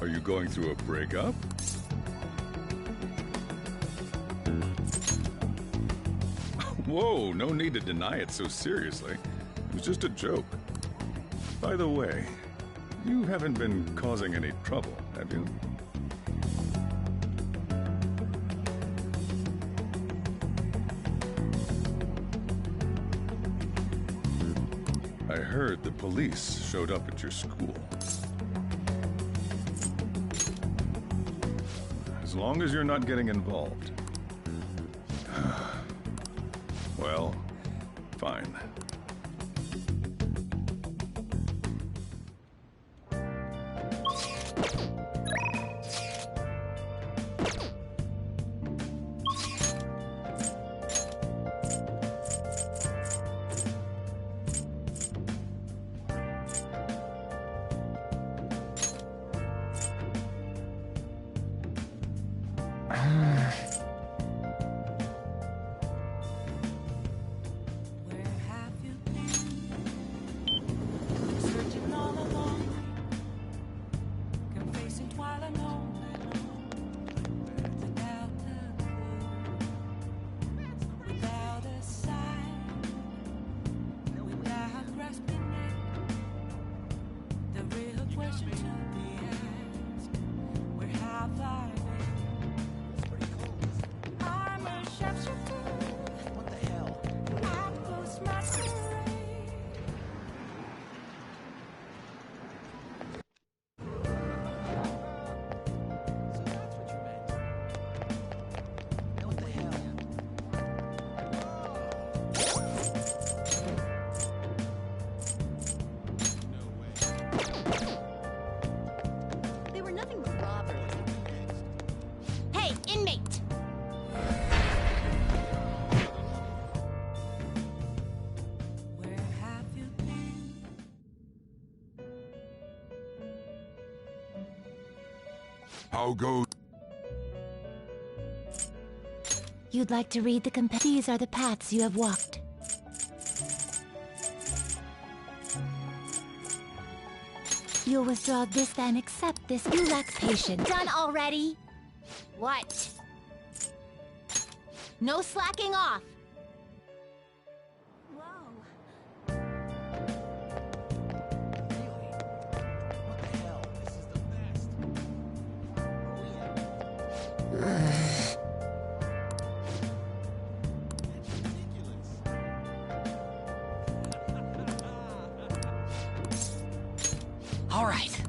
are you going through a breakup? Whoa, no need to deny it so seriously. It was just a joke. By the way, you haven't been causing any trouble, have you? I heard the police showed up at your school. As long as you're not getting involved. Well, fine. Where have you How goes? You'd like to read the These are the paths you have walked. You'll withdraw this, then accept this. You lack patience. Done already? What? No slacking off. All right.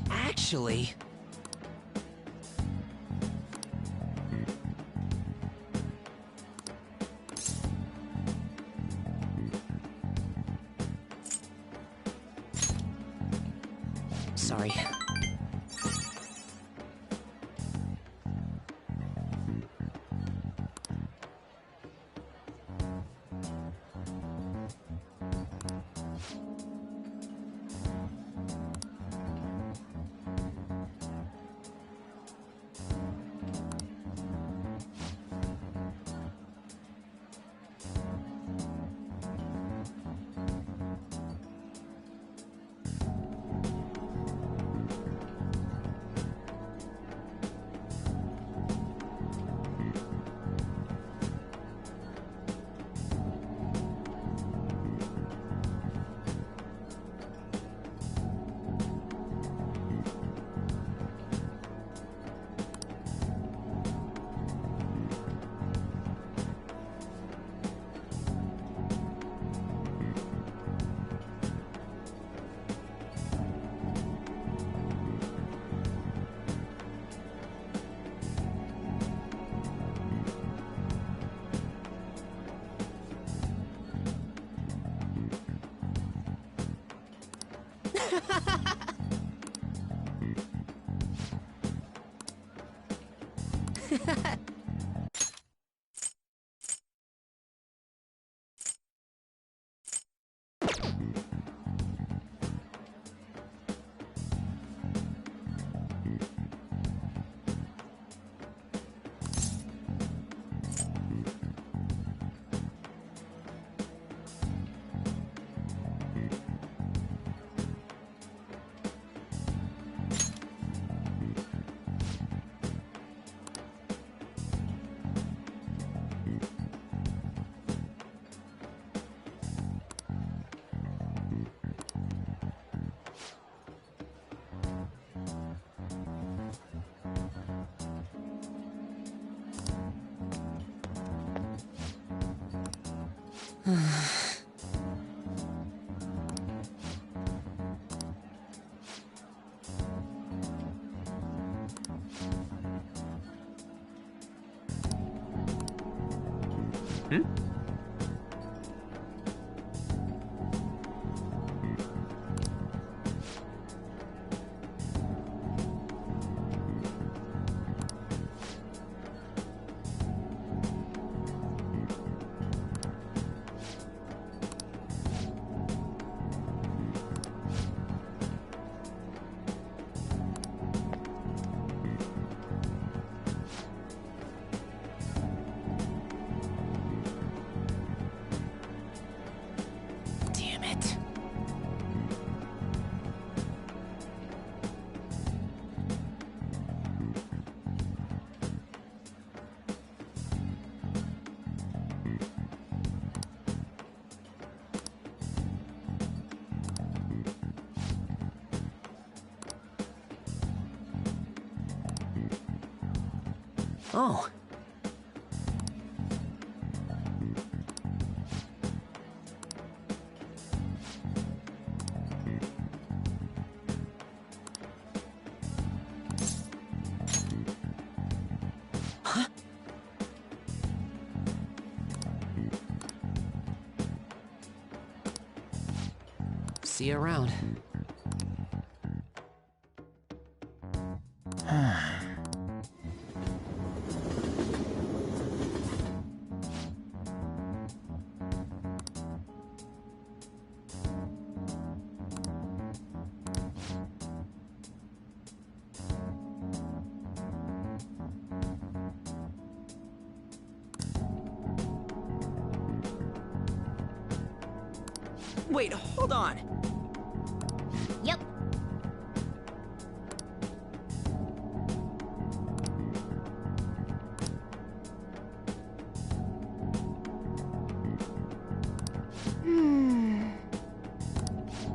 Actually... Sorry. Oh. See you around. Wait, hold on. Yep.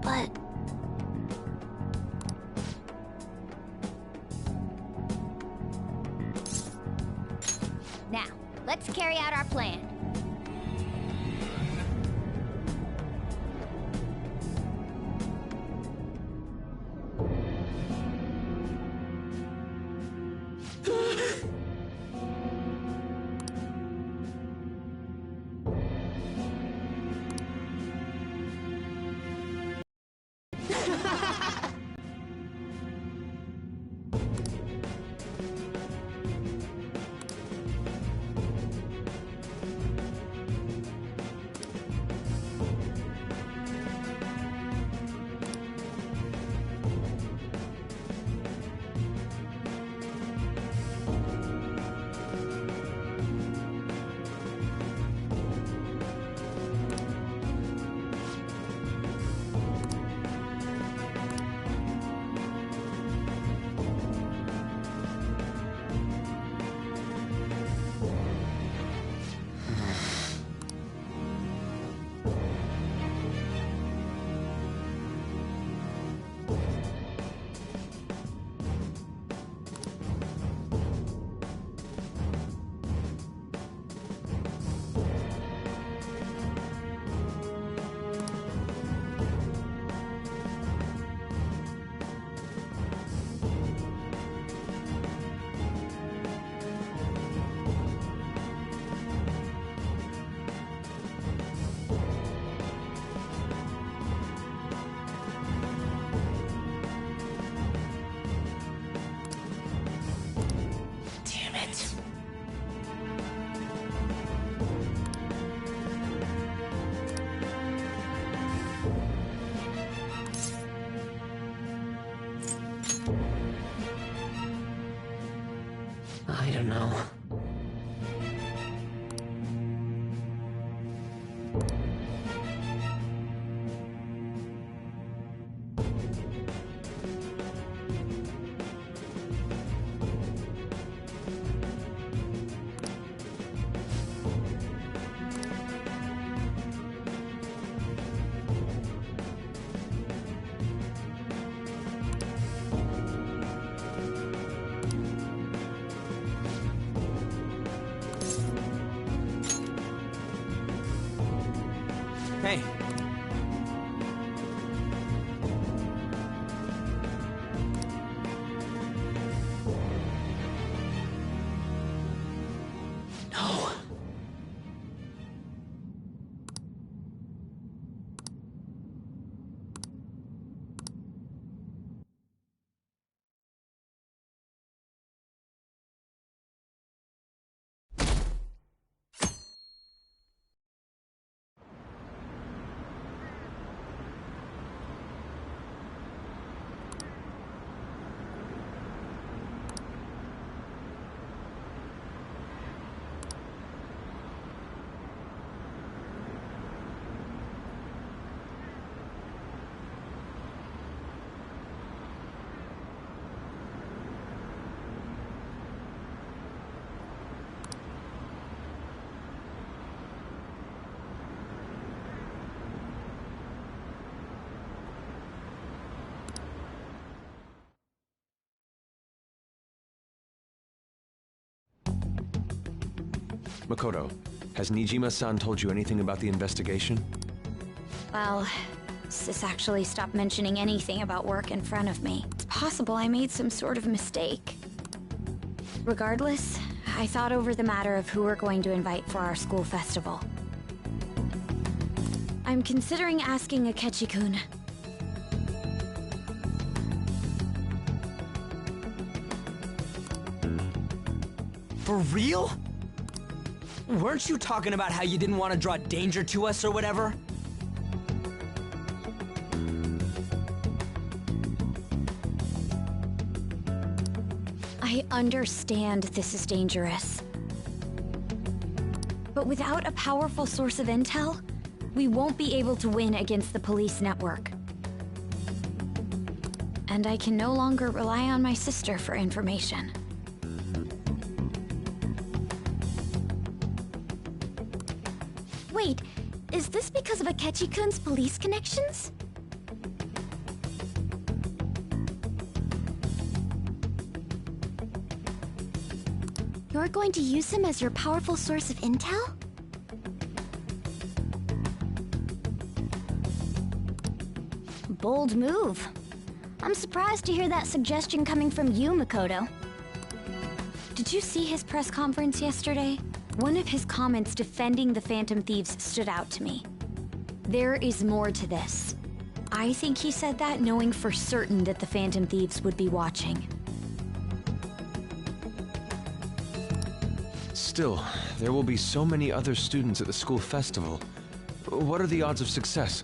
But... Now, let's carry out our plan. I don't know. Hey. Makoto, has Nijima-san told you anything about the investigation? Well, Sis actually stopped mentioning anything about work in front of me. It's possible I made some sort of mistake. Regardless, I thought over the matter of who we're going to invite for our school festival. I'm considering asking Akechi-kun. For real? Weren't you talking about how you didn't want to draw danger to us or whatever? I understand this is dangerous. But without a powerful source of intel, we won't be able to win against the police network. And I can no longer rely on my sister for information. Wait, is this because of Akechi-kun's police connections? You're going to use him as your powerful source of intel? Bold move. I'm surprised to hear that suggestion coming from you, Makoto. Did you see his press conference yesterday? One of his comments defending the Phantom Thieves stood out to me. There is more to this. I think he said that knowing for certain that the Phantom Thieves would be watching. Still, there will be so many other students at the school festival. What are the odds of success?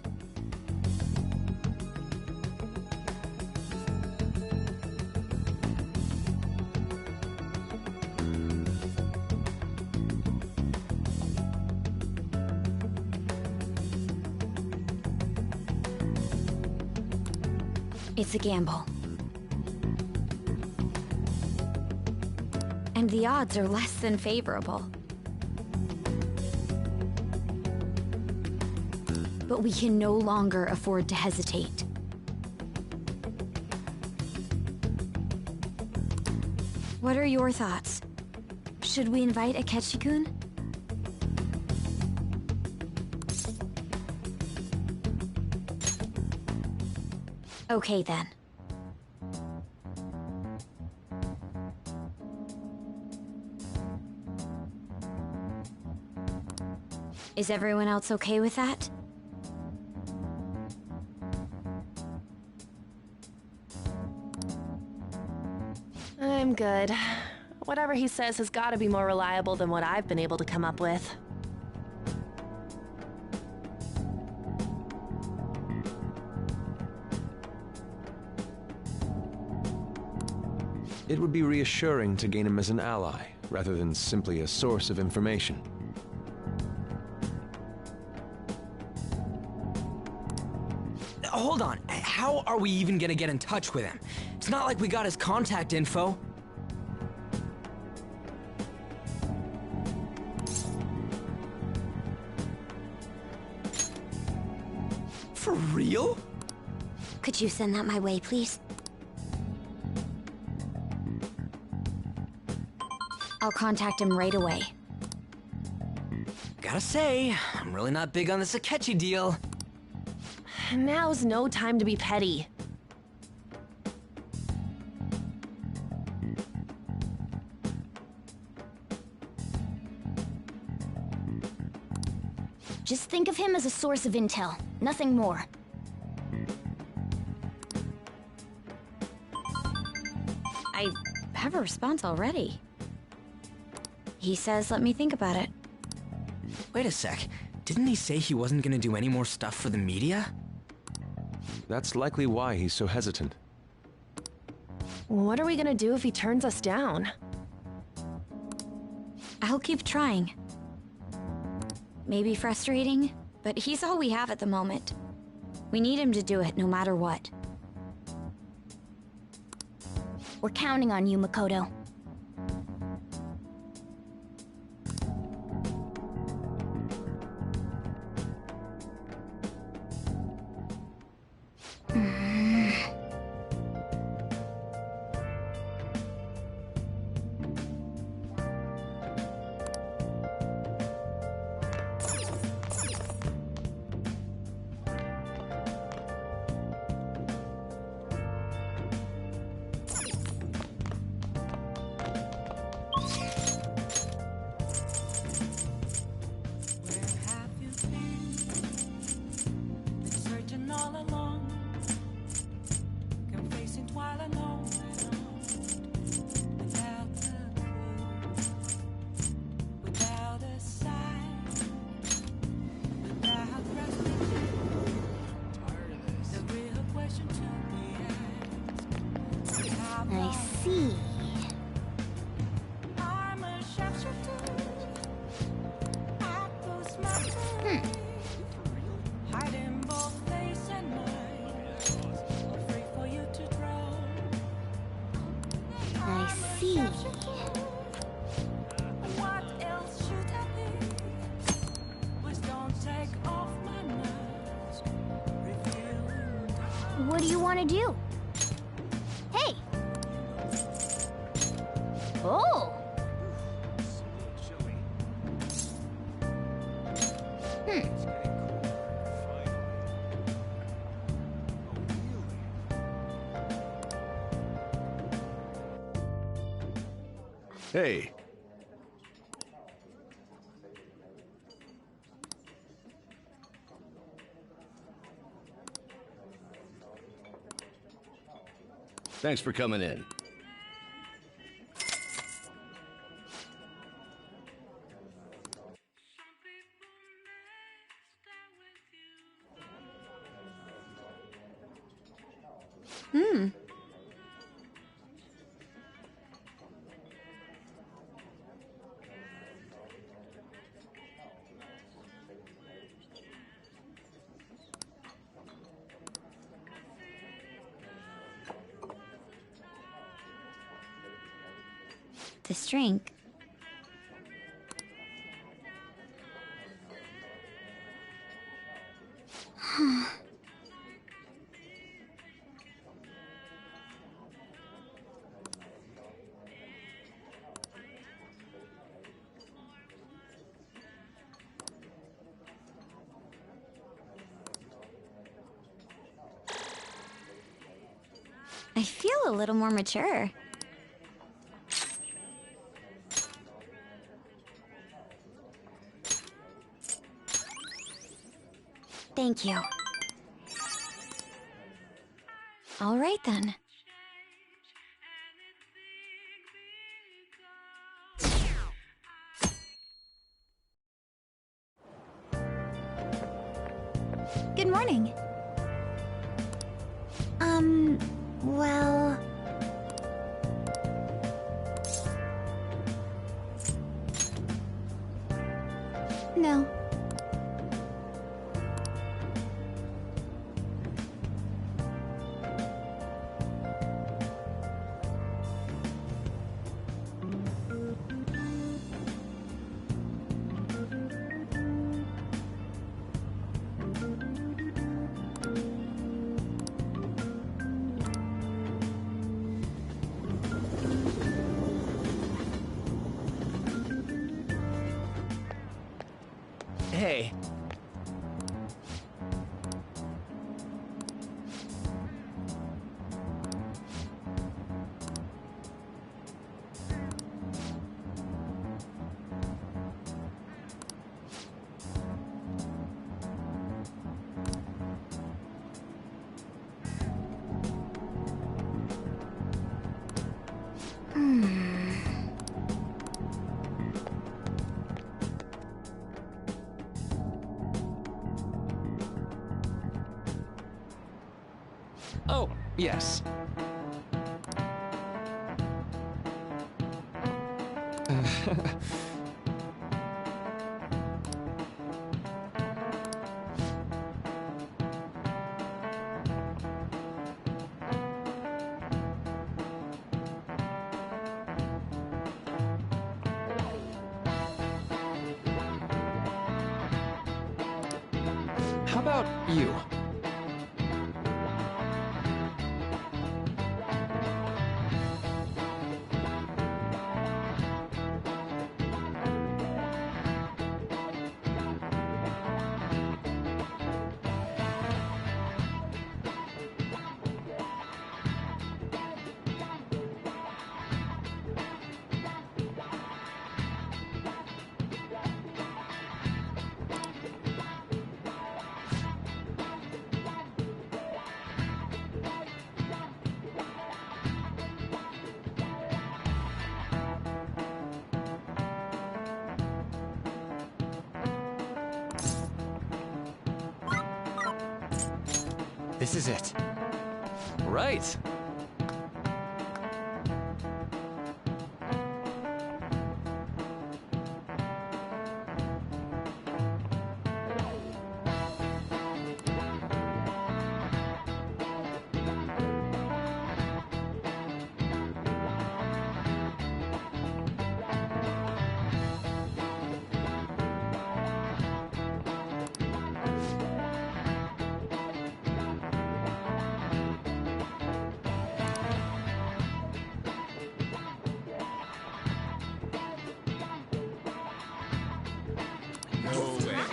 It's a gamble. And the odds are less than favorable. But we can no longer afford to hesitate. What are your thoughts? Should we invite Akechi-kun? Okay then. Is everyone else okay with that? I'm good. Whatever he says has got to be more reliable than what I've been able to come up with. It would be reassuring to gain him as an ally, rather than simply a source of information. Hold on, how are we even gonna get in touch with him? It's not like we got his contact info. For real? Could you send that my way, please? I'll contact him right away. Gotta say, I'm really not big on this Akechi deal. Now's no time to be petty. Just think of him as a source of intel, nothing more. I have a response already. He says, let me think about it. Wait a sec, didn't he say he wasn't gonna do any more stuff for the media? That's likely why he's so hesitant. What are we gonna do if he turns us down? I'll keep trying. Maybe frustrating, but he's all we have at the moment. We need him to do it no matter what. We're counting on you, Makoto. What do you want to do? Hey! Oh! Hey. Thanks for coming in. This drink. I feel a little more mature. Thank you. All right then. Good morning. Well... No. Hey. Oh, yes. How about you? This is it. Right.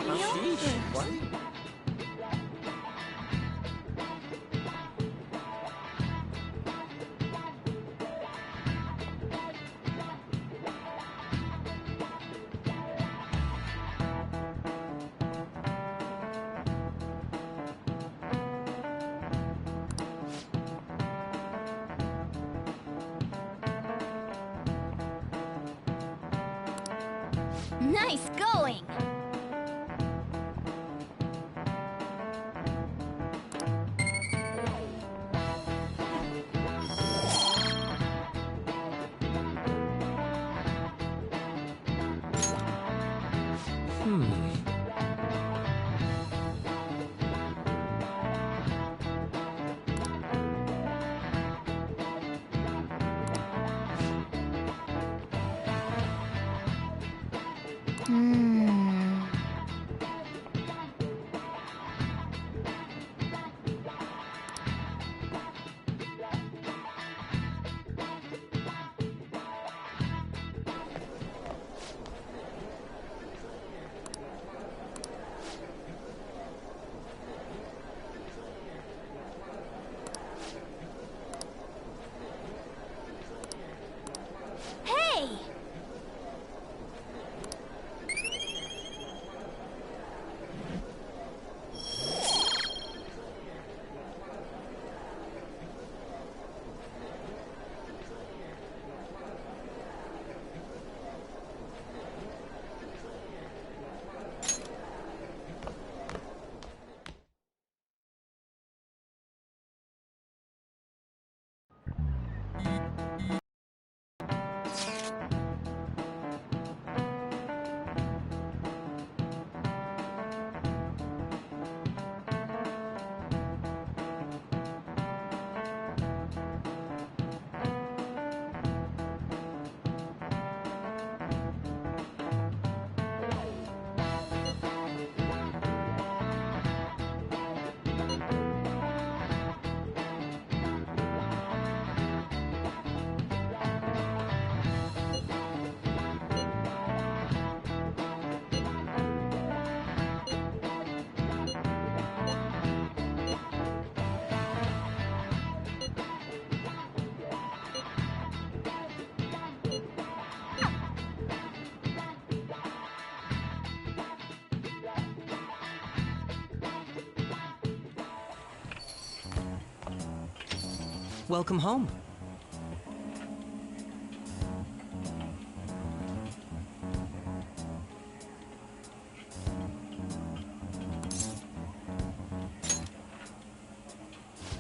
What? Nice going! Hey! Welcome home.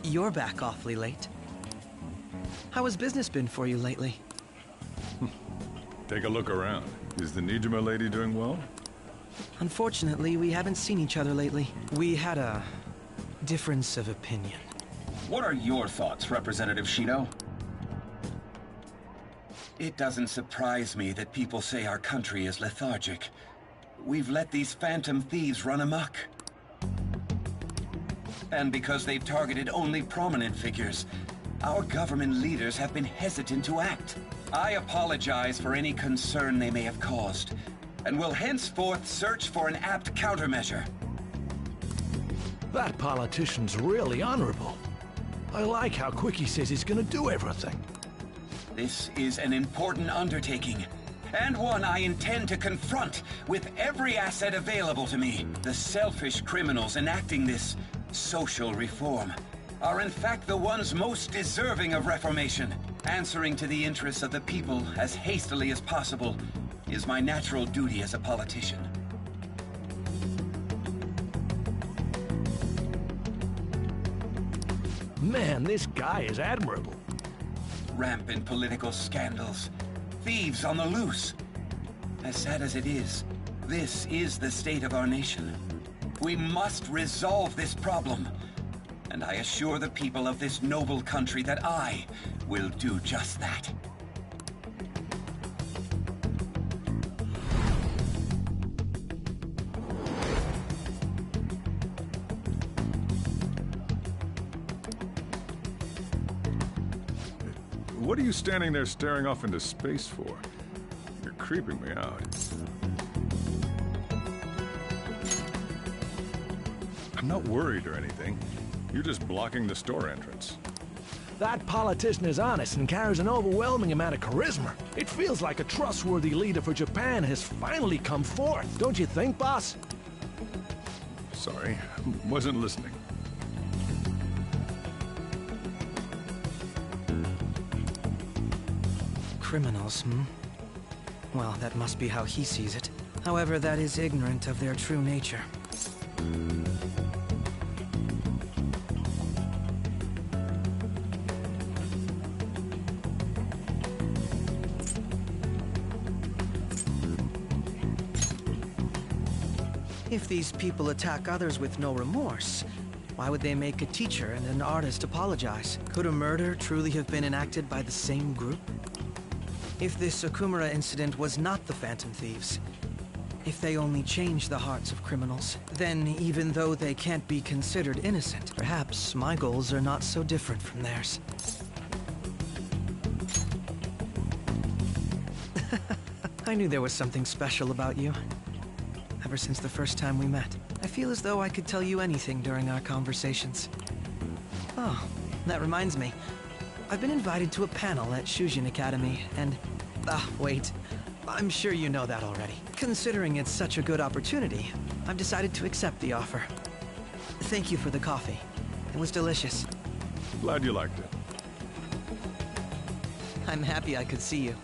You're back awfully late. How has business been for you lately? Take a look around. Is the Nijima lady doing well? Unfortunately, we haven't seen each other lately. We had a difference of opinion. What are your thoughts, Representative Shino? It doesn't surprise me that people say our country is lethargic. We've let these phantom thieves run amok. And because they've targeted only prominent figures, our government leaders have been hesitant to act. I apologize for any concern they may have caused, and will henceforth search for an apt countermeasure. That politician's really honorable. I like how quick he says he's gonna do everything. This is an important undertaking, and one I intend to confront with every asset available to me. The selfish criminals enacting this social reform are in fact the ones most deserving of reformation. Answering to the interests of the people as hastily as possible is my natural duty as a politician. Man, this guy is admirable. Rampant political scandals, thieves on the loose. As sad as it is, this is the state of our nation. We must resolve this problem, and I assure the people of this noble country that I will do just that. What are you standing there staring off into space for? You're creeping me out. I'm not worried or anything. You're just blocking the store entrance. That politician is honest and carries an overwhelming amount of charisma. It feels like a trustworthy leader for Japan has finally come forth. Don't you think, boss? Sorry, wasn't listening. Criminals, hmm? Well, that must be how he sees it. However, that is ignorant of their true nature. If these people attack others with no remorse, why would they make a teacher and an artist apologize? Could a murder truly have been enacted by the same group? If this Okumura incident was not the Phantom Thieves, if they only changed the hearts of criminals, then even though they can't be considered innocent, perhaps my goals are not so different from theirs. I knew there was something special about you. Ever since the first time we met, I feel as though I could tell you anything during our conversations. Oh, that reminds me. I've been invited to a panel at Shujin Academy, and... wait. I'm sure you know that already. Considering it's such a good opportunity, I've decided to accept the offer. Thank you for the coffee. It was delicious. Glad you liked it. I'm happy I could see you.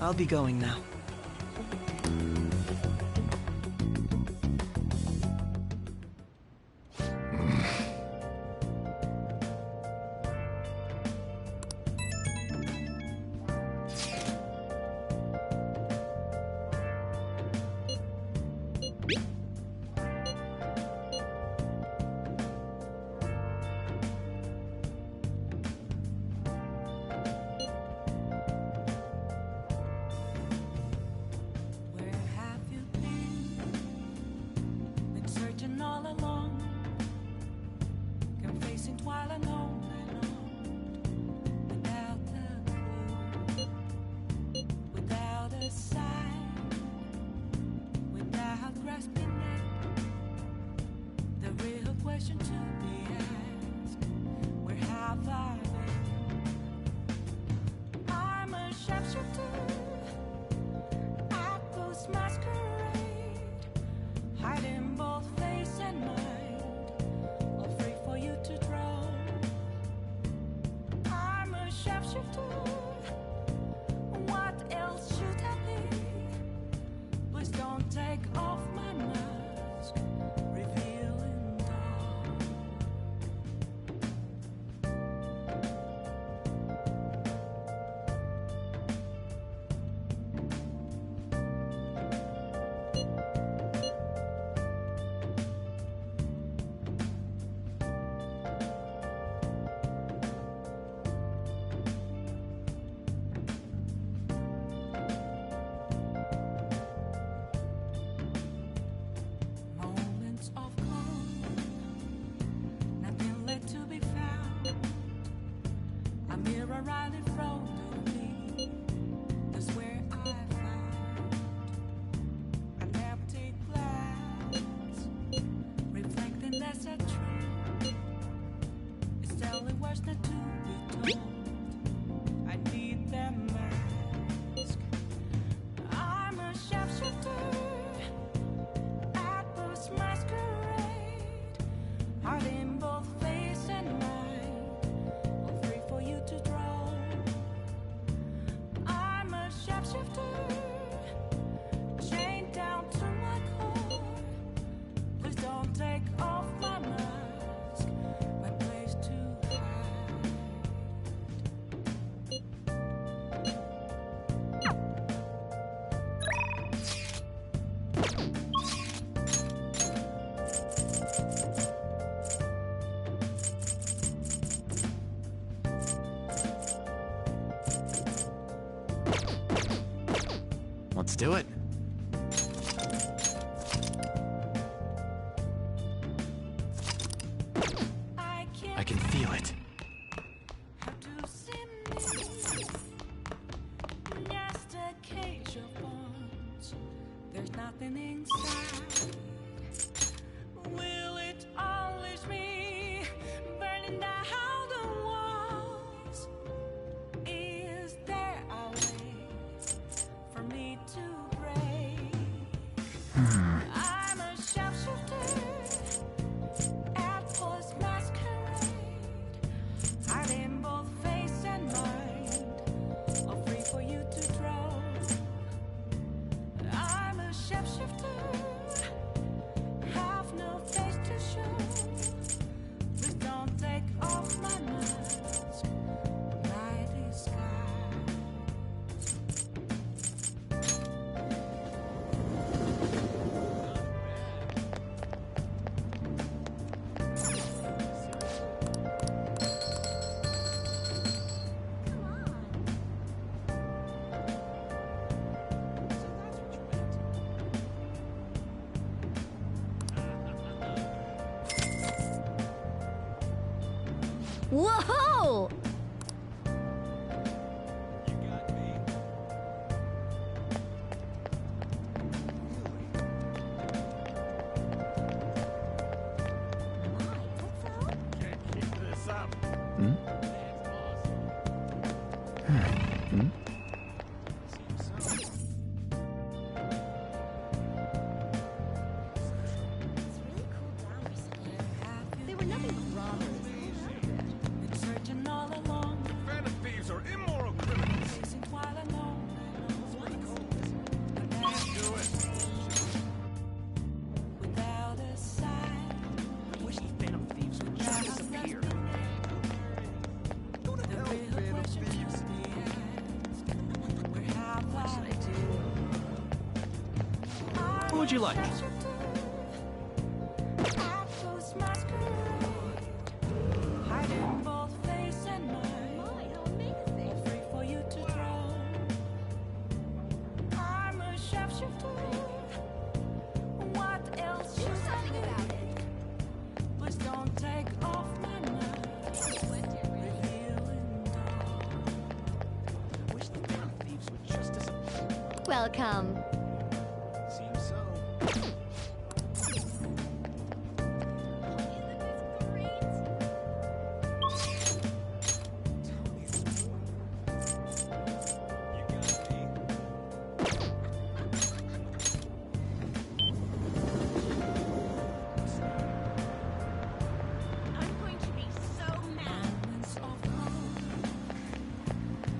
I'll be going now. Let's do it. I can feel it. something inside. Will it unleash me, burning down the walls? Is there a way for me to break? I'm a sharpshooter at post masquerade, hiding both face and mind, all free for you to draw. I'm a shapeshifter, have no face to show. Please don't take off my mask, my disguise. Whoa! They were nothing wrong with it. Been searching all along. Phantom thieves are immoral criminals. Chasing while alone. Do it. Without a sign. I wish the Phantom Thieves would just disappear. Go to hell, Phantom Thieves. Where have I What would you like? hiding both face and mind. All free for you to draw. I'm a sharpshooter. What else should I do? Please don't take off my mask. Revealing I wish the Phantom Thieves would just disappear. Welcome. Seems so. I'm going to be so mad. Moments of calm,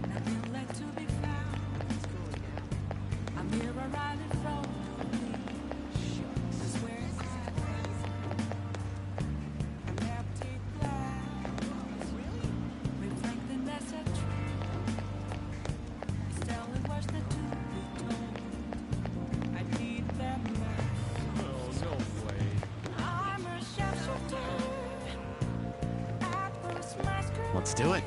nothing left to be found. A mirror right in front of me. This is where I am. An empty glass, reflecting message. It's telling words that to be told. I need them now. Oh, no way. I'm a sharpshooter. Let's do it.